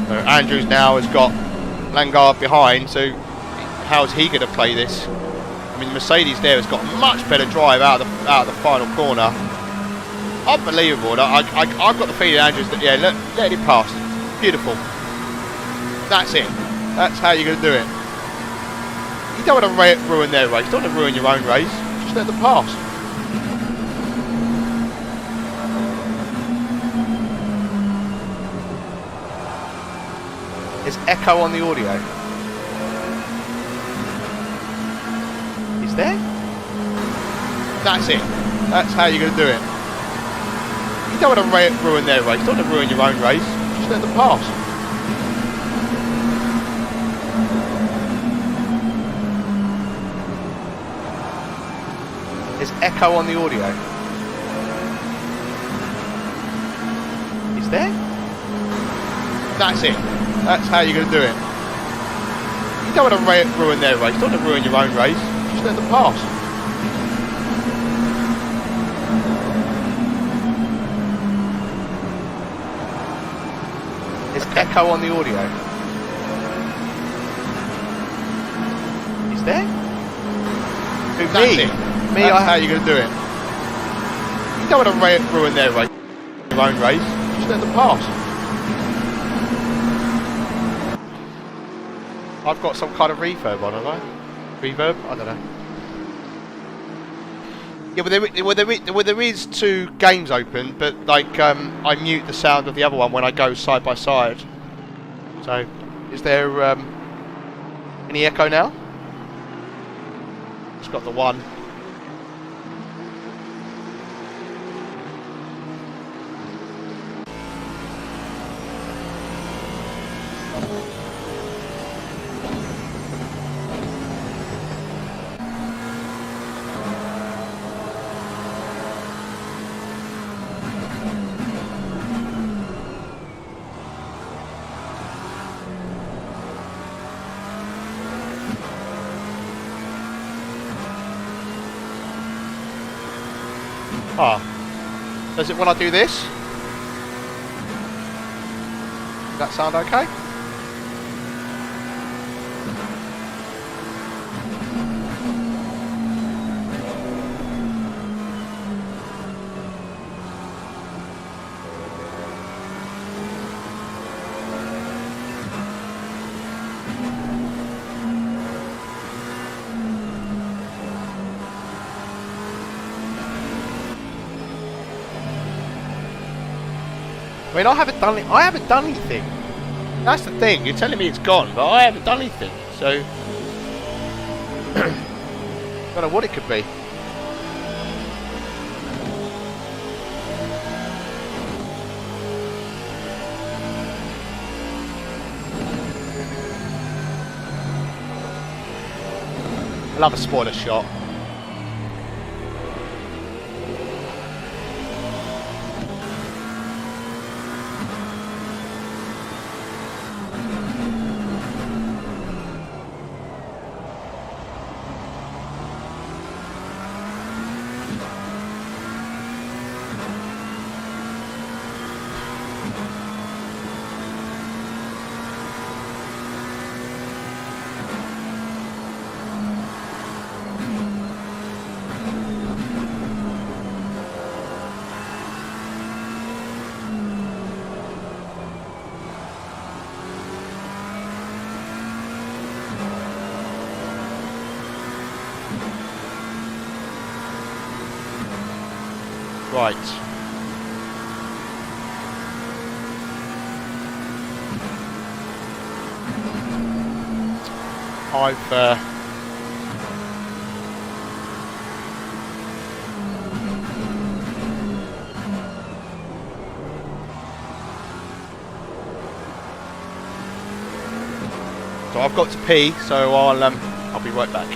Speaker 1: So Andrews now has got Langard behind, so how's he going to play this? I mean, Mercedes there has got a much better drive out of the final corner. Unbelievable. And I've got the feeling Andrews that let it pass. Beautiful. That's it. That's how you're going to do it. You don't want to ruin their race. You don't want to ruin your own race. Just let them pass. There's echo on the audio. Is there? That's it. That's how you're going to do it. You don't want to ruin their race. You don't want to ruin your own race. Just let them pass. There's echo on the audio. Is there? That's it. That's how you're going to do it. You don't want to ruin their race. You don't want to ruin your own race. Just let them pass. There's echo on the audio. Is there? Who, me? Me,
Speaker 5: That's how you're going to do it.
Speaker 1: You don't want to ruin their race. Your own race. Just let them pass. I've got some kind of reverb on, have I? Reverb? I don't know. Yeah, there is two games open, but like I mute the sound of the other one when I go side by side. So, is there any echo now? It's got the one. Ah, does it when I do this? Does that sound okay? I mean, I haven't done anything. That's the thing. You're telling me it's gone, but I haven't done anything. So, don't know what it could be. I love a spoiler shot. Right. So I've got to pee, so I'll be right back.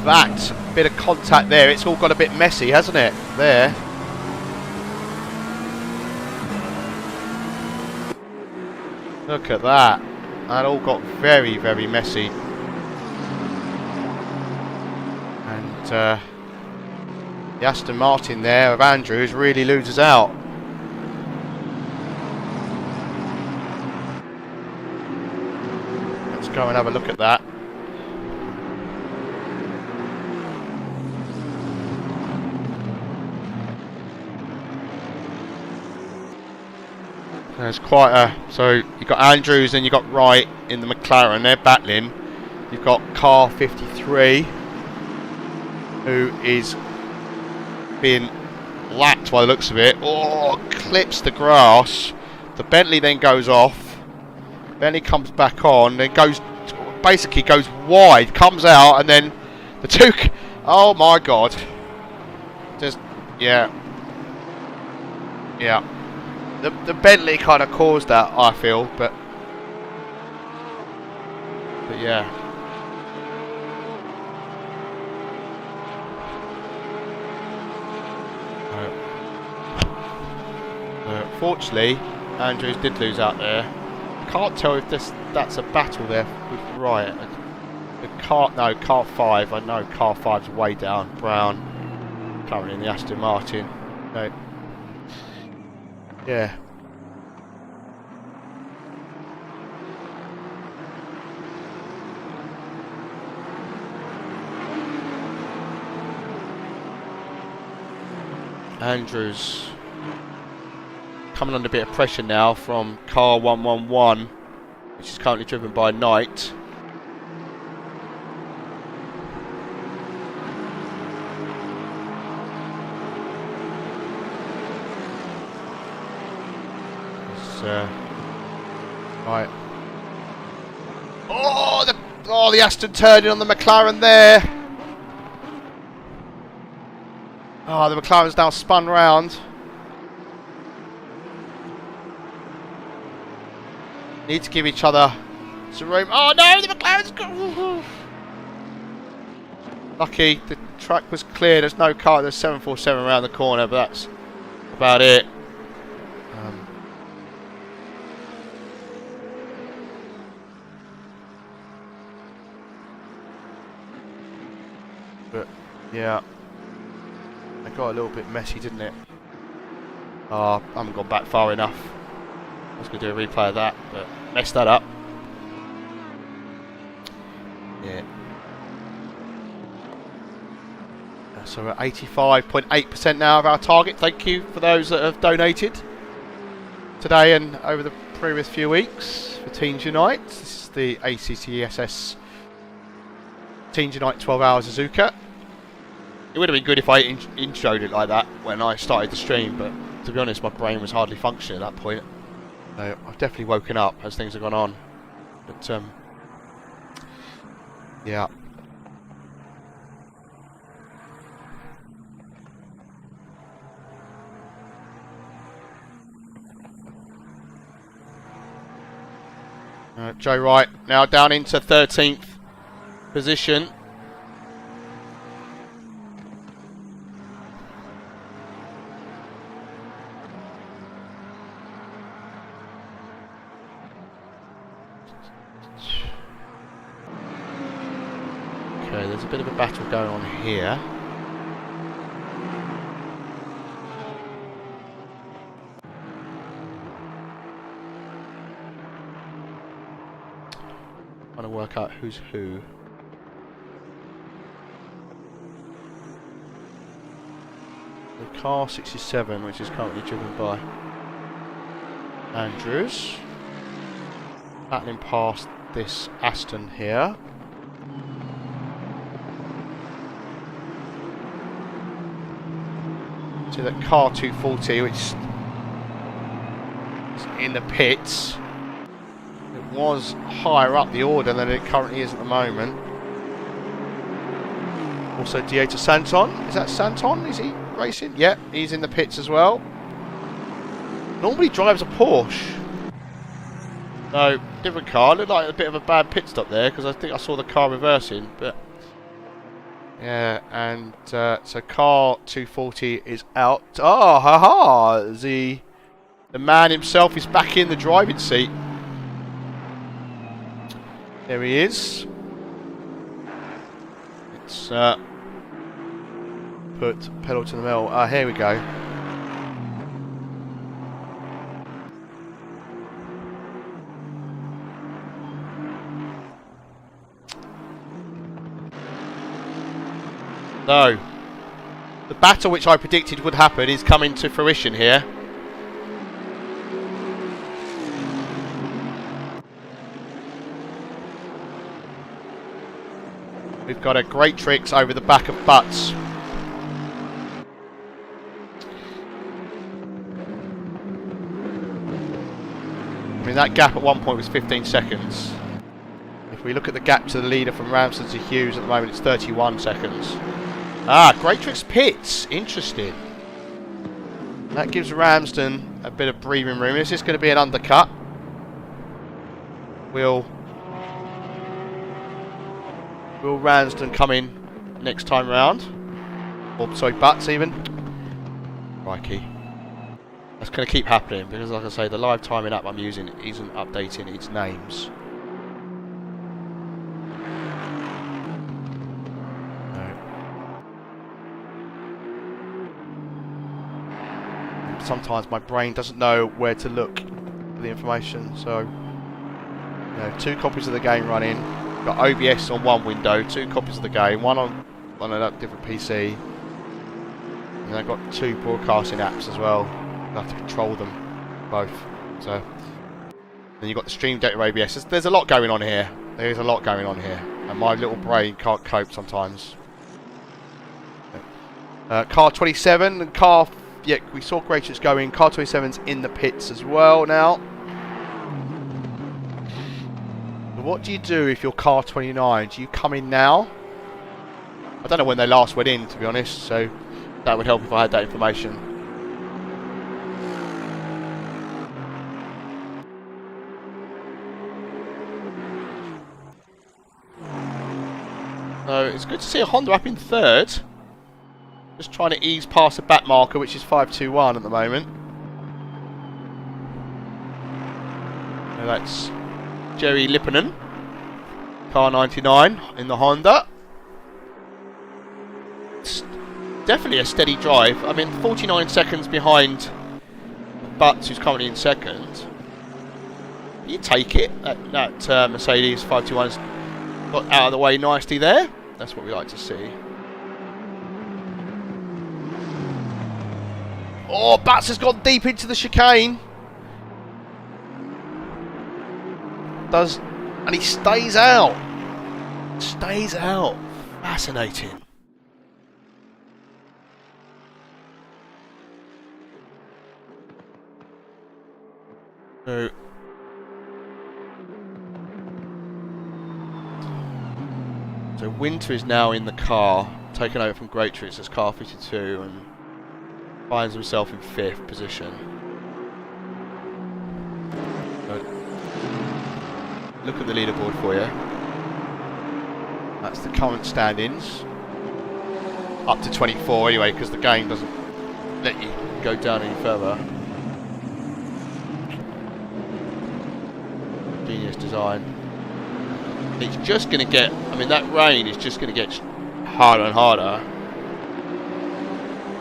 Speaker 1: that bit of contact there, it's all got a bit messy, hasn't it? There. Look at that. That all got very, very messy. And the Aston Martin there of Andrews really loses out. Let's go and have a look at that. There's quite a... So you've got Andrews and you've got Wright in the McLaren. They're battling. You've got car 53, who is being lapped by the looks of it. Oh, clips the grass. The Bentley then goes off. Bentley comes back on, then goes... Basically goes wide, comes out, and then the two... Oh my God. Just... Yeah. Yeah. The Bentley kind of caused that, I feel, but yeah. Fortunately, Andrews did lose out there. I can't tell if that's a battle there with Wright. Car 5. I know car 5's way down. Brown, currently in the Aston Martin. No. Yeah. Andrews coming under a bit of pressure now from car 111, which is currently driven by Knight. Right. Oh, the Aston turning on the McLaren there. Oh, the McLaren's now spun round. Need to give each other some room. Oh no, the McLaren's got... Lucky the track was clear. There's no car. There's 747 around the corner, but that's about it. But yeah, it got a little bit messy, didn't it? Oh, I haven't gone back far enough. I was going to do a replay of that, but messed that up. Yeah. So we're at 85.8% now of our target. Thank you for those that have donated today and over the previous few weeks for Teams Unite. This is the ACCSS Teams Unite 12 Hours Suzuka. It would have been good if I introed it like that when I started the stream, but to be honest, my brain was hardly functioning at that point. So I've definitely woken up as things have gone on. But yeah. Joe Wright now down into 13th position. Okay, there's a bit of a battle going on here. Trying to work out who's who. The car 67, which is currently driven by Andrews, battling past this Aston here. To that car 240, which is in the pits. It was higher up the order than it currently is at the moment. Also Dieter Santon. Is that Santon? Is he racing? Yeah, he's in the pits as well. Normally drives a Porsche. No, different car. Looked like a bit of a bad pit stop there because I think I saw the car reversing, but Yeah, and so car 240 is out. Oh, haha! The man himself is back in the driving seat. There he is. Let's put pedal to the metal. Ah, here we go. So, the battle which I predicted would happen is coming to fruition here. We've got a great tricks over the back of Butts. I mean, that gap at one point was 15 seconds. If we look at the gap to the leader from Ramsden to Hughes at the moment, it's 31 seconds. Ah, Great Tricks pits. Interesting. That gives Ramsden a bit of breathing room. Is this going to be an undercut? Will Ramsden come in next time round? Or, sorry, Butts even? Crikey. That's going to keep happening because, like I say, the live timing app I'm using isn't updating its names. Sometimes my brain doesn't know where to look for the information, so you know, 2 copies of the game running. Got OBS on one window, 2 copies of the game, one on a different PC, and I've got 2 broadcasting apps as well. I have to control them both. So then you've got the stream data OBS. There's a lot going on here. There is a lot going on here, and my little brain can't cope sometimes. Car 27 and car. Yeah, we saw Gracious go in. Car 27's in the pits as well now. What do you do if you're car 29? Do you come in now? I don't know when they last went in, to be honest, so that would help if I had that information. So it's good to see a Honda up in 3rd. Just trying to ease past the back marker, which is 521 at the moment. So that's Jerry Lipponen, car 99 in the Honda. It's definitely a steady drive. I mean, 49 seconds behind Butts, who's currently in 2nd. You take it. That Mercedes 521's got out of the way nicely there. That's what we like to see. Oh, Butts has gone deep into the chicane. And he stays out. Stays out. Fascinating. So Winter is now in the car, taken over from Great Tricks as car 52, and finds himself in 5th position. Look at the leaderboard for you. That's the current standings. Up to 24 anyway, because the game doesn't let you go down any further. Genius design. It's just going to get, I mean, that rain is just going to get harder and harder.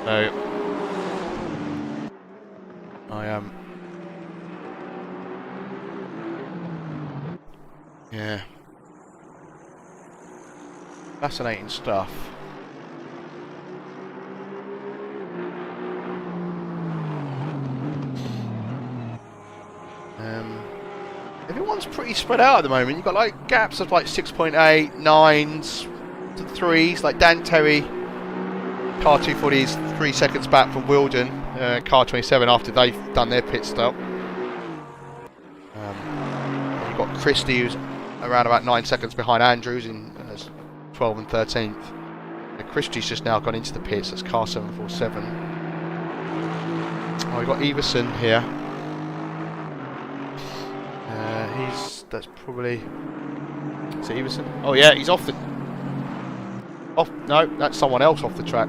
Speaker 1: So I am. Yeah. Fascinating stuff. Everyone's pretty spread out at the moment. You've got like gaps of like 6.8, 9s, to 3s, like Dan Terry. Car 240 is 3 seconds back from Wilden. Car 27 after they've done their pit stop. You've got Christie, who's around about 9 seconds behind Andrews in 12 and 13th. And Christie's just now gone into the pits. That's car 747. Oh, we've got Everson here. That's probably. Is it Everson? Oh yeah, he's off the. Off, no, that's someone else off the track.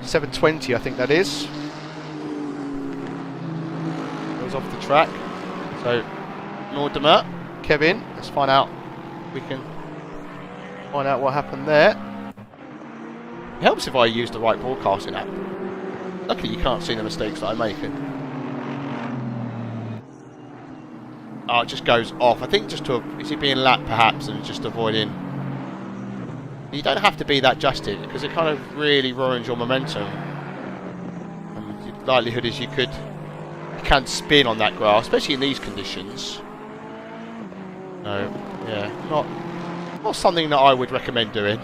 Speaker 1: 720, I think that is. Goes off the track. So, Nordemer, Kevin, let's find out. We can find out what happened there. It helps if I use the right broadcasting app. Luckily, you can't see the mistakes that I'm making. Oh, it just goes off. I think just to... Is he being lapped, perhaps, and just avoiding... You don't have to be that drastic, because it kind of really ruins your momentum. And the likelihood is you can spin on that grass, especially in these conditions. No, yeah, not something that I would recommend doing.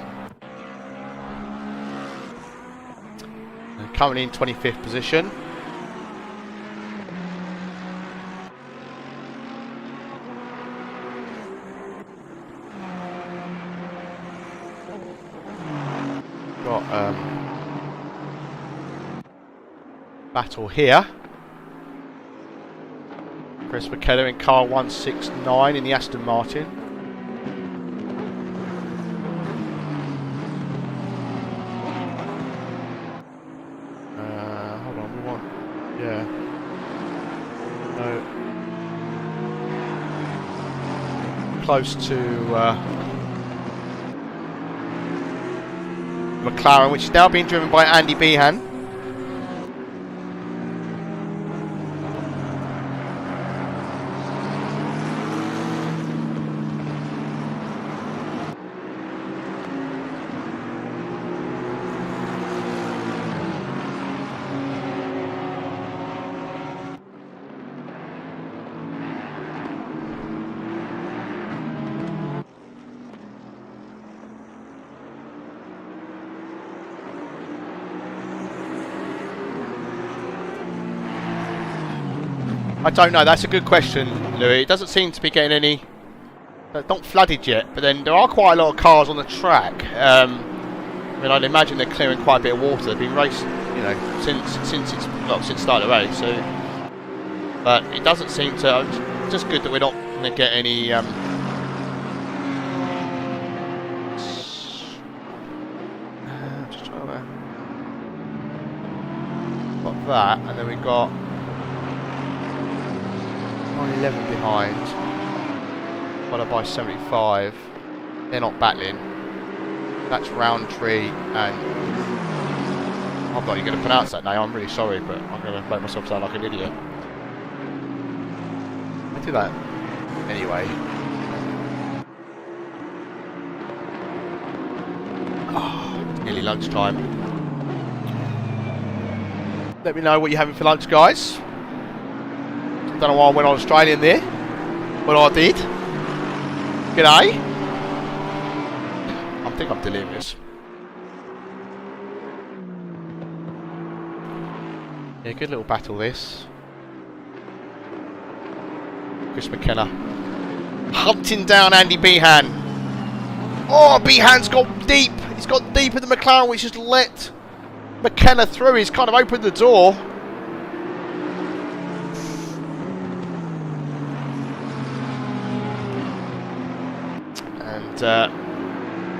Speaker 1: Currently in 25th position. Got battle here. Chris McKenna in car 169 in the Aston Martin. Hold on, we want... Yeah. No. Close to McLaren, which is now being driven by Andy Behan. I don't know, that's a good question, Louis. It doesn't seem to be getting any... not flooded yet, but then there are quite a lot of cars on the track. I mean, I'd imagine they're clearing quite a bit of water. They've been racing, you know, since the start of the race, so... But it doesn't seem to... It's just good that we're not going to get any... just trying to... Got that, and then we got... 11 behind, followed by 75. They're not battling. That's Roundtree and I'm not even going to pronounce that name. I'm really sorry, but I'm going to make myself sound like an idiot. I do that anyway. Oh, it's nearly lunchtime. Let me know what you're having for lunch, guys. Don't know why I went on Australian there, but I did. G'day. I think I'm delirious. Yeah, good little battle this. Chris McKenna hunting down Andy Behan. Oh, Behan's got deep. He's got deep in the McLaren, which has let McKenna through. He's kind of opened the door.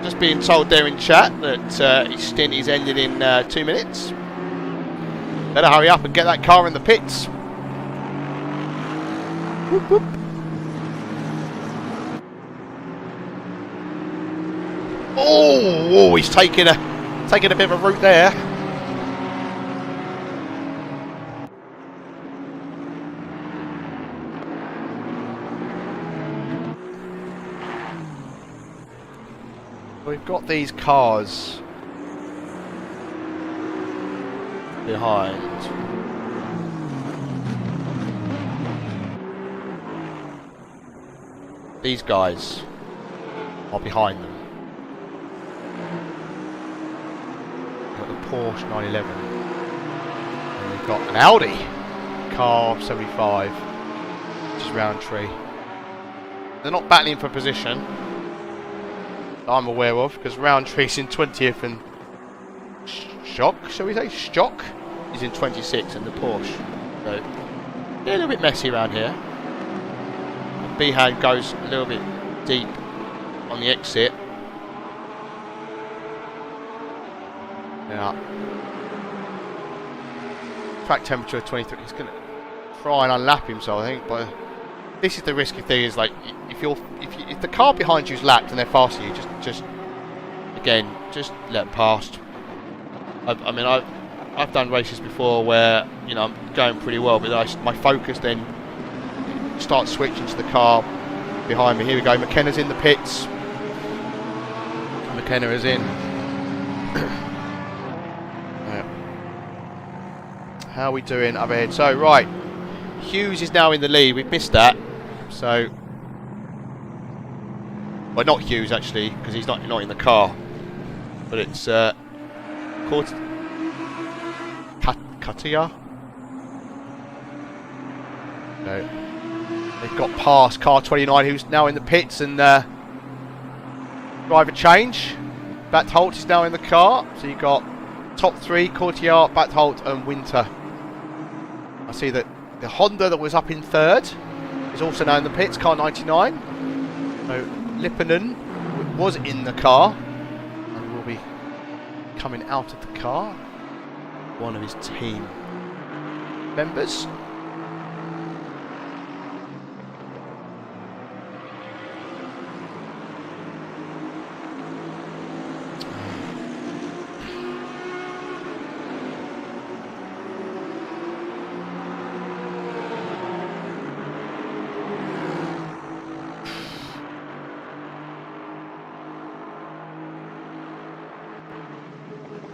Speaker 1: Just being told there in chat that his stint is ending in 2 minutes. Better hurry up and get that car in the pits. Whoop, whoop. Oh, he's taking a bit of a route there. We've got these cars behind. These guys are behind them. We've got the Porsche 911. And we've got an Audi car 75, which is Roundtree. They're not battling for position. I'm aware of, because Roundtree's in 20th and Shock, shall we say? Stock is in 26 and the Porsche. So, yeah, a little bit messy around here. Behan goes a little bit deep on the exit. up. Track temperature 23. He's going to try and unlap himself, I think, but this is the risky thing. Is like if the car behind you's lapped and they're faster than you, just let them past. I mean, I've done races before where I'm going pretty well, but my focus then starts switching to the car behind me. Here we go. McKenna's in the pits. McKenna is in. How are we doing up ahead? So right, Hughes is now in the lead. We've missed that. So, well, not Hughes actually, because he's not in the car. But it's Katia. No, they've got past car 29, who's now in the pits, and driver change. Batholt is now in the car. So you've got top three: Courtier, Batholt, and Winter. I see that the Honda that was up in third is also now in the pits, car 99. So Lipponen was in the car and will be coming out of the car. One of his team members.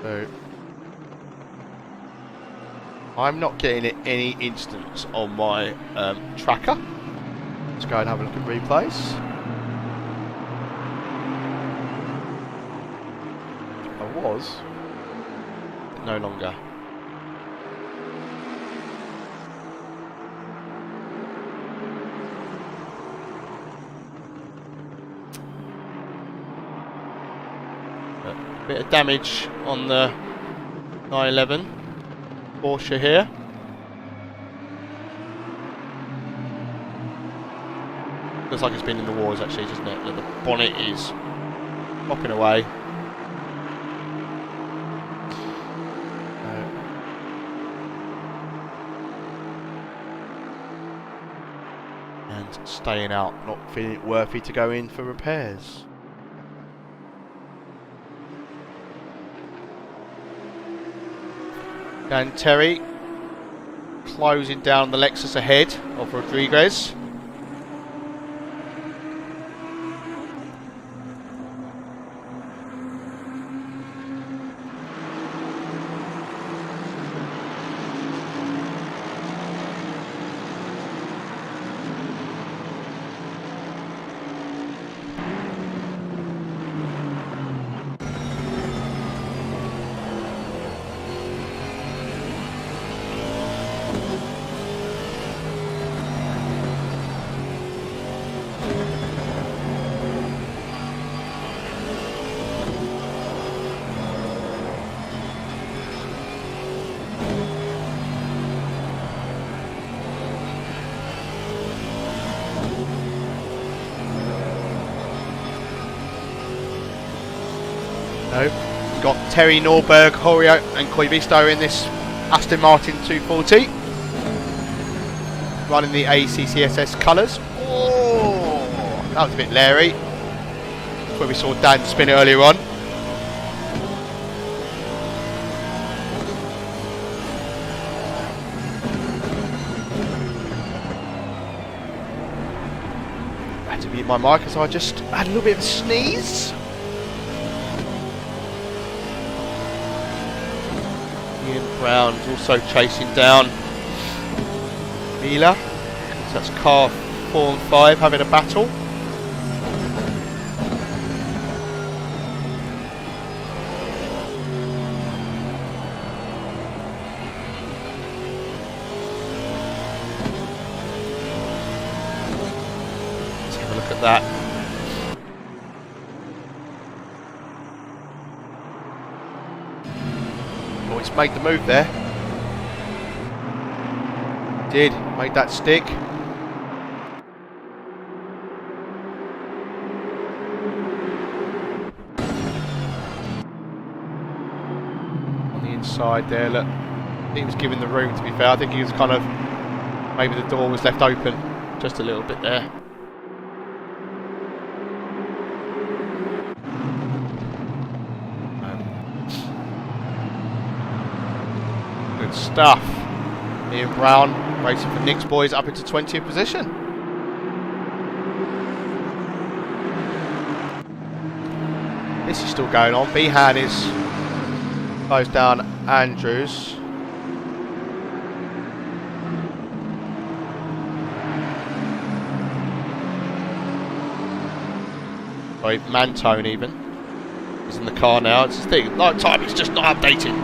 Speaker 1: So I'm not getting any instance on my tracker. Let's go and have a look at replays. I was, but no longer. Bit of damage on the 911 Porsche here. Looks like it's been in the wars actually, doesn't it? The bonnet is popping away. And staying out, not feeling it worthy to go in for repairs. And Terry closing down the Lexus ahead of Rodriguez. Got Terry, Norberg, Horio and Koivisto in this Aston Martin 240. Running the ACCSS colours. Oh, that was a bit leery. That's where we saw Dan spin earlier on. I had to mute my mic as I just had a little bit of a sneeze. Ian Brown's also chasing down Mila. So that's car 4 and 5 having a battle. Let's have a look at that. Oh, it's made the move there. Did make that stick. outside there. Look, he was given the room, to be fair. I think he was kind of, maybe the door was left open just a little bit there. Good stuff. Ian Brown racing for Nick's boys up into 20th position. This is still going on. Behan is closed down Andrews. Sorry, Mantone even. He's in the car now. It's the thing. Like time, it's just not updated.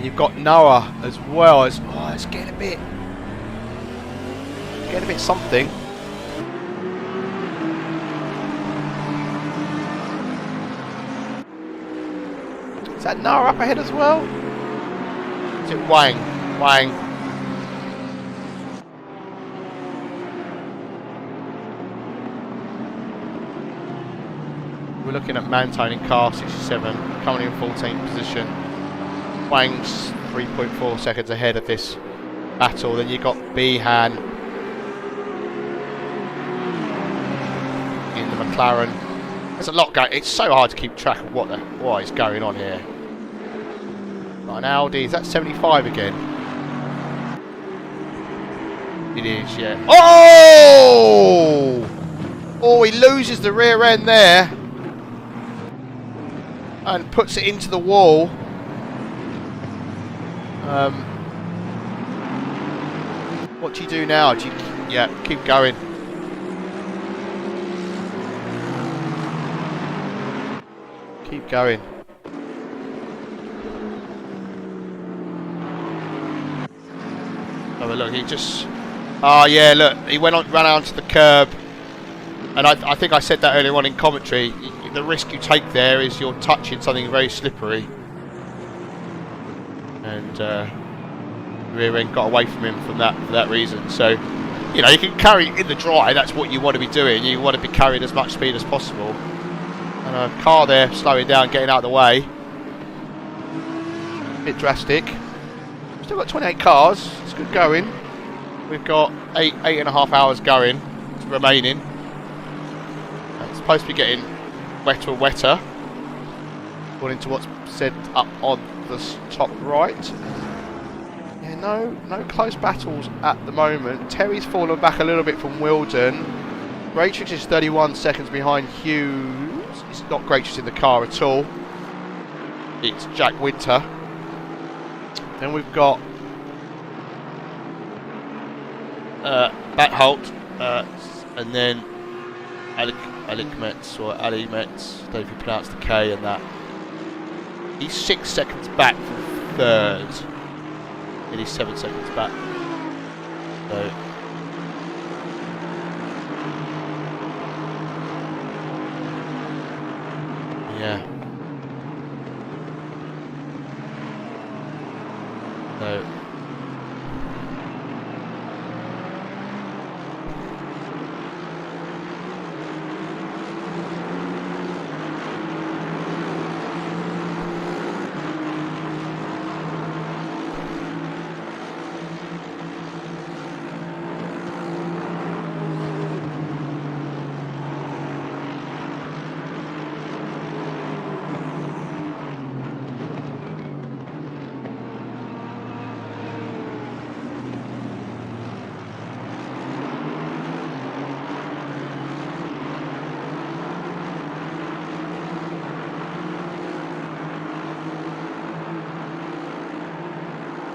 Speaker 1: You've got Noah as well as it's getting a bit something. Is that Noah up ahead as well? Is it Wang? Wang. We're looking at Mantone in car 67, currently in 14th position. Wang's 3.4 seconds ahead of this battle. Then you've got Behan in the McLaren. There's a lot going. It's so hard to keep track of what is going on here. Got an Audi. Is that 75 again? It is, yeah. Oh! Oh, he loses the rear end there and puts it into the wall. What do you do now? Do you, yeah, keep going. Keep going. Oh, look, he just... Oh, yeah, look, he ran out onto the curb. And I think I said that earlier on in commentary. The risk you take there is you're touching something very slippery. And rear end got away from him for that reason. So, you know, you can carry in the dry. That's what you want to be doing. You want to be carrying as much speed as possible. And a car there slowing down, getting out of the way. A bit drastic. Still got 28 cars. It's good going. We've got eight and a half hours going remaining. It's supposed to be getting wetter and wetter, according to what's said up on the top right. Yeah, no close battles at the moment. Terry's fallen back a little bit from Wilden. Greatrix is 31 seconds behind Hughes. It's not Greatrix in the car at all. It's Jack Winter. Then we've got Batholt, and then Alec Metz, or Ali Metz, I don't know if you pronounce the K and that. He's 6 seconds back from third. And he's 7 seconds back. So yeah. So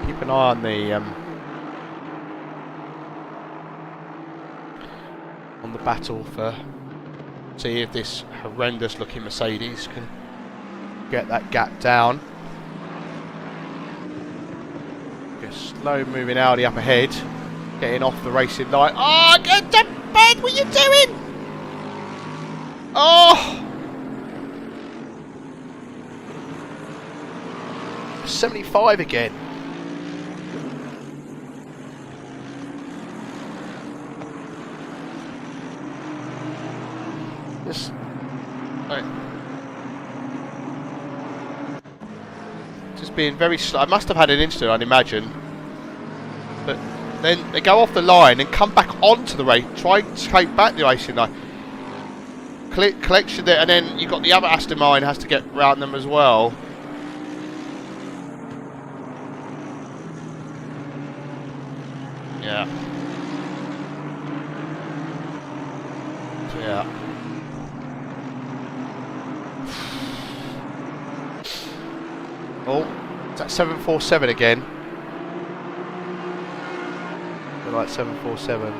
Speaker 1: keep an eye on the battle for see if this horrendous looking Mercedes can get that gap down. Just slow moving Audi up ahead, getting off the racing line. Oh, get to bed! What are you doing? Oh! 75 again. This. Right. Just being very slow. I must have had an incident, I'd imagine. But then they go off the line and come back onto the race, try and take back the racing line. Collection there, and then you've got the other Aston Martin has to get round them as well. Yeah. Yeah. Oh, is that 747 again? I like 747.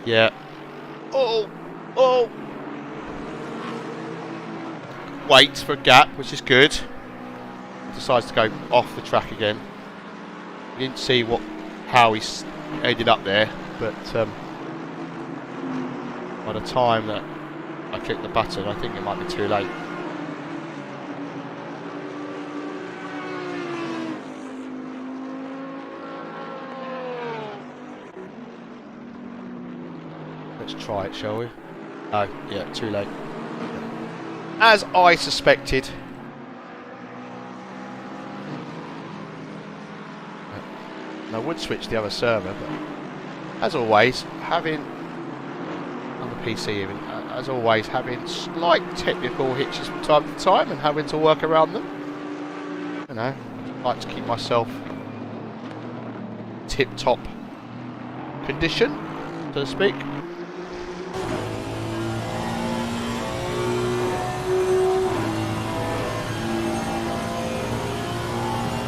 Speaker 1: Yeah. Oh! Oh! Waits for a gap, which is good. Decides to go off the track again. We didn't see how he ended up there, but by the time that I clicked the button, I think it might be too late. Let's try it, shall we? Oh, yeah, too late. As I suspected. And I would switch the other server, but as always, having on the PC even, as always, having slight technical hitches from time to time and having to work around them. You know, I like to keep myself tip-top condition, so to speak.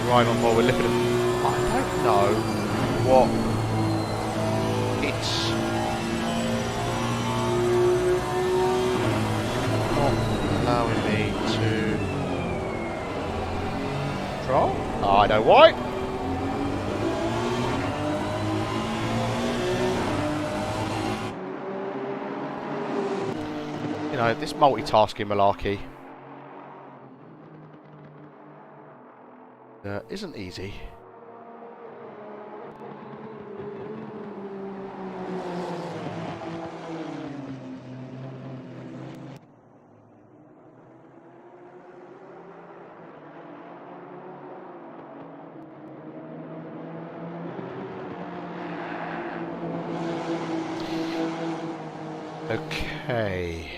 Speaker 1: Right on board, we're looking at. I don't know what it's not allowing me to control. I know why. You know, this multitasking malarkey isn't easy. Okay.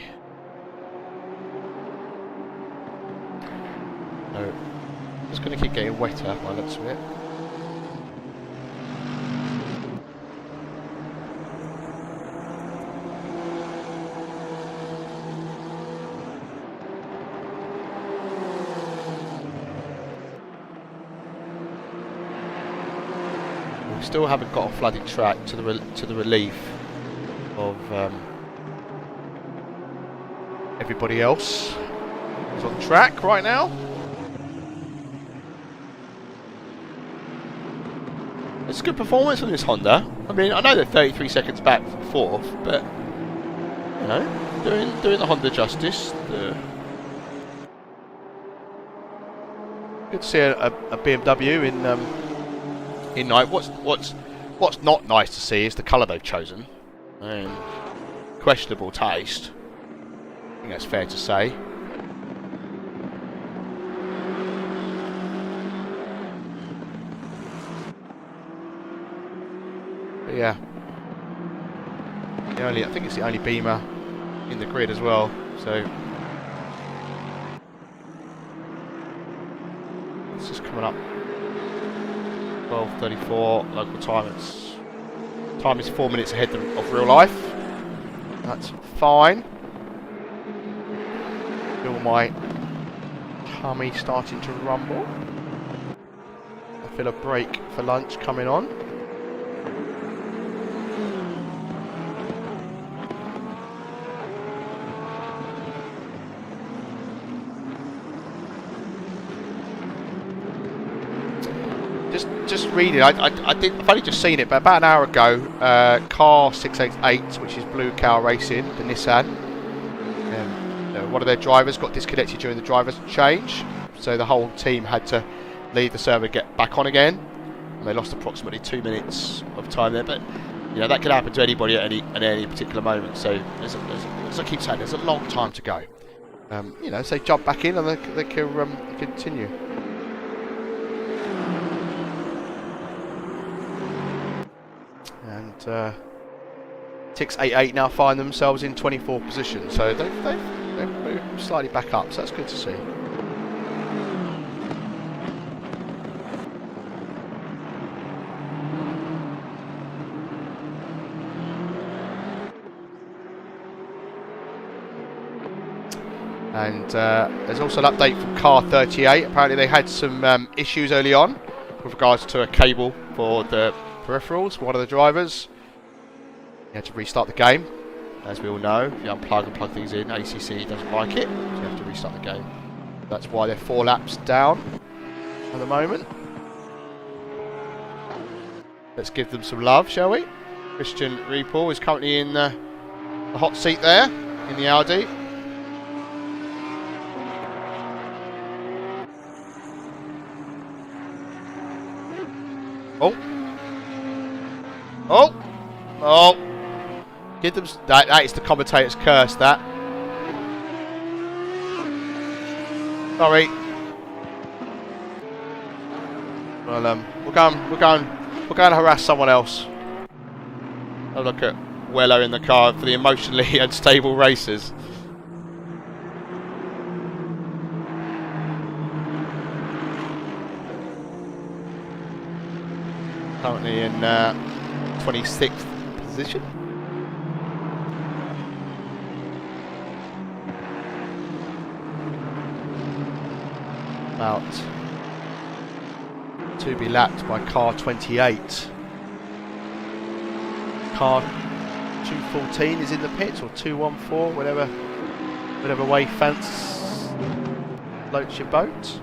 Speaker 1: No. It's going to keep getting wetter by the looks of it. We still haven't got a flooded track to the relief of everybody else who's on track right now. It's a good performance on this Honda. I mean, I know they're 33 seconds back from fourth, but you know, doing the Honda justice. Good to see a BMW in night. What's not nice to see is the colour they've chosen. I mean, questionable taste. I think that's fair to say. Yeah, I think it's the only Beamer in the grid as well. So it's just coming up 12:34 local time. Time is 4 minutes ahead of real life. That's fine. Feel my tummy starting to rumble. I feel a break for lunch coming on. just reading. I've only just seen it, but about an hour ago, car 688, which is Blue Cow Racing, the Nissan, one of their drivers got disconnected during the driver's change, so the whole team had to leave the server and get back on again. And they lost approximately 2 minutes of time there, but you know that could happen to anybody at any particular moment. So as I keep saying, there's a long time to go. You know, so they jump back in and they can continue. And 688 now find themselves in 24th position, so they've moved slightly back up, so that's good to see. And there's also an update from car 38. Apparently they had some issues early on with regards to a cable for the peripherals for one of the drivers. You had to restart the game. As we all know, if you unplug and plug things in, ACC doesn't like it, so you have to restart the game. That's why they're 4 laps down at the moment. Let's give them some love, shall we? Christian Riepel is currently in the hot seat there in the Audi. Oh! Oh! Oh! Give them. That is the commentator's curse. That. Sorry. Well, we're going to harass someone else. Have a look at Wello in the car for the emotionally unstable racers. Currently in 26th position. About to be lapped by car 28. Car 214 is in the pits, or 214, whatever way fence floats your boat.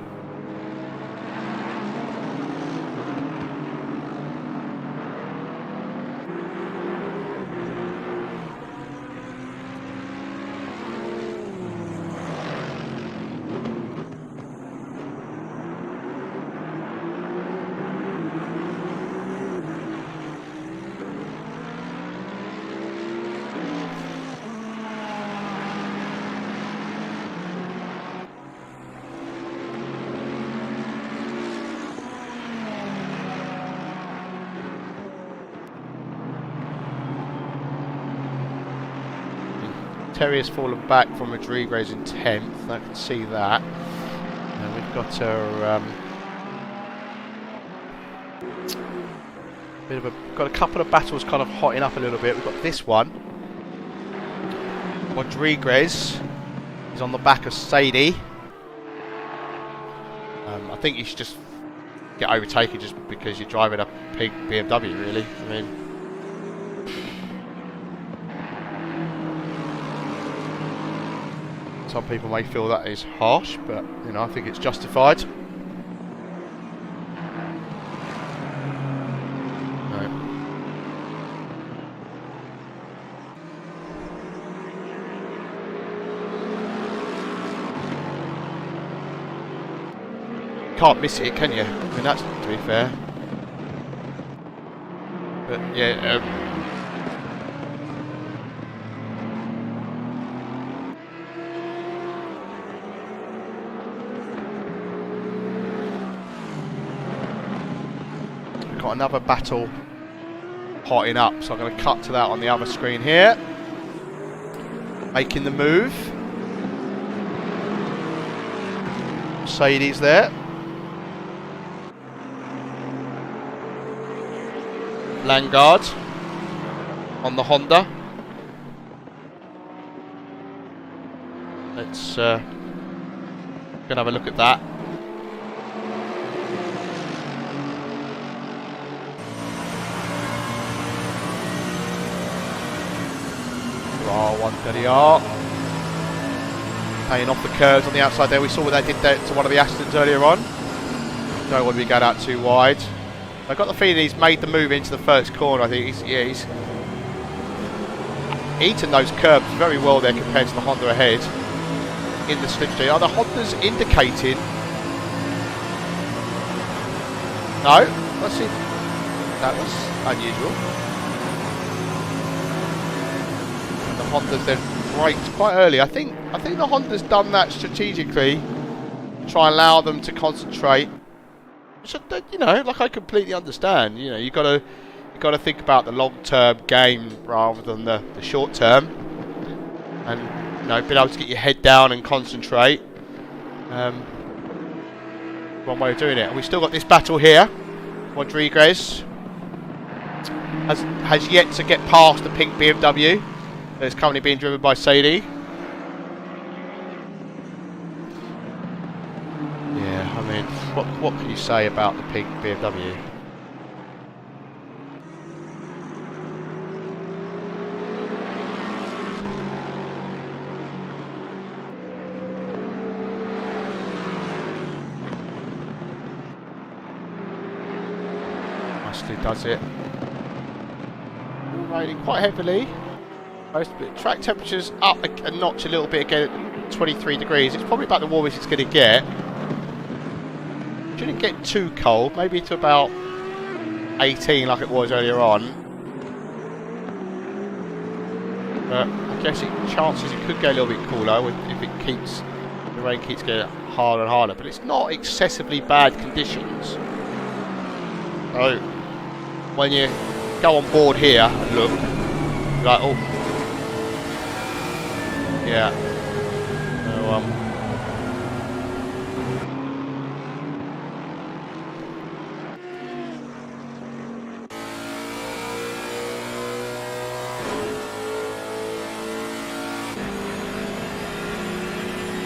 Speaker 1: Terry has fallen back from Rodriguez in 10th. I can see that. And we've got got a couple of battles kind of hotting up a little bit. We've got this one. Rodriguez is on the back of Sadie. I think you should just get overtaken just because you're driving a big BMW, really. I mean, some people may feel that is harsh, but you know, I think it's justified. No. Can't miss it, can you? I mean, that's to be fair. But yeah. Got another battle hotting up, so I'm going to cut to that on the other screen here. Making the move. Mercedes there. Langard on the Honda. Let's gonna have a look at that. R130R. Paying off the curves on the outside there. We saw what they did there to one of the Astons earlier on. Don't want to be going out too wide. I've got the feeling he's made the move into the first corner. I think he's eaten those curbs very well there compared to the Honda ahead in the slipstream. Are the Hondas indicating? No, let's see. That was unusual. And the Hondas then braked quite early. I think the Honda's done that strategically to try and allow them to concentrate. Which, you know, like I completely understand. You know, you got to think about the long-term game rather than the short-term, and you know, being able to get your head down and concentrate. One way of doing it. And we've still got this battle here. Rodriguez has yet to get past the pink BMW that is currently being driven by Sadie. Yeah, I mean, what can you say about the pink BMW? Does it. Raining quite heavily. Track temperatures up a notch a little bit again at 23 degrees. It's probably about the warmest it's going to get. Shouldn't get too cold, maybe to about 18 like it was earlier on. But I guess chances it could get a little bit cooler if the rain keeps getting harder and harder. But it's not excessively bad conditions. So when you go on board here and look, you're like, oh, yeah.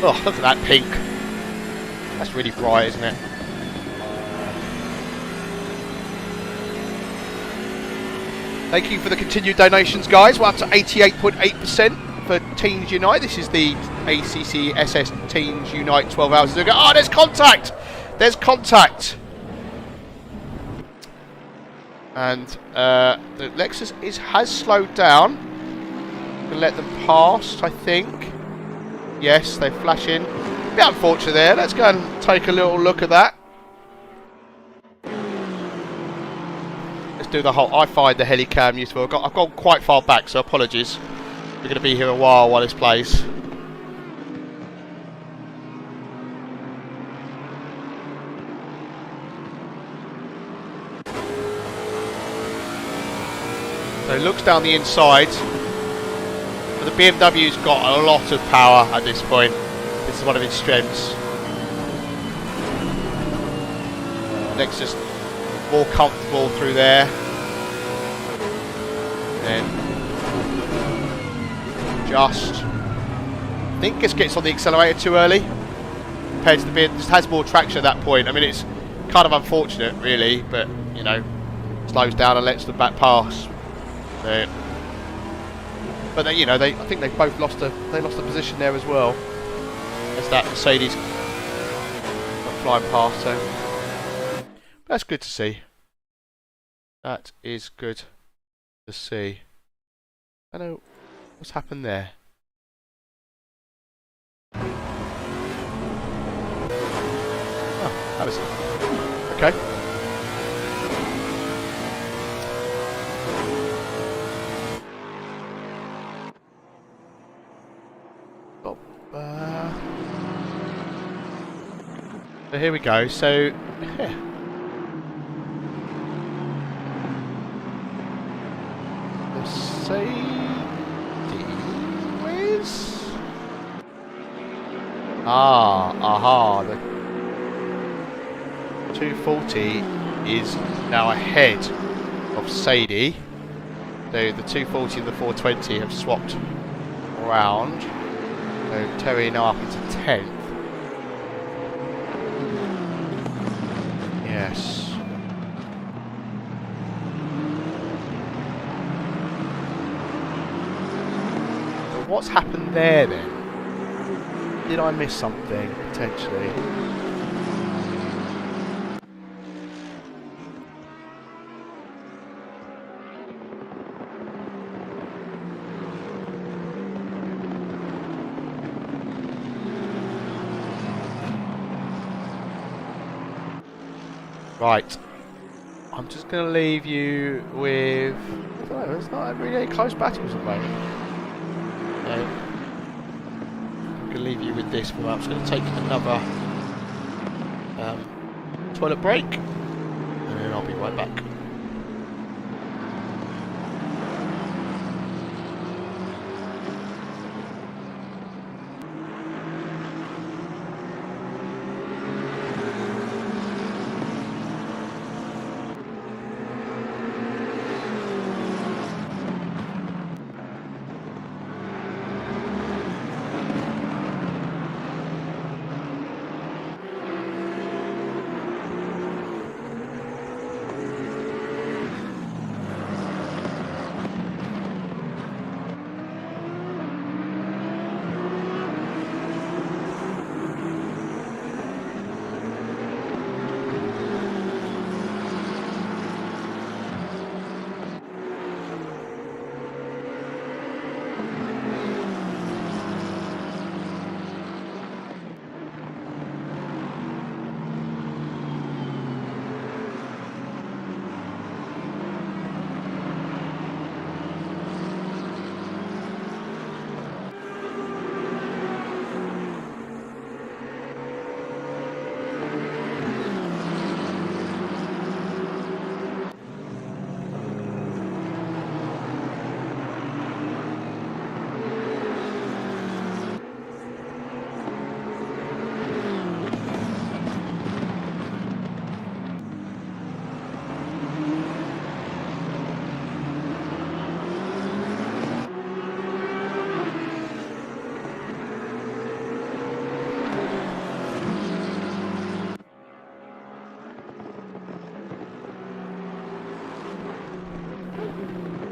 Speaker 1: So, oh, look at that pink. That's really bright, isn't it? Thank you for the continued donations, guys. We're up to 88.8% for Teams Unite. This is the ACC SS Teams Unite 12 hours ago. Oh, there's contact! There's contact! And the Lexus has slowed down. Gonna let them pass, I think. Yes, they're flashing. Bit unfortunate there. Let's go and take a little look at that. Do the whole. I find the helicam useful. I've gone quite far back, so apologies. We're going to be here a while this plays. So it looks down the inside, but the BMW's got a lot of power at this point. This is one of its strengths. Lexus more comfortable through there. Then just I think it gets on the accelerator too early compared to the bid. Just has more traction at that point. I mean, it's kind of unfortunate really, but you know, slows down and lets the back pass. But they, you know, I think they both lost the position there as well. As that Mercedes flying past, so that's good to see. That is good to see. I know what's happened there. Oh, that was okay. So here we go. So yeah. Mercedes. Aha. The 240 is now ahead of Sadie. So the 240 and the 420 have swapped around. So Terry now up into 10th. Yes. So what's happened there then? Did I miss something potentially? Right. I'm just going to leave you with... I don't know, there's not really any close battles at the moment. No. I'm going to leave you with this for a moment. I'm just going to take another toilet break. And then I'll be right back.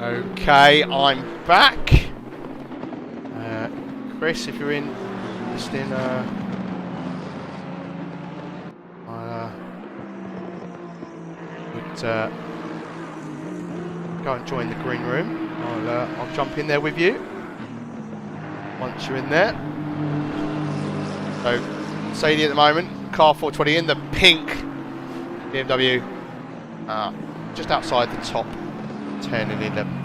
Speaker 1: Okay, I'm back. Chris, if you're in listening, I would go and join the green room. I'll jump in there with you once you're in there. So, Sadie at the moment, car 420 in the pink BMW, just outside the top 10 and 11.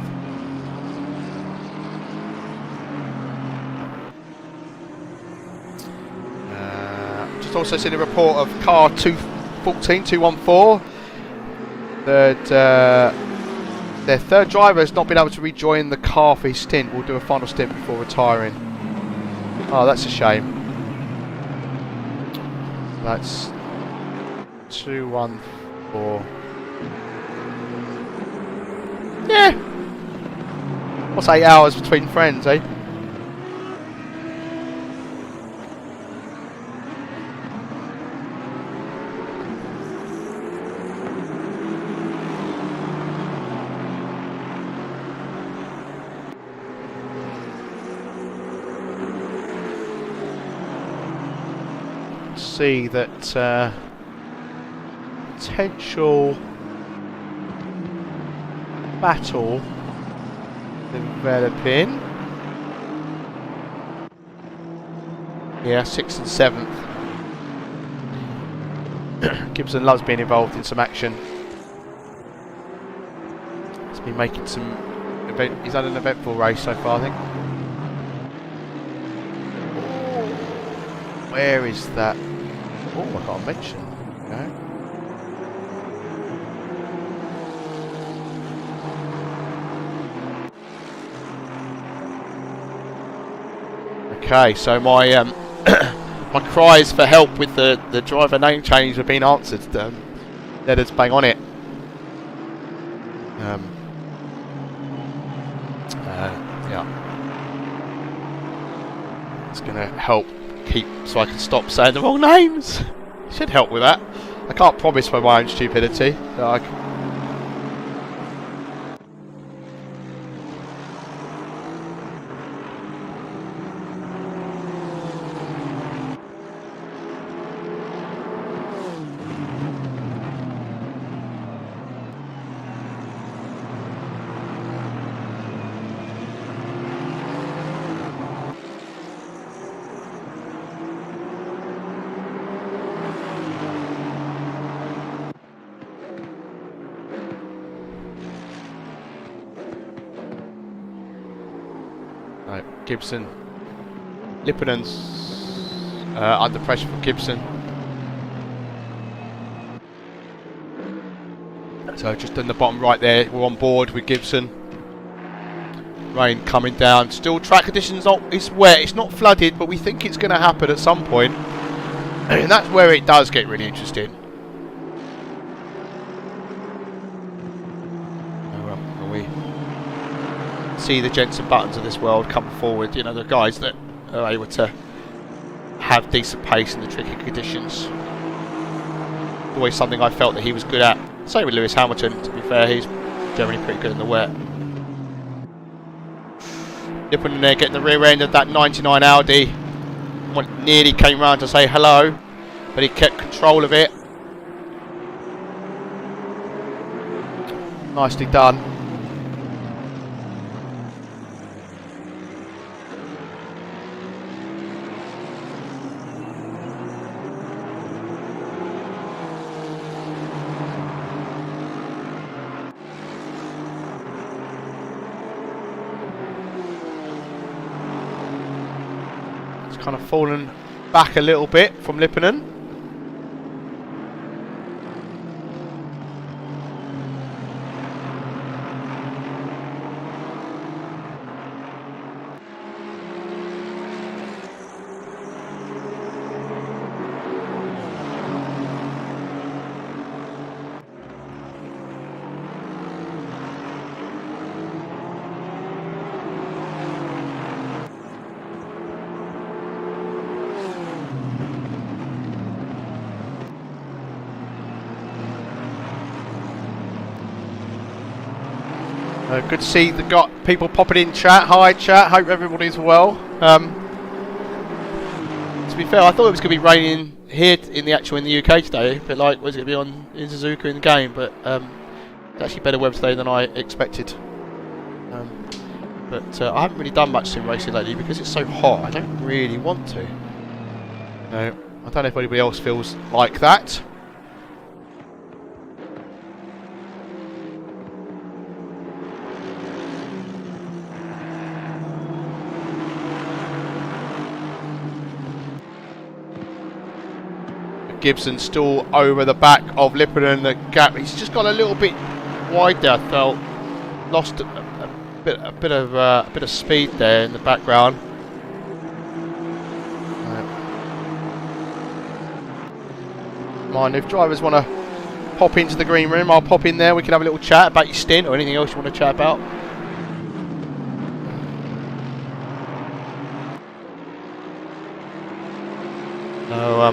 Speaker 1: Just also seen a report of car 214 that their third driver has not been able to rejoin the car for his stint. Will do a final stint before retiring. Oh, that's a shame. That's 214. Yeah. What's 8 hours between friends, eh? See that potential battle developing. Yeah, 6th and 7th. Gibson loves being involved in some action. He's been making some he's had an eventful race so far, I think. Where is that? Oh, I got to mention. Okay, so my my cries for help with the driver name change have been answered. Let us bang on it. Yeah, it's gonna help keep so I can stop saying the wrong names. Should help with that. I can't promise for my own stupidity that I can. Right, Gibson. Lippinen's under pressure from Gibson. So just in the bottom right there, we're on board with Gibson. Rain coming down. Still track conditions it's wet, it's not flooded, but we think it's going to happen at some point. And that's where it does get really interesting. When we see the Jensen Buttons of this world come forward, you know, the guys that are able to have decent pace in the tricky conditions. Always something I felt that he was good at. Same with Lewis Hamilton, to be fair, he's generally pretty good in the wet. Nippon in there getting the rear end of that 99 Audi. Nearly came round to say hello, but he kept control of it. Nicely done. Kind of fallen back a little bit from Lippinen. Good to see the people popping in chat. Hi chat, hope everybody's well. To be fair, I thought it was going to be raining here in the UK today, a bit like was it going to be in Suzuka in the game, but it's actually better weather today than I expected. But I haven't really done much sim racing lately because it's so hot. I don't really want to. No, I don't know if anybody else feels like that. Gibson still over the back of Lippinen. The gap, he's just got a little bit wide there. I felt lost a bit of speed there in the background. Mind if drivers want to pop into the green room, I'll pop in there. We can have a little chat about your stint or anything else you want to chat about. So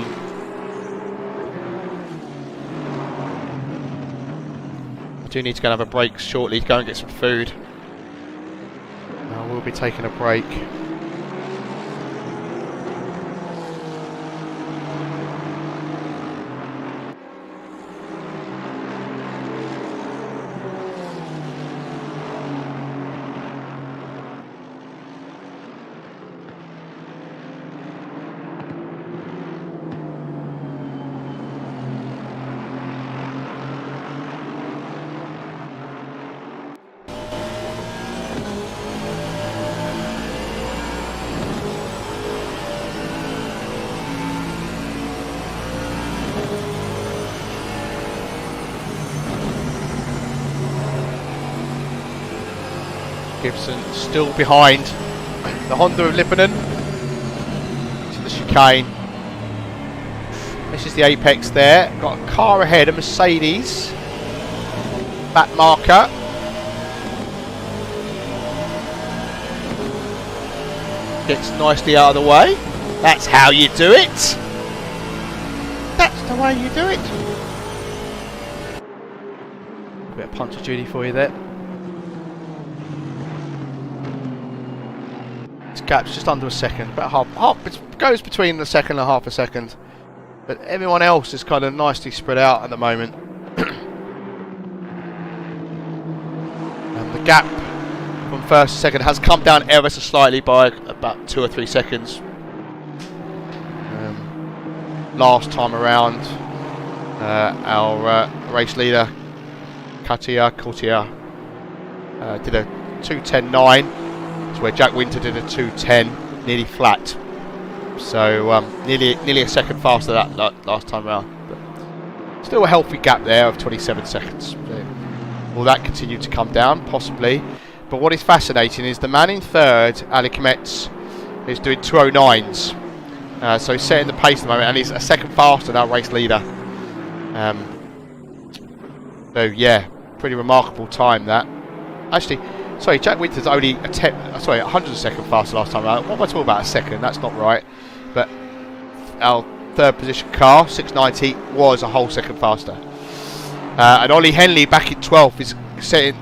Speaker 1: do need to go and have a break shortly to go and get some food. We'll be taking a break. Gibson still behind the Honda of Lippinen. To the chicane. This is the apex there. Got a car ahead, a Mercedes. Back marker. Gets nicely out of the way. That's how you do it. That's the way you do it. A bit of puncture duty for you there. Gap's just under a second, about half. It goes between a second and half a second, but everyone else is kind of nicely spread out at the moment. And the gap from first to second has come down ever so slightly by about 2 or 3 seconds. Last time around, our race leader Katia did a 2:10.9. to where Jack Winter did a 2:10, nearly flat. So nearly a second faster that last time round. But still a healthy gap there of 27 seconds. So will that continue to come down? Possibly. But what is fascinating is the man in third, Ali Kmetz, is doing 2:09s. So he's setting the pace at the moment, and he's a second faster than our race leader. So yeah, pretty remarkable time that. Actually, sorry, Jack Winter's only 100 second faster last time around. What am I talking about? A second? That's not right. But our third position car, 690, was a whole second faster. And Ollie Henley back in 12th is setting,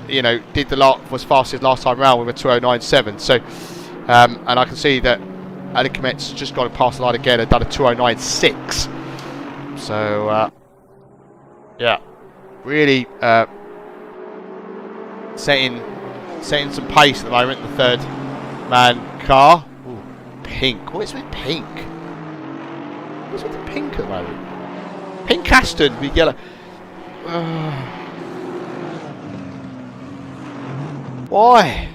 Speaker 1: did was fastest last time round with a 2:09.7. So, and I can see that Ali Kmetz has just gone past the line again and done a 2:09.6. So, yeah, really setting some pace at the moment. The third man car. Ooh, pink. What is with pink? What's with the pink at the moment? Pink Aston with yellow. Why?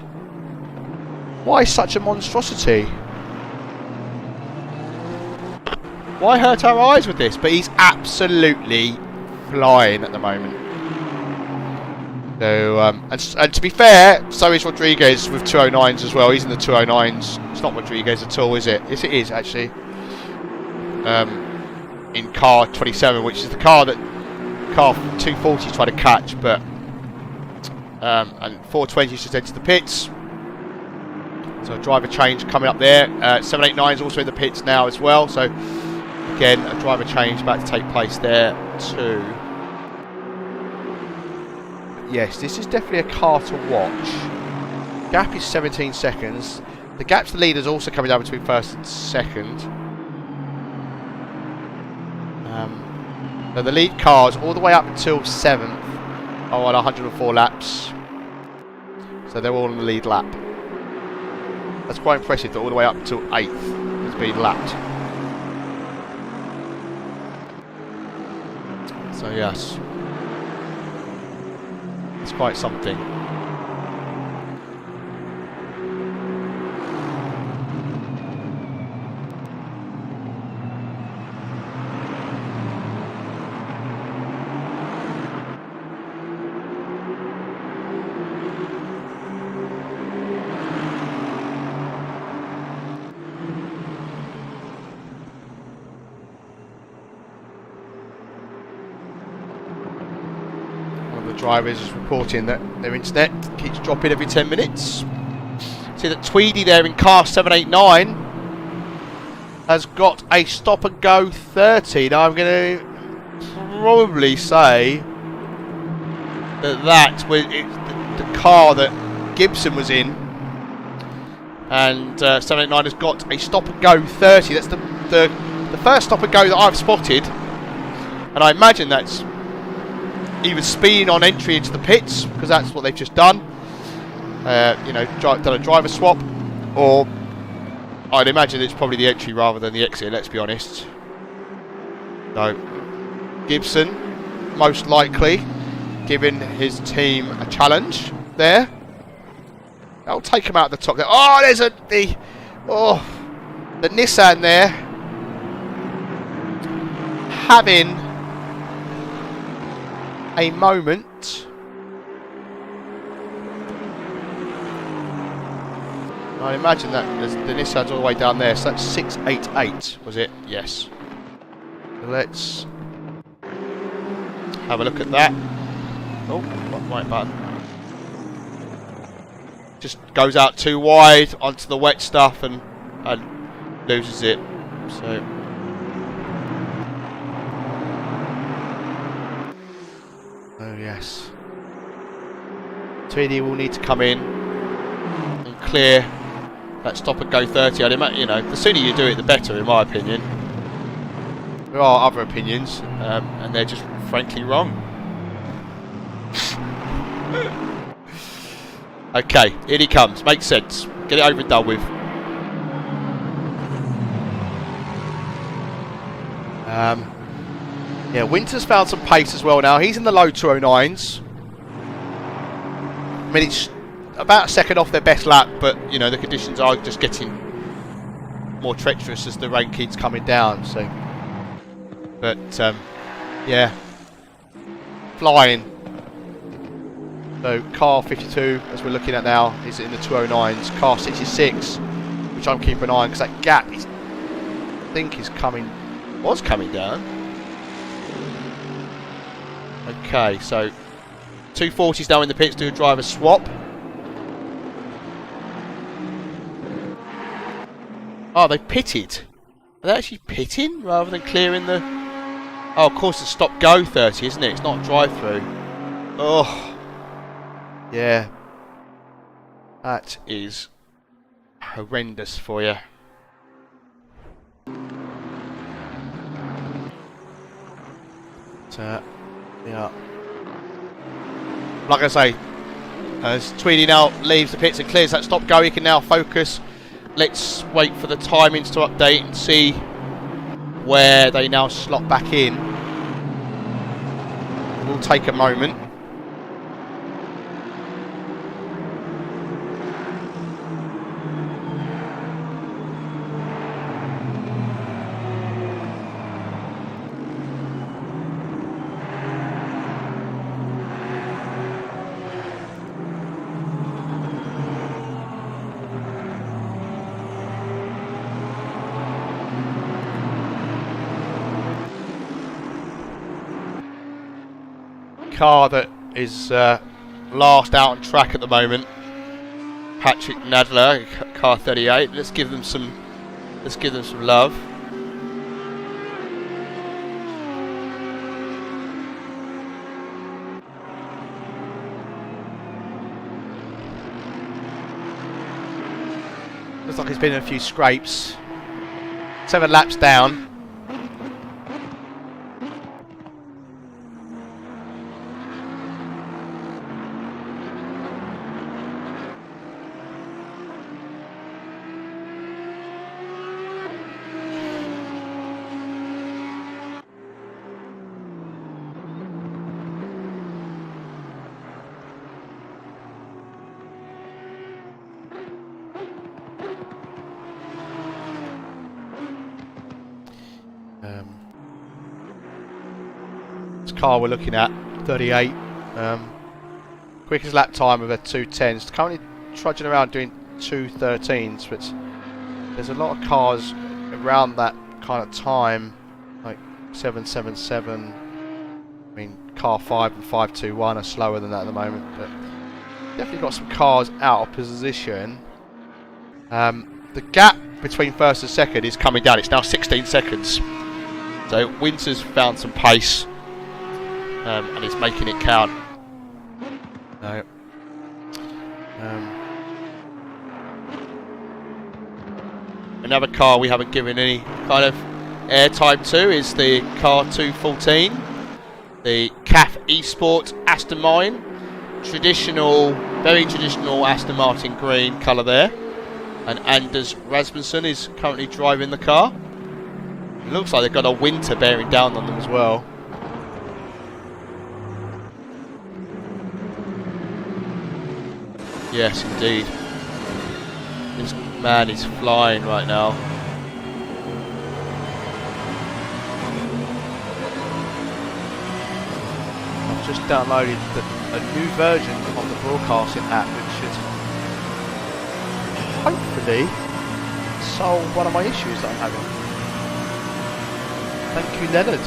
Speaker 1: Why such a monstrosity? Why hurt our eyes with this? But he's absolutely flying at the moment. So, and to be fair, so is Rodriguez with 2:09s as well. He's in the 2:09s. It's not Rodriguez at all, is it? Yes, it is actually. In car 27, which is the car that car 240 tried to catch, but and 420's just entered the pits. So a driver change coming up there. 789 is also in the pits now as well. So again, a driver change about to take place there too. Yes, this is definitely a car to watch. Gap is 17 seconds. The gap to the leader is also coming down between first and second. So the lead cars all the way up until 7th are on 104 laps. So they're all on the lead lap. That's quite impressive that all the way up until 8th has been lapped. So yes, it's quite something. Drivers is reporting that their internet keeps dropping every 10 minutes. See that Tweedy there in car 789 has got a stop and go 30. Now I'm going to probably say that was the car that Gibson was in, and 789 has got a stop and go 30. That's the first stop and go that I've spotted, and I imagine that's either speeding on entry into the pits, because that's what they've just done. Done a driver swap, or I'd imagine it's probably the entry rather than the exit, let's be honest. So, Gibson, most likely, giving his team a challenge there. That'll take him out of the top there. Oh, there's the Nissan there. Having a moment. I imagine that the Nissan's all the way down there, so that's 688, was it? Yes. Let's have a look at that. Oh, right button. Just goes out too wide onto the wet stuff and loses it. So. Oh yes. Tweedy will need to come in and clear that stop and go 30. I'd imagine, the sooner you do it, the better, in my opinion. There are other opinions, and they're just frankly wrong. Okay, here he comes. Makes sense. Get it over and done with. Yeah, Winter's found some pace as well now. He's in the low 209s. I mean, about a second off their best lap, but you know the conditions are just getting more treacherous as the rain keeps coming down. So, but yeah, flying. So car 52, as we're looking at now, is in the 209s. Car 66, which I'm keeping an eye on because that gap is, I think, was coming down. Okay, so 240s now in the pits do a driver swap. Oh, they pitted. Are they actually pitting rather than clearing the... Oh, of course it's stop-go 30, isn't it? It's not a drive-through. Oh. Yeah. That is horrendous for you. Yeah. Like I say, as Tweedy now leaves the pits and clears that stop-go, he can now focus. Let's wait for the timings to update and see where they now slot back in. We'll take a moment. Car that is last out on track at the moment, Patrick Nadler, car 38. Let's give them some love. Looks like he's been in a few scrapes. 7 laps down. This car we're looking at, 38, quickest lap time of a 210s, currently trudging around doing 213s, but there's a lot of cars around that kind of time, like 777, I mean car 5 and 521 are slower than that at the moment, but definitely got some cars out of position. The gap between first and second is coming down, it's now 16 seconds. So Winter's found some pace and is making it count. No. Another car we haven't given any kind of airtime to is the car 214, the CAF Esport Aston Martin. Traditional, very traditional Aston Martin green colour there. And Anders Rasmussen is currently driving the car. It looks like they've got a Winter bearing down on them as well. Yes, indeed. This man is flying right now. I've just downloaded a new version of the broadcasting app which should hopefully solve one of my issues that I'm having. Thank you, Leonard.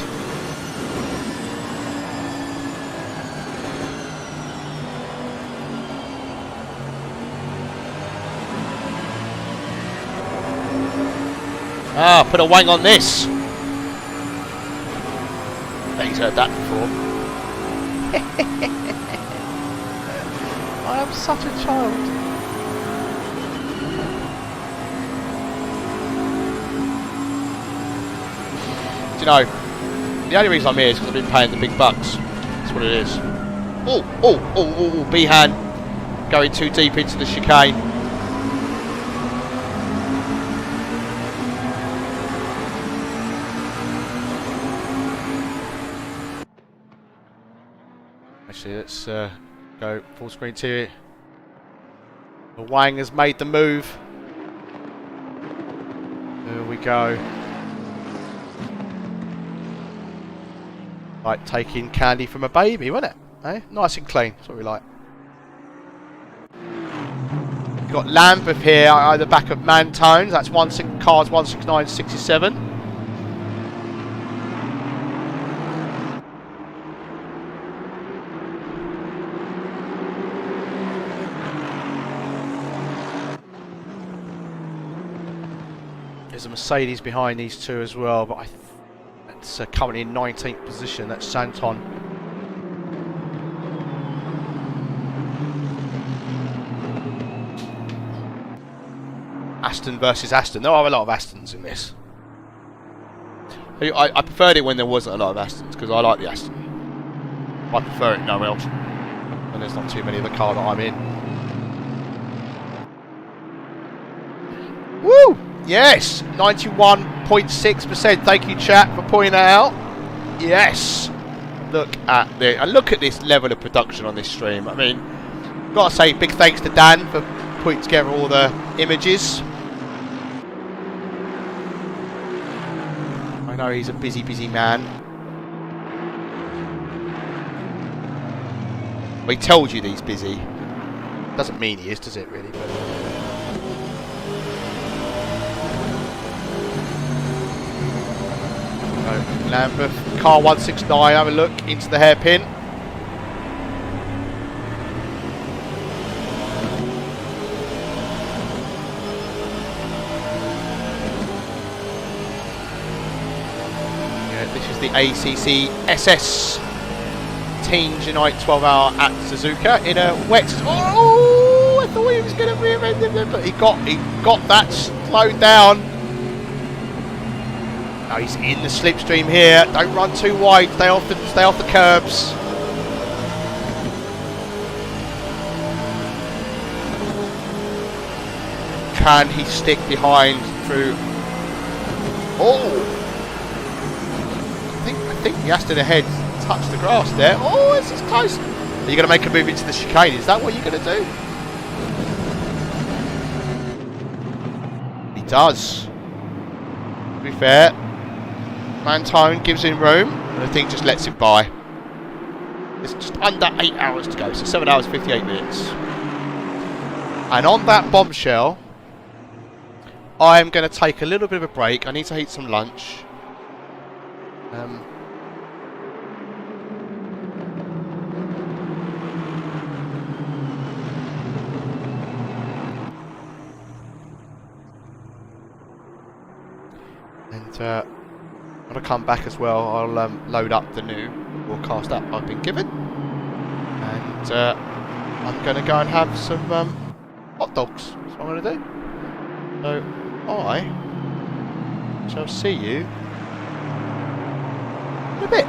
Speaker 1: Ah, put a wang on this. I bet he's heard that before. I am such a child. Do you know, the only reason I'm here is because I've been paying the big bucks. That's what it is. Oh, Behan going too deep into the chicane. Actually, let's go full screen to it. Wang has made the move. There we go. Like taking candy from a baby, wasn't it? Eh? Nice and clean. That's what we like. We've got Lambeth here at the back of Mantones. That's cars 169.67. There's a Mercedes behind these two as well, but it's currently in 19th position. That's Santon. Aston versus Aston. There are a lot of Astons in this. I preferred it when there wasn't a lot of Astons because I like the Aston. I prefer it nowhere else. And there's not too many of the car that I'm in. Woo! Yes! 91.6%. Thank you, chat, for pointing that out. Yes! Look at this level of production on this stream. I mean, gotta say big thanks to Dan for putting together all the images. I know he's a busy man. Well, he told you that he's busy. Doesn't mean he is, does it really? But Lambeth, car 169, have a look into the hairpin. Yeah, this is the ACC SS Teams Unite 12-hour at Suzuka in a wet. Oh, I thought he was going to rear-end him, but he got that slowed down. Oh, he's in the slipstream here. Don't run too wide. Stay off the curbs. Can he stick behind through? Oh! I think the Aston ahead touched the grass there. Oh, this is close. Are you going to make a move into the chicane? Is that what you're going to do? He does. To be fair, Mantone gives him room, and the thing just lets him by. It's just under 8 hours to go, so 7 hours 58 minutes. And on that bombshell, I am going to take a little bit of a break. I need to eat some lunch. When I come back as well, I'll load up the new broadcast app I've been given, and I'm going to go and have some hot dogs. That's what I'm going to do. So I shall see you in a bit.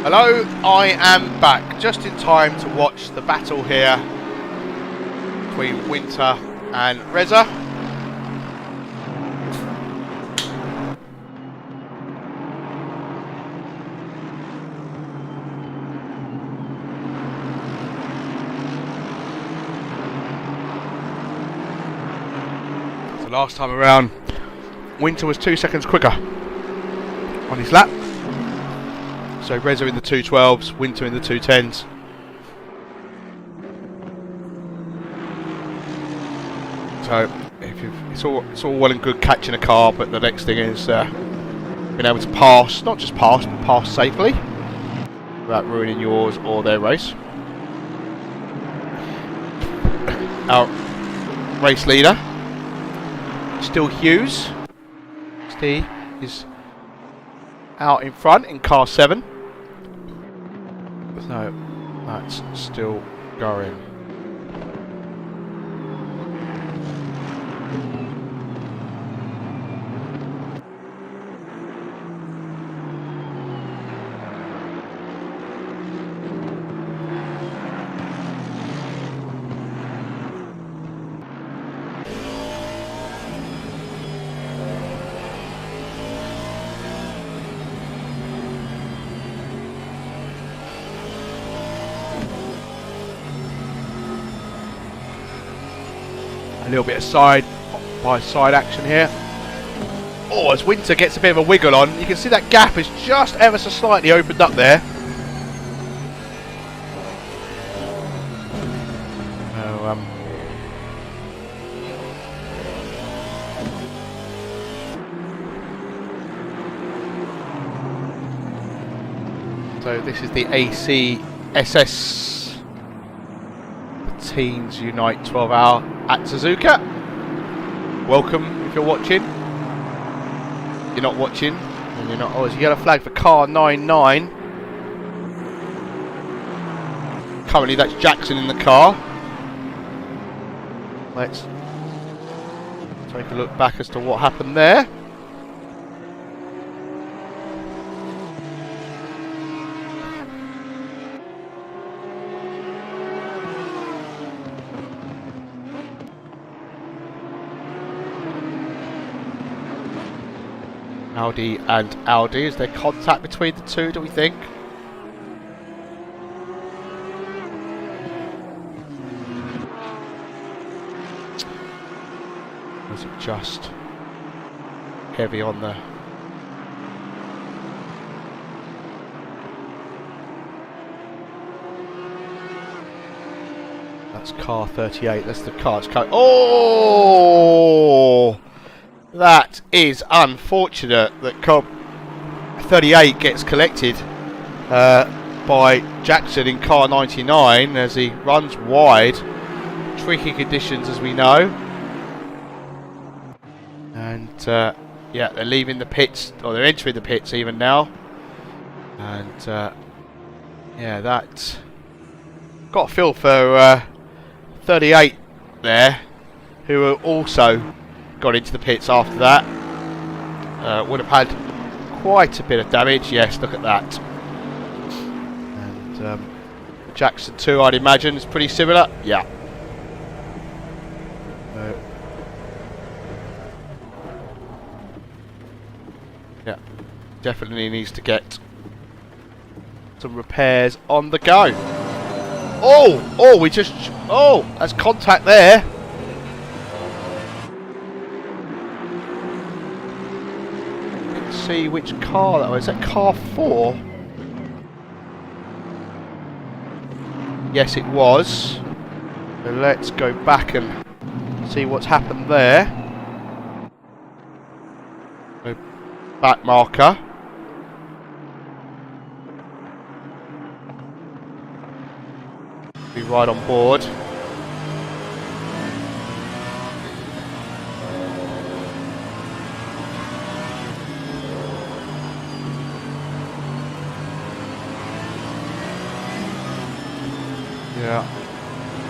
Speaker 1: Hello, I am back just in time to watch the battle here between Winter and Reza. So last time around, Winter was 2 seconds quicker on his lap. So Reza in the 212s, Winter in the 210s. So it's all well and good catching a car, but the next thing is being able to pass, not just pass, but pass safely without ruining yours or their race. Our race leader, still Hughes. Steve is out in front in car 7. So that's still going. A little bit of side action here. Oh, as Winter gets a bit of a wiggle on, you can see that gap is just ever so slightly opened up there. So this is the ACSS Teens Unite 12 Hour at Suzuka. Welcome if you're watching. You're not watching, and you're not. Oh, there's a yellow flag for car 99. Currently, that's Jackson in the car. Let's take a look back as to what happened there. Audi and Audi. Is there contact between the two, do we think? Or is it just heavy on the... That's car 38. That's the car. It's car... Oh! That is unfortunate that car 38 gets collected by Jackson in car 99 as he runs wide. Tricky conditions, as we know. And yeah, they're leaving the pits, or they're entering the pits even now. And yeah, that got a feel for 38 there, who also got into the pits after that. Would have had quite a bit of damage. Yes, look at that. And Jackson 2, I'd imagine, is pretty similar. Yeah. Yeah, definitely needs to get some repairs on the go. Oh, we just... Oh, that's contact there. See which car that was. Is that car 4? Yes, it was. So let's go back and see what's happened there. So back marker. Be right on board. Yeah,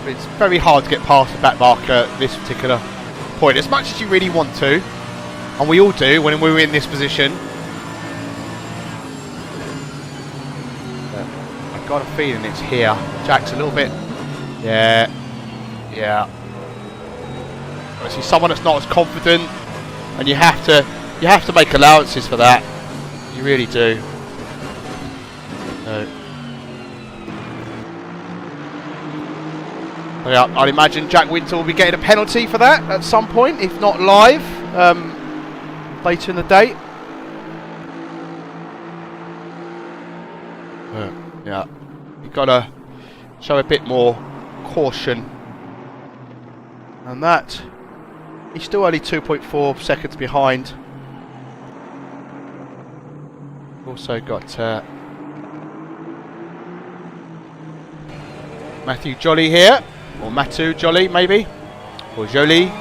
Speaker 1: it's very hard to get past the back marker at this particular point, as much as you really want to, and we all do when we're in this position. got a feeling it's here. Jack's a little bit. Yeah. Yeah. Obviously, someone that's not as confident, and you have to make allowances for that. You really do. No. Yeah, I'd imagine Jack Winter will be getting a penalty for that at some point, if not live, later in the day. Yeah, you've got to show a bit more caution. And that, he's still only 2.4 seconds behind. Also got Matthew Jolly here, or Matu Jolly maybe, or Jolie,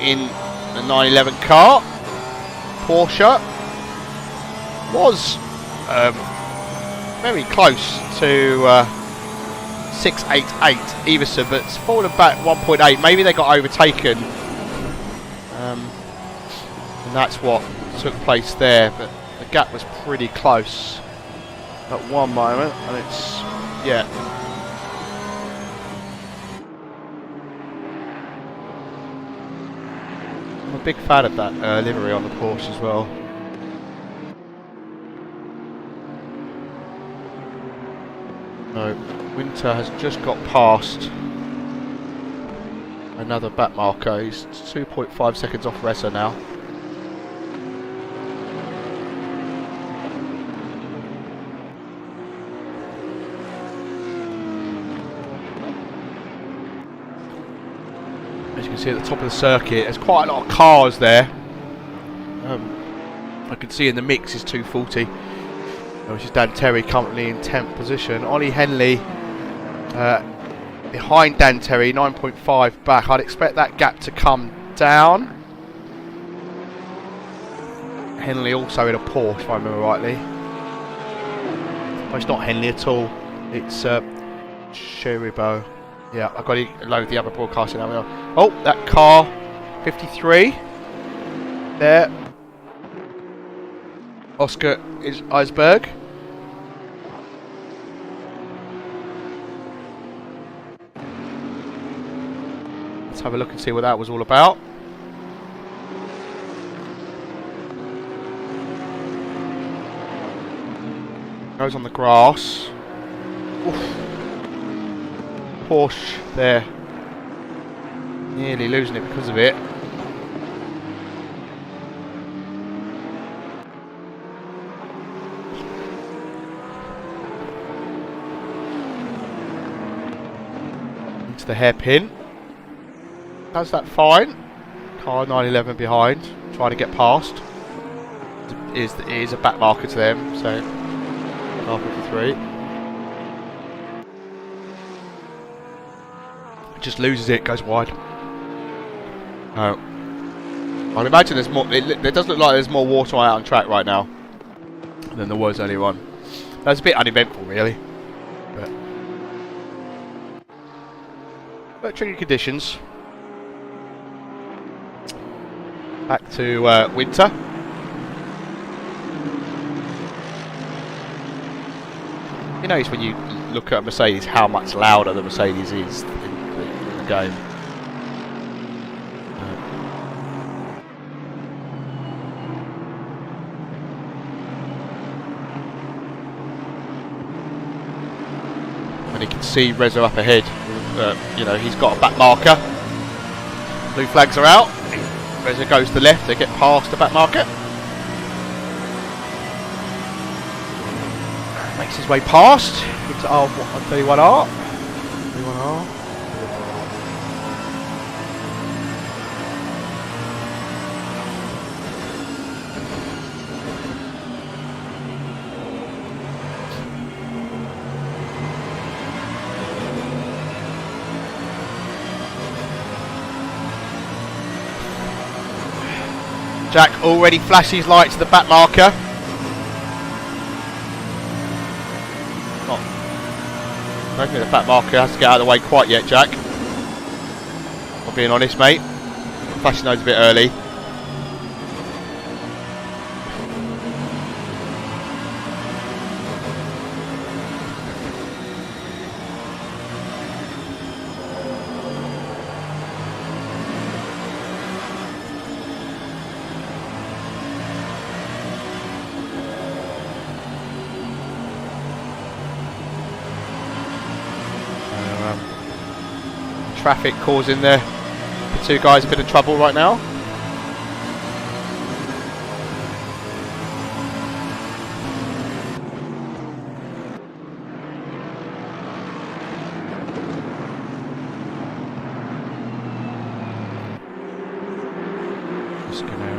Speaker 1: in the 911 car. Porsche was very close to 688 Everson, but it's fallen back 1.8. Maybe they got overtaken, and that's what took place there. But the gap was pretty close at one moment, and it's I'm a big fan of that livery on the Porsche as well. No, Winter has just got past another back marker. He's 2.5 seconds off Ressa now. As you can see at the top of the circuit, there's quite a lot of cars there. I can see in the mix is 240. Which is Dan Terry currently in 10th position. Ollie Henley behind Dan Terry, 9.5 back. I'd expect that gap to come down. Henley also in a Porsche, if I remember rightly. Oh, it's not Henley at all. It's Sheribo. Yeah, I've got to load the other broadcasting now. Oh, that car, 53. There. Oscar is Eisberg. Let's have a look and see what that was all about. Goes on the grass. Oof. Porsche there. Nearly losing it because of it. The hairpin. Does that fine. Car 911 behind, trying to get past. It is a back marker to them, so car 53. It just loses it, goes wide. No. I'd imagine there's more. It does look like there's more water out on track right now than there was earlier on. That's a bit uneventful, really. But tricky conditions. Back to Winter. You notice when you look at a Mercedes how much louder the Mercedes is in the game. And you can see Reza up ahead. You know, he's got a back marker. Blue flags are out. Reza goes to the left to get past the back marker. Makes his way past into R31R. 31R. Jack already flashes lights to the back marker. I don't think the back marker has to get out of the way quite yet, Jack. I'm being honest, mate. Flashing those a bit early. traffic causing the two guys a bit of trouble right now. Just gonna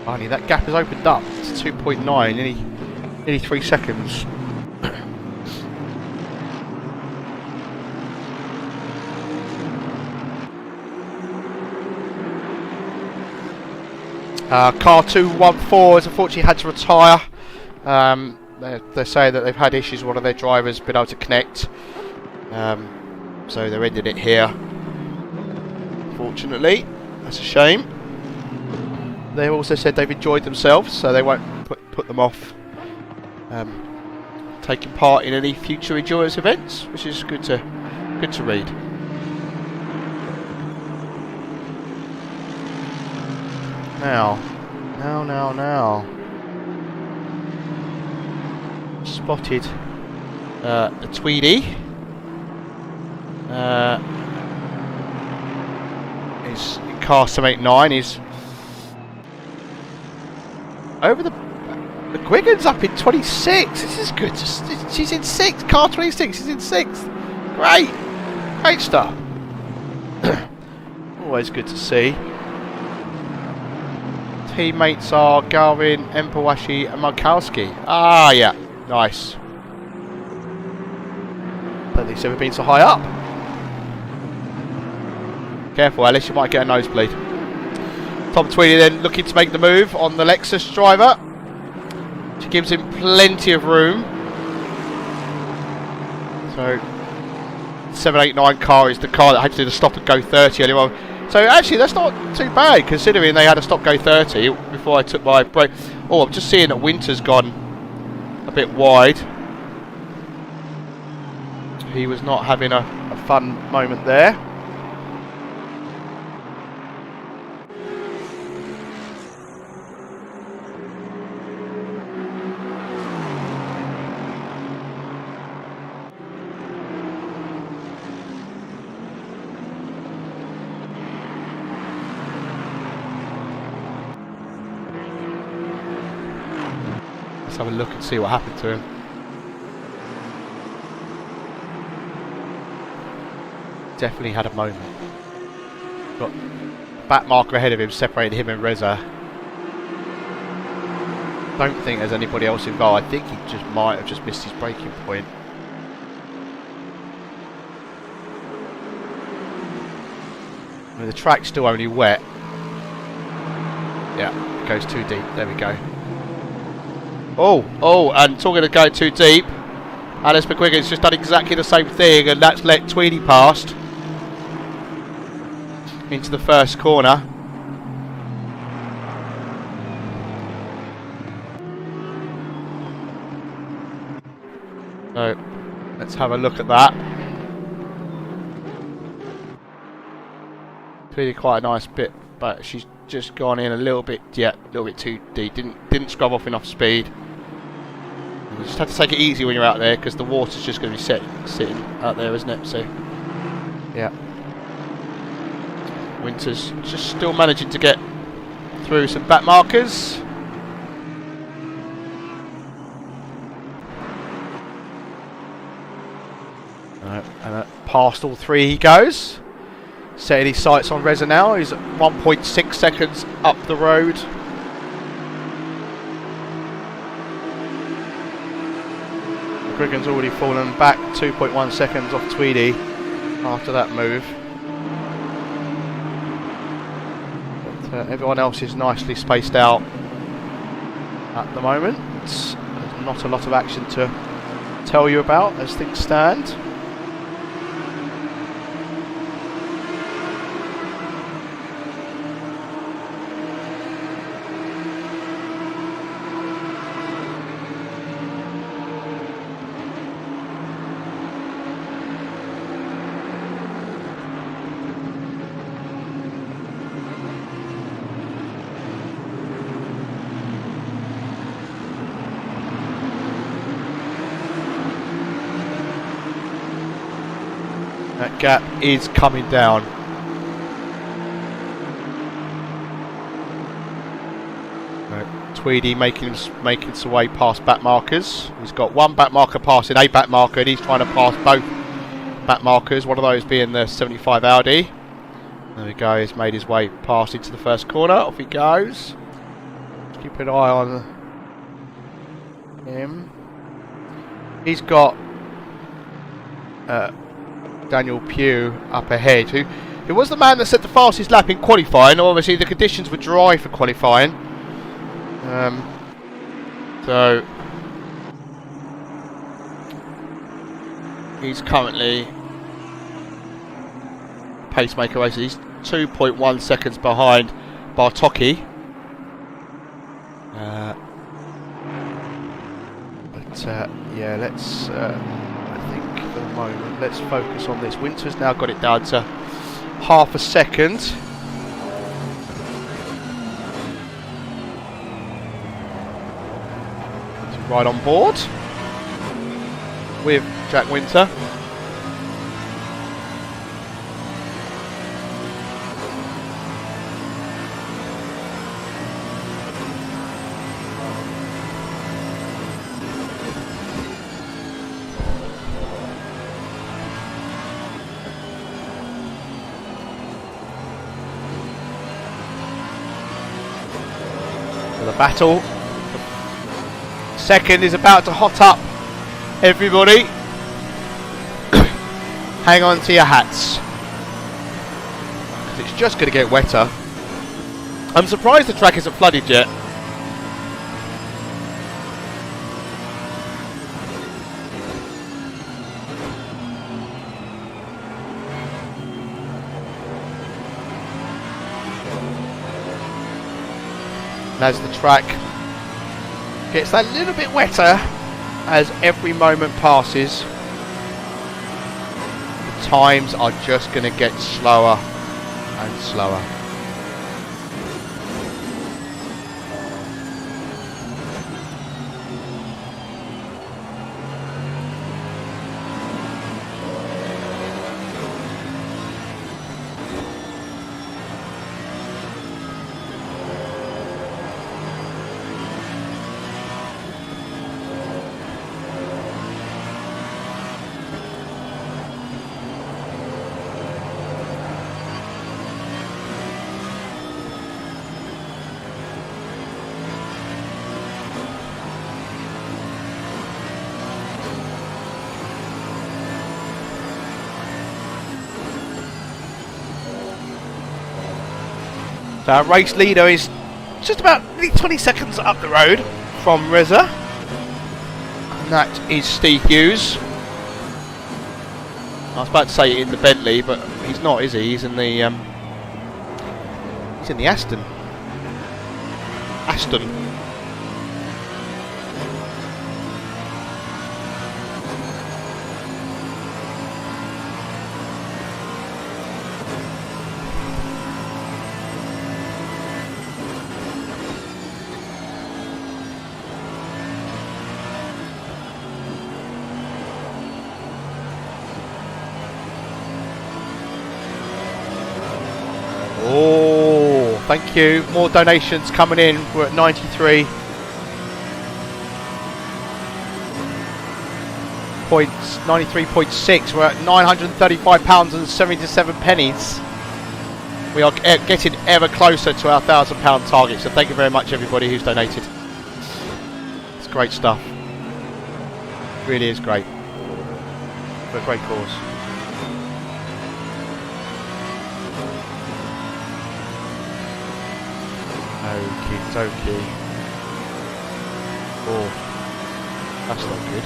Speaker 1: finally, that gap has opened up to 2.9, nearly 3 seconds. Car 214 has unfortunately had to retire. They're saying that they've had issues with one of their drivers being able to connect. So they're ending it here. Unfortunately, that's a shame. They also said they've enjoyed themselves, so they won't put them off taking part in any future endurance events, which is good to read. Now. Spotted the Tweedy. His car 789 is over the Quiggins up in 26. This is good. She's in 6th. Car 26. She's in 6th. Great stuff. Always good to see. Teammates are Galvin, Empawashi and Markowski. Ah, yeah. Nice. Don't think he's ever been so high up. Careful, Alice. You might get a nosebleed. Tom Tweedy then looking to make the move on the Lexus driver. She gives him plenty of room. So 789 car is the car that had to do the stop and go 30 earlier on. So actually that's not too bad considering they had a stop go 30 before I took my break. Oh, I'm just seeing that Winter's gone a bit wide. He was not having a fun moment there. Let's have a look and see what happened to him. Definitely had a moment. Got back marker ahead of him, separated him and Reza. Don't think there's anybody else involved. I think he just might have just missed his braking point. I mean, the track's still only wet. Yeah, it goes too deep. There we go. Oh, and talking of going too deep, Alice McQuiggan's just done exactly the same thing, and that's let Tweedy past into the first corner. So let's have a look at that. Tweedy quite a nice bit, but she's just gone in a little bit, yeah, a little bit too deep. Didn't scrub off enough speed. You just have to take it easy when you're out there because the water's just going to be sitting out there, isn't it? So, yeah. Winter's just still managing to get through some back markers. And past all three he goes. Setting his sights on Reza now. He's at 1.6 seconds up the road. Griggan's already fallen back 2.1 seconds off Tweedy after that move. But everyone else is nicely spaced out at the moment. There's not a lot of action to tell you about as things stand. That gap is coming down. Tweedy making his way past back markers. He's got one back marker passing a back marker, and he's trying to pass both back markers. One of those being the 75 Audi. There we go. He's made his way past into the first corner. Off he goes. Just keep an eye on him. He's got Daniel Pugh up ahead, who was the man that set the fastest lap in qualifying. Obviously the conditions were dry for qualifying, so he's currently pacemaker racer. He's 2.1 seconds behind Bartocchi, but yeah, let's for the moment, let's focus on this. Winter's now got it down to half a second. He's right on board with Jack Winter. The battle, second is about to hot up. Everybody, hang on to your hats, because it's just going to get wetter. I'm surprised the track isn't flooded yet. And as the track gets a little bit wetter as every moment passes, the times are just going to get slower and slower. So our race leader is just about 20 seconds up the road from Reza, and that is Steve Hughes. I was about to say in the Bentley, but he's not, is he? He's in the Aston. Oh, thank you. More donations coming in. We're at 93. 93.6. We're at £935.77. We are getting ever closer to our £1,000 target. So thank you very much, everybody who's donated. It's great stuff. Really is great. For a great cause. Okie dokie. Oh, that's not good.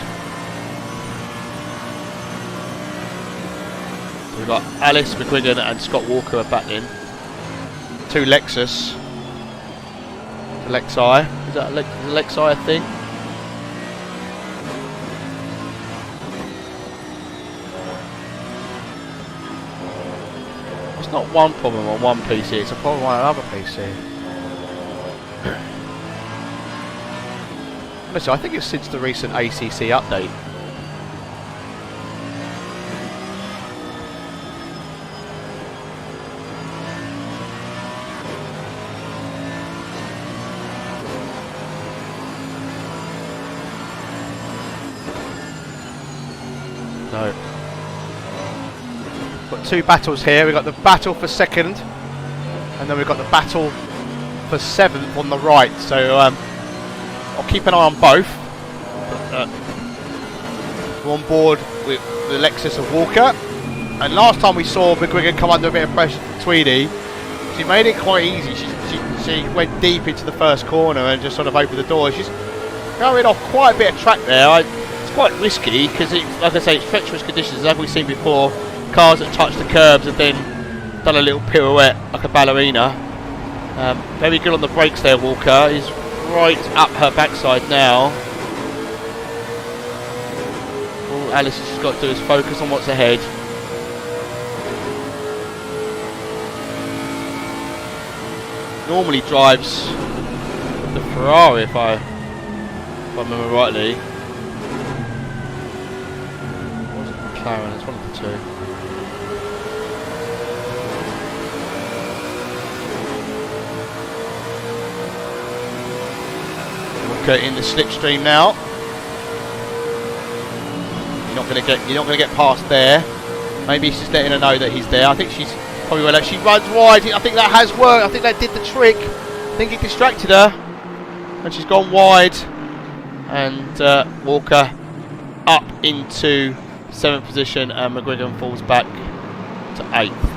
Speaker 1: So we've got Alice McGuigan and Scott Walker are battling. 2 Lexus. The Lexi. Is that the Lexi a thing? It's not one problem on one PC, it's a problem on another PC. Honestly, I think it's since the recent ACC update. No. Got 2 battles here. We've got the battle for 2nd, and then we've got the battle for 7th on the right. So I'll keep an eye on both. We're on board with the Lexus of Walker, and last time we saw McGuigan come under a bit of pressure from Tweedy, she made it quite easy. She went deep into the first corner and just sort of opened the door. She's going off quite a bit of track there. It's quite risky because, like I say, it's treacherous conditions, as we've seen before. Cars that touch the curbs and then done a little pirouette like a ballerina. Very good on the brakes there, Walker. He's right up her backside now. All Alice has just got to do is focus on what's ahead. Normally drives the Ferrari if I remember rightly. Or was it McLaren? It's one of the 2. In the slipstream now. You're not going to get past there. Maybe she's letting her know that he's there. I think she's probably well. She runs wide. I think that has worked. I think that did the trick. I think it distracted her, and she's gone wide. And Walker up into 7th position, and McGuigan falls back to 8th.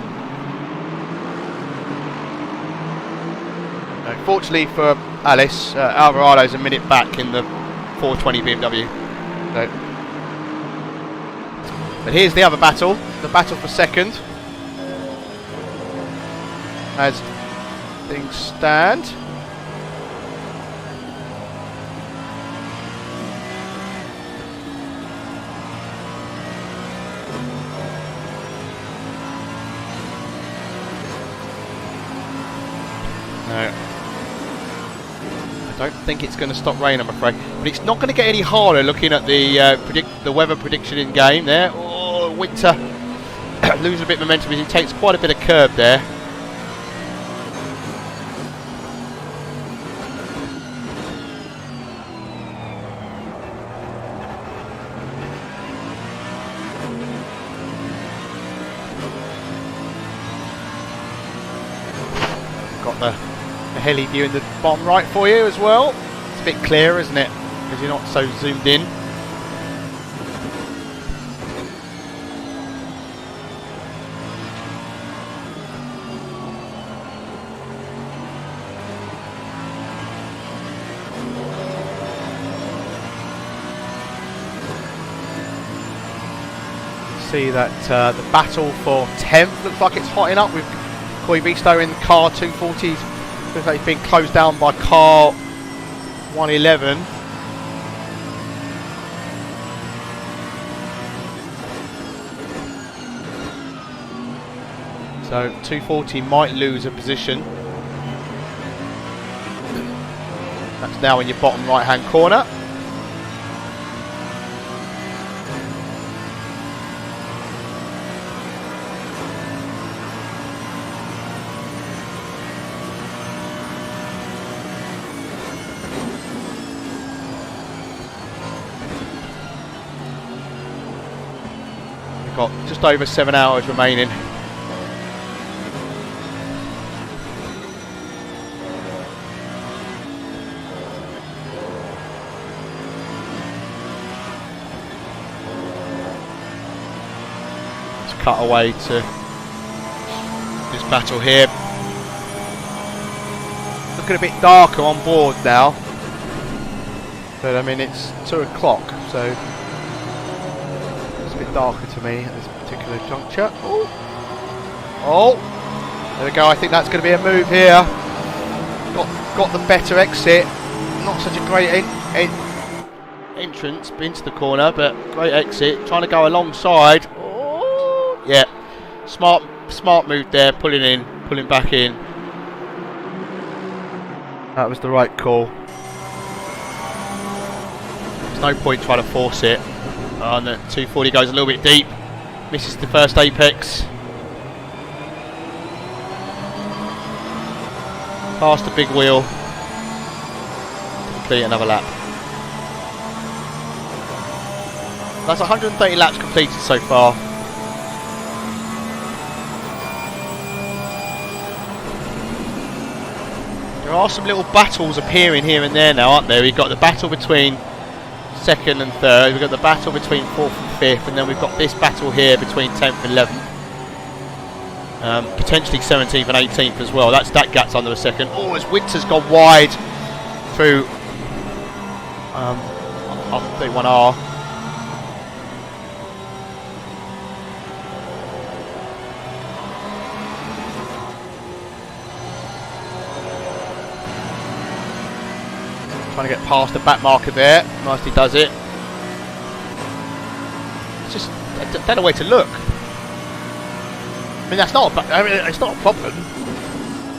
Speaker 1: Fortunately for Alice, Alvarado's a minute back in the 420 BMW. So. But here's the other battle, the battle for 2nd. As things stand. No. I don't think it's going to stop rain, I'm afraid. But it's not going to get any harder looking at the weather prediction in game there. Oh, Winter loses a bit of momentum as he takes quite a bit of curb there. Got the heli view in the bottom right for you as well. It's a bit clearer, isn't it? Because you're not so zoomed in. See that the battle for 10th looks like it's hotting up with Coy Visto in car 240s. Looks like he's been closed down by car 111. So 240 might lose a position. That's now in your bottom right hand corner. Got just over 7 hours remaining. cut away to this battle here. Looking a bit darker on board now, but I mean it's 2 o'clock, so it's a bit darker to me at this particular juncture. Oh, there we go. I think that's going to be a move here. Got the better exit. Not such a great entrance into the corner, but great exit. Trying to go alongside. Oh, yeah, smart move there. Pulling back in. That was the right call. There's no point trying to force it. And the 240 goes a little bit deep. Misses the first apex. Past the big wheel. Complete another lap. That's 130 laps completed so far. There are some little battles appearing here and there now, aren't there? We've got the battle between 2nd and 3rd, we've got the battle between 4th and 5th, and then we've got this battle here between 10th and 11th. Potentially 17th and 18th as well. That gap's under a second. Oh, as Winter's gone wide through 31R. Trying to get past the back marker there. Nicely does it. It's just a better way to look. I mean, it's not a problem,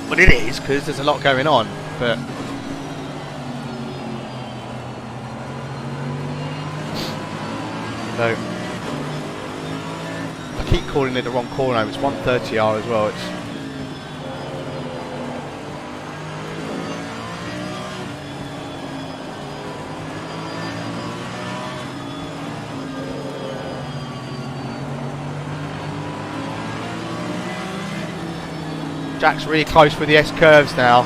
Speaker 1: but it is because there's a lot going on. But so I keep calling it the wrong corner. It's 130R as well. Jack's really close with the S curves now.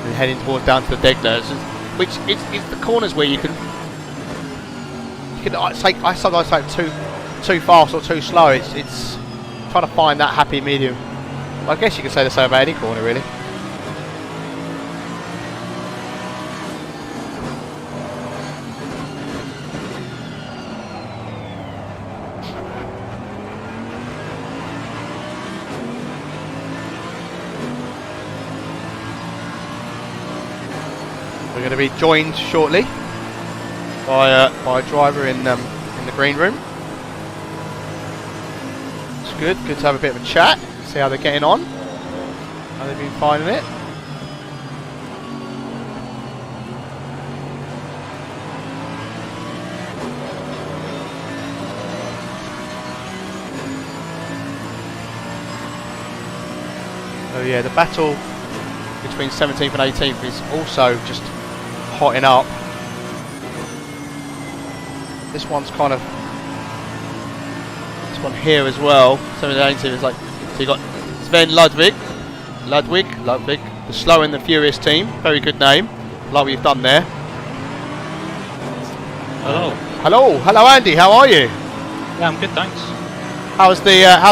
Speaker 1: And heading towards down to the Deglers, which is the corners where you can I sometimes take too fast or too slow. It's trying to find that happy medium. I guess you could say the same about any corner really. We're going to be joined shortly by a driver in the green room. It's good to have a bit of a chat, see how they're getting on, how they've been finding it. Oh yeah, the battle between 17th and 18th is also just hotting up. This one's kind of, this one here as well. 17th and 18th is like, so you got Sven Ludwig, the slow and the furious team. Very good name, like what you've done there. Hello Andy, how are you?
Speaker 5: Yeah, I'm good, thanks.
Speaker 1: How's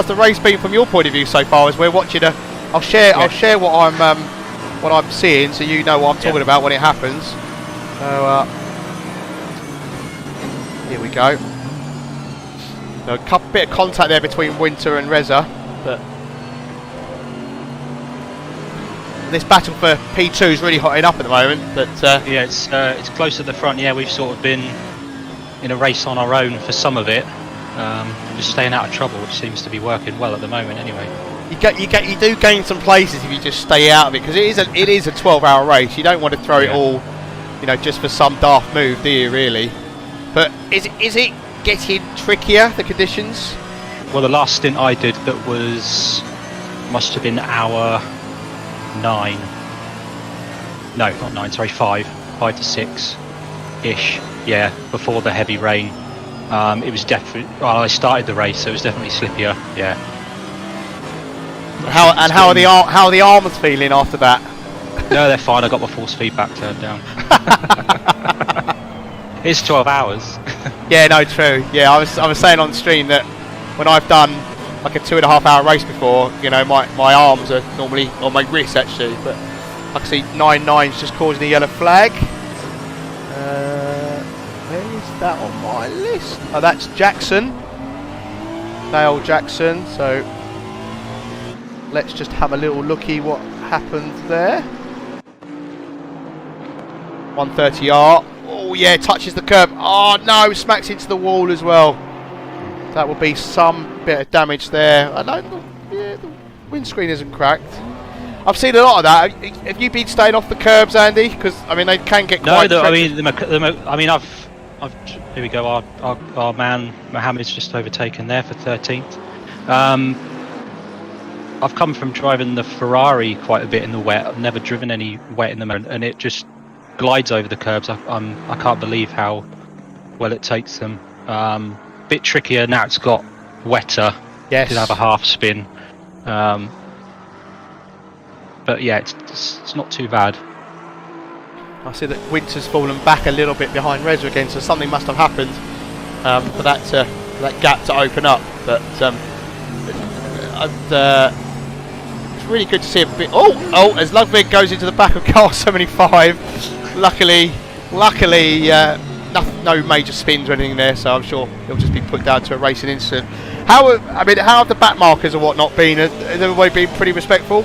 Speaker 1: the race been from your point of view so far? As we're watching I'll share what I'm seeing, so you know what I'm talking about when it happens. So here we go. So a bit of contact there between Winter and Reza, but this battle for P2 is really hotting up at the moment. But
Speaker 5: yeah, it's close at the front. Yeah, we've sort of been in a race on our own for some of it, just staying out of trouble, which seems to be working well at the moment. Anyway.
Speaker 1: You do gain some places if you just stay out of it, because it is a 12-hour race. You don't want to throw it all, just for some daft move, do you really? But is it getting trickier, the conditions?
Speaker 5: Well, the last stint I did must have been hour 9. No, not 9. Sorry, 5 to 6 ish. Yeah, before the heavy rain. It was definitely. Well, I started the race, so it was definitely slippier. Yeah.
Speaker 1: How are the armours feeling after that?
Speaker 5: No, they're fine. I got my force feedback turned down. It's 12 hours.
Speaker 1: Yeah, no, true. Yeah, I was saying on the stream that when I've done like a 2.5 hour race before, you know, my arms are normally, or my wrists actually, but I can see 9.9's just causing a yellow flag. Where is that on my list? Oh, that's Jackson. Dale Jackson. So let's just have a little looky what happened there. 130R. Oh yeah, touches the curb. Oh no, smacks into the wall as well. That will be some bit of damage there. I know the windscreen isn't cracked. I've seen a lot of that. Have you been staying off the curbs, Andy? Because I mean, they can get quite.
Speaker 5: No, here we go. Our man Mohammed's just overtaken there for 13th. I've come from driving the Ferrari quite a bit in the wet. I've never driven any wet in the moment, and it just glides over the curbs. I can't believe how well it takes them. Bit trickier now. It's got wetter.
Speaker 1: Yes.
Speaker 5: Could have a half spin. But yeah, it's not too bad.
Speaker 1: I see that Winter's fallen back a little bit behind Reza again, so something must have happened for that gap to open up. But it's really good to see a bit. Oh! As Ludwig goes into the back of car 75. Luckily, no major spins or anything there, so I'm sure he'll just be put down to a racing incident. How have the back markers or whatnot been? Has everybody been pretty respectful?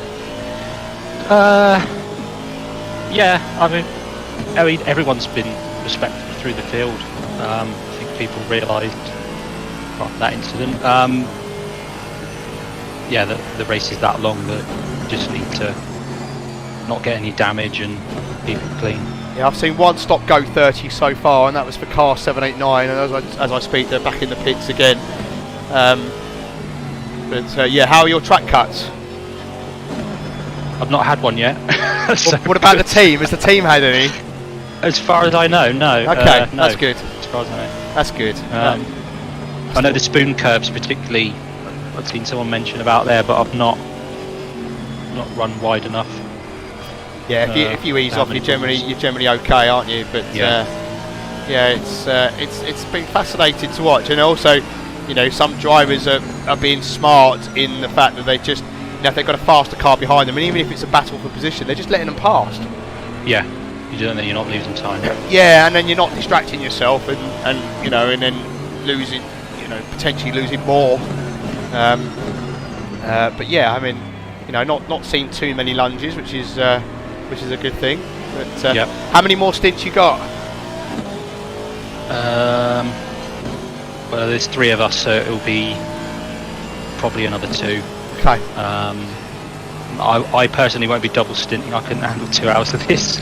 Speaker 5: Yeah, I mean, everyone's been respectful through the field. I think people realised after that incident. Yeah, the race is that long that you just need to not get any damage and keep it clean.
Speaker 1: Yeah, I've seen one stop go 30 so far, and that was for car 789. And as I speak, they're back in the pits again. Yeah, how are your track cuts?
Speaker 5: I've not had one yet. So
Speaker 1: what about the team? Has the team had any?
Speaker 5: As far as I know, no.
Speaker 1: Okay,
Speaker 5: no.
Speaker 1: that's good.
Speaker 5: As far as I know.
Speaker 1: That's good.
Speaker 5: I know the spoon curbs particularly. I've seen someone mention about there, but I've not run wide enough.
Speaker 1: Yeah, if you ease off, you're generally okay, aren't you? But
Speaker 5: yeah,
Speaker 1: it's been fascinating to watch, and also, you know, some drivers are being smart in the fact that they just, you know, if they've got a faster car behind them, and even if it's a battle for position, they're just letting them past.
Speaker 5: Yeah, you're not losing time.
Speaker 1: Yeah, and then you're not distracting yourself, and you know, and then losing, you know, potentially losing more. But yeah, I mean, you know, not seeing too many lunges, which is a good thing. But
Speaker 5: yep.
Speaker 1: How many more stints you got?
Speaker 5: Well, there's 3 of us, so it'll be probably another 2.
Speaker 1: Okay.
Speaker 5: I personally won't be double stinting. I couldn't handle 2 hours of this.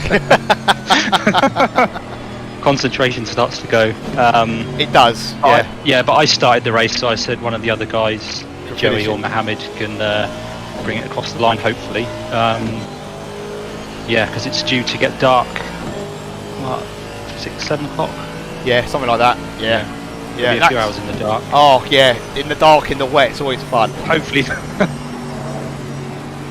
Speaker 5: Concentration starts to go.
Speaker 1: It does. Yeah.
Speaker 5: But I started the race, so I said one of the other guys, Joey or Mohammed, can bring it across the line, hopefully. Yeah, because it's due to get dark. What, 6, 7 o'clock?
Speaker 1: Yeah, something like that. Yeah.
Speaker 5: Maybe a few hours in the dark.
Speaker 1: Oh yeah, in the dark, in the wet, it's always fun.
Speaker 5: Hopefully.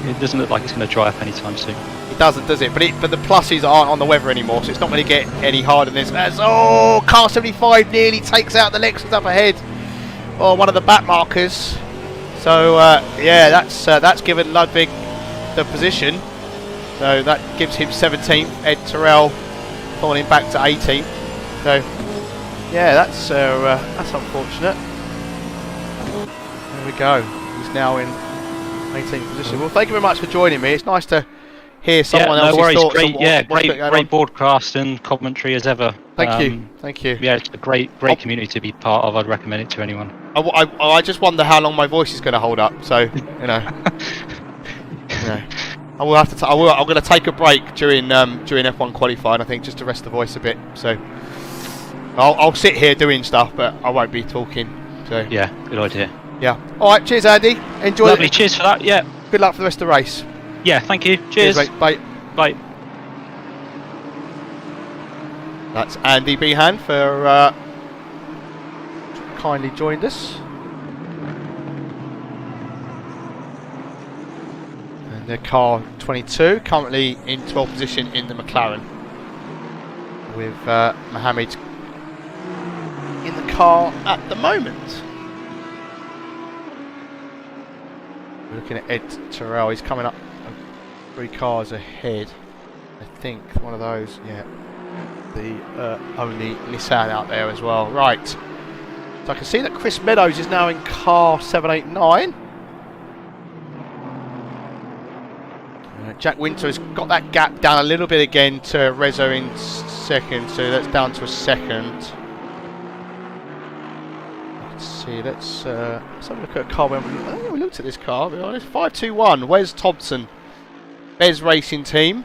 Speaker 5: It doesn't look like it's going to dry up anytime soon.
Speaker 1: It doesn't, does it? But the pluses aren't on the weather anymore, so it's not going to get any harder than this. Car 75 nearly takes out the Lexus up ahead. Oh, one of the back markers. So yeah, that's given Ludwig the position. So that gives him 17th. Ed Terrell falling back to 18th. So yeah, that's unfortunate. There we go. He's now in 18th position. Well, thank you very much for joining me. It's nice to hear someone else's thoughts.
Speaker 5: Great broadcast and commentary as ever.
Speaker 1: Thank you.
Speaker 5: Yeah, it's a great community to be part of. I'd recommend it to anyone.
Speaker 1: I just wonder how long my voice is going to hold up. So you know, I will have to. I'm going to take a break during F1 qualifying, I think, just to rest the voice a bit. So I'll sit here doing stuff, but I won't be talking. So
Speaker 5: yeah, good idea.
Speaker 1: Yeah. All right. Cheers, Andy. Enjoy.
Speaker 5: Lovely. Cheers for that. Yeah.
Speaker 1: Good luck for the rest of the race.
Speaker 5: Yeah. Thank you. Cheers.
Speaker 1: Mate. Bye.
Speaker 5: Bye.
Speaker 1: That's Andy Behan for kindly joined us. And the car 22 currently in 12th position in the McLaren, with Mohamed car at the moment. We're looking at Ed Terrell. He's coming up 3 cars ahead. I think one of those, yeah. The only Nissan out there as well. Right. So I can see that Chris Meadows is now in car 789. Jack Winter has got that gap down a little bit again to Rezo in second, so that's down to a second. Let's see, let's have a look at a car. I don't think we looked at this car, to be honest. 521, Wes Thompson, Bez Racing Team,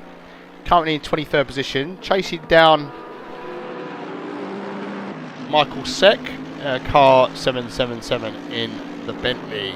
Speaker 1: currently in 23rd position, chasing down Michael Seck, car 777 in the Bentley.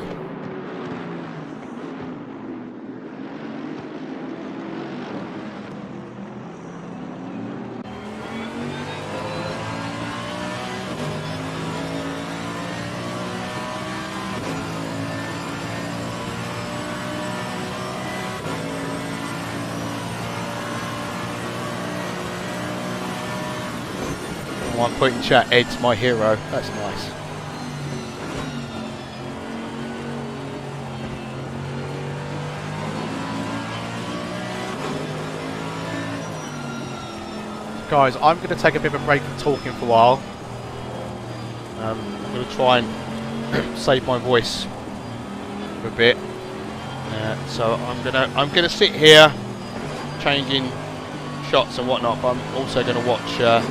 Speaker 1: One point in chat, Ed's my hero. That's nice. Guys, I'm going to take a bit of a break from talking for a while. I'm going to try and save my voice for a bit. So I'm gonna sit here, changing shots and whatnot. But I'm also going to watch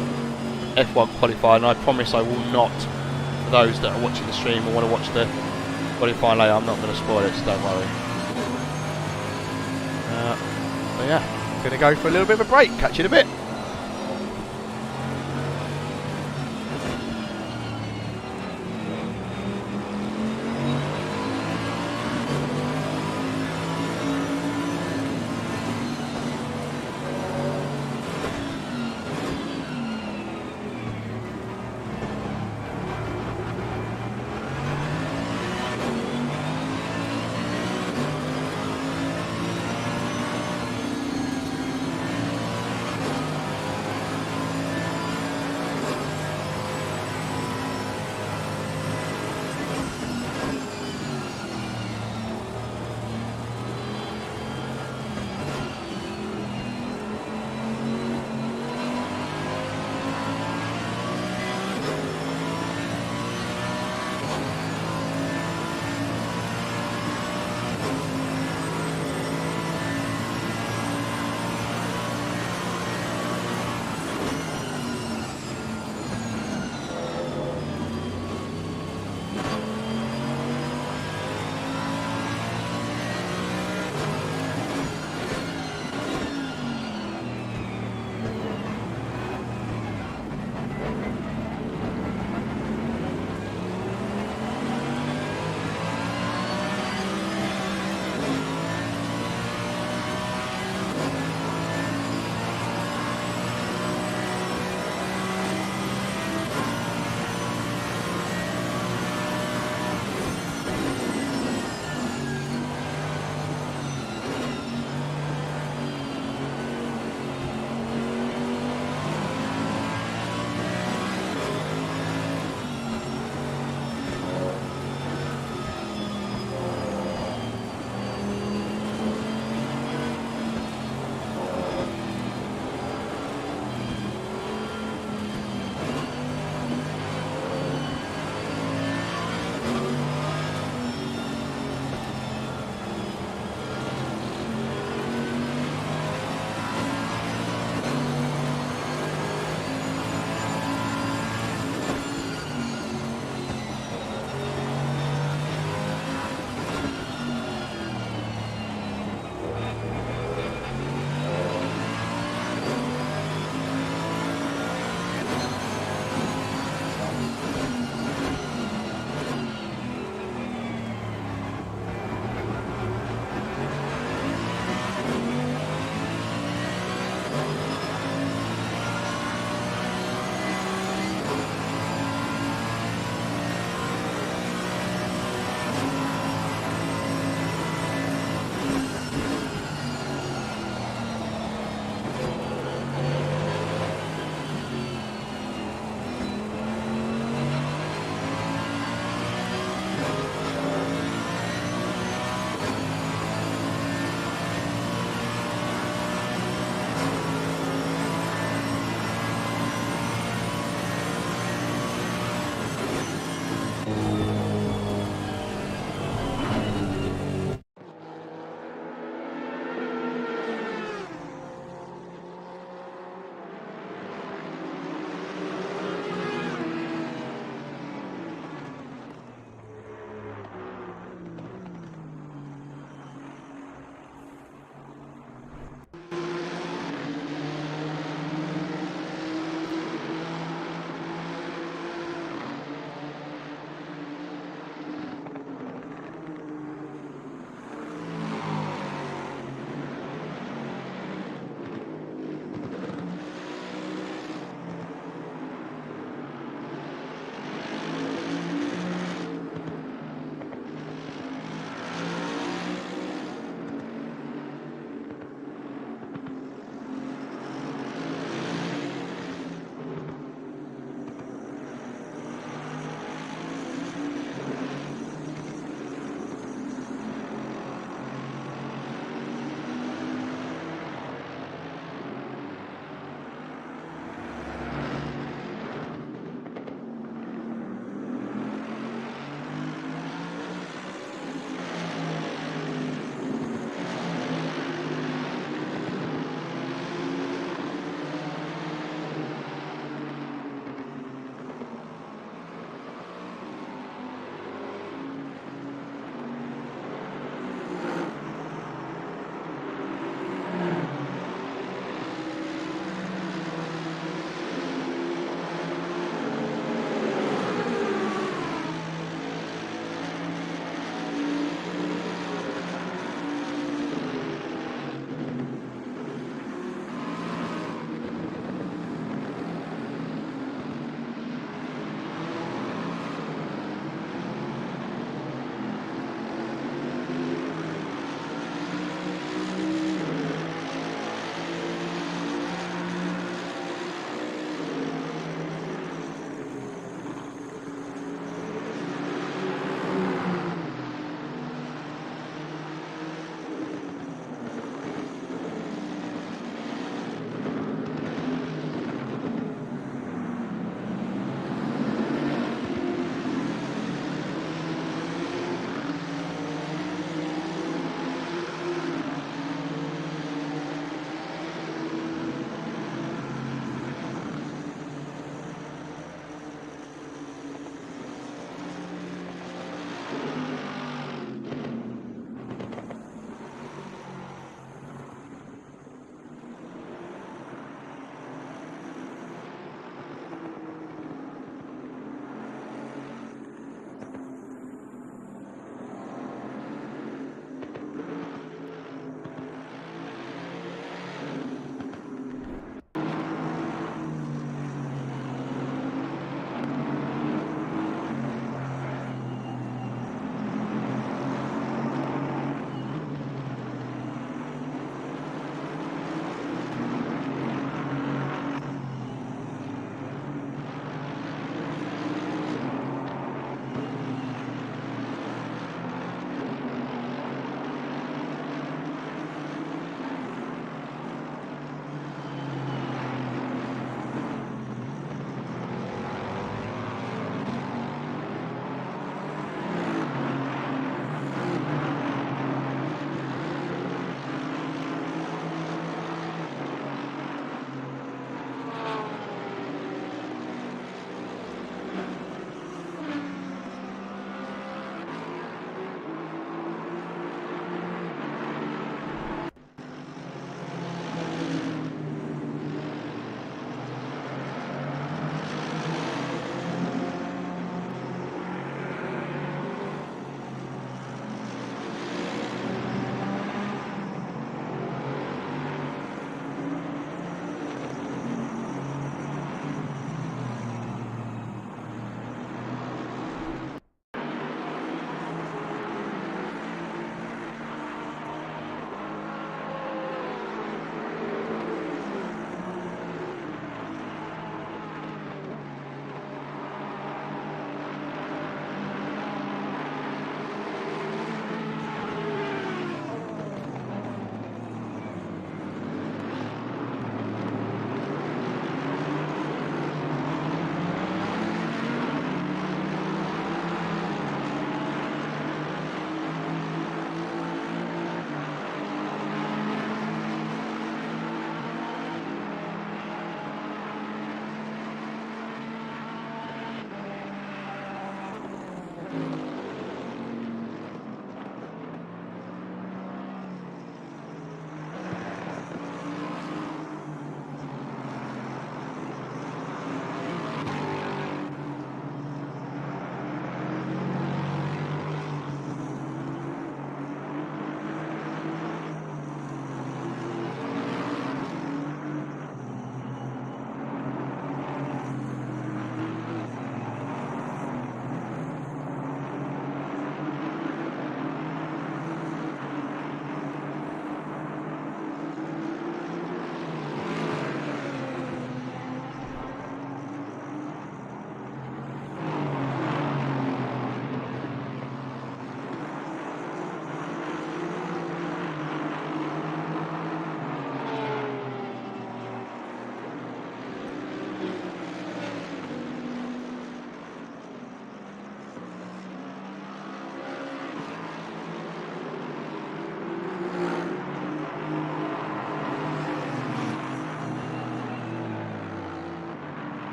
Speaker 1: F1 qualify, and I promise I will not, for those that are watching the stream or want to watch the qualifying later, I'm not going to spoil it, so don't worry. So yeah, I'm going to go for a little bit of a break. Catch you in a bit.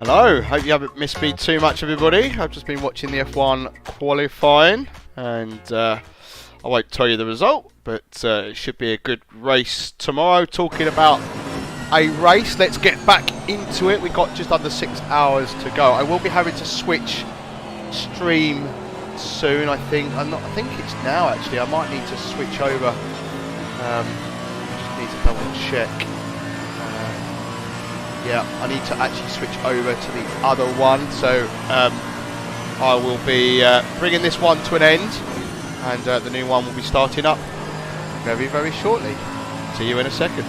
Speaker 1: Hello, hope you haven't missed me too much, everybody. I've just been watching the F1 qualifying, and I won't tell you the result, but it should be a good race tomorrow. Talking about a race, let's get back into it. We've got just under 6 hours to go. I will be having to switch stream soon, I think. I think it's now, actually. I might need to switch over. Just need to double check. Yeah, I need to actually switch over to the other one, so I will be bringing this one to an end, and the new one will be starting up very, very shortly. See you in a second.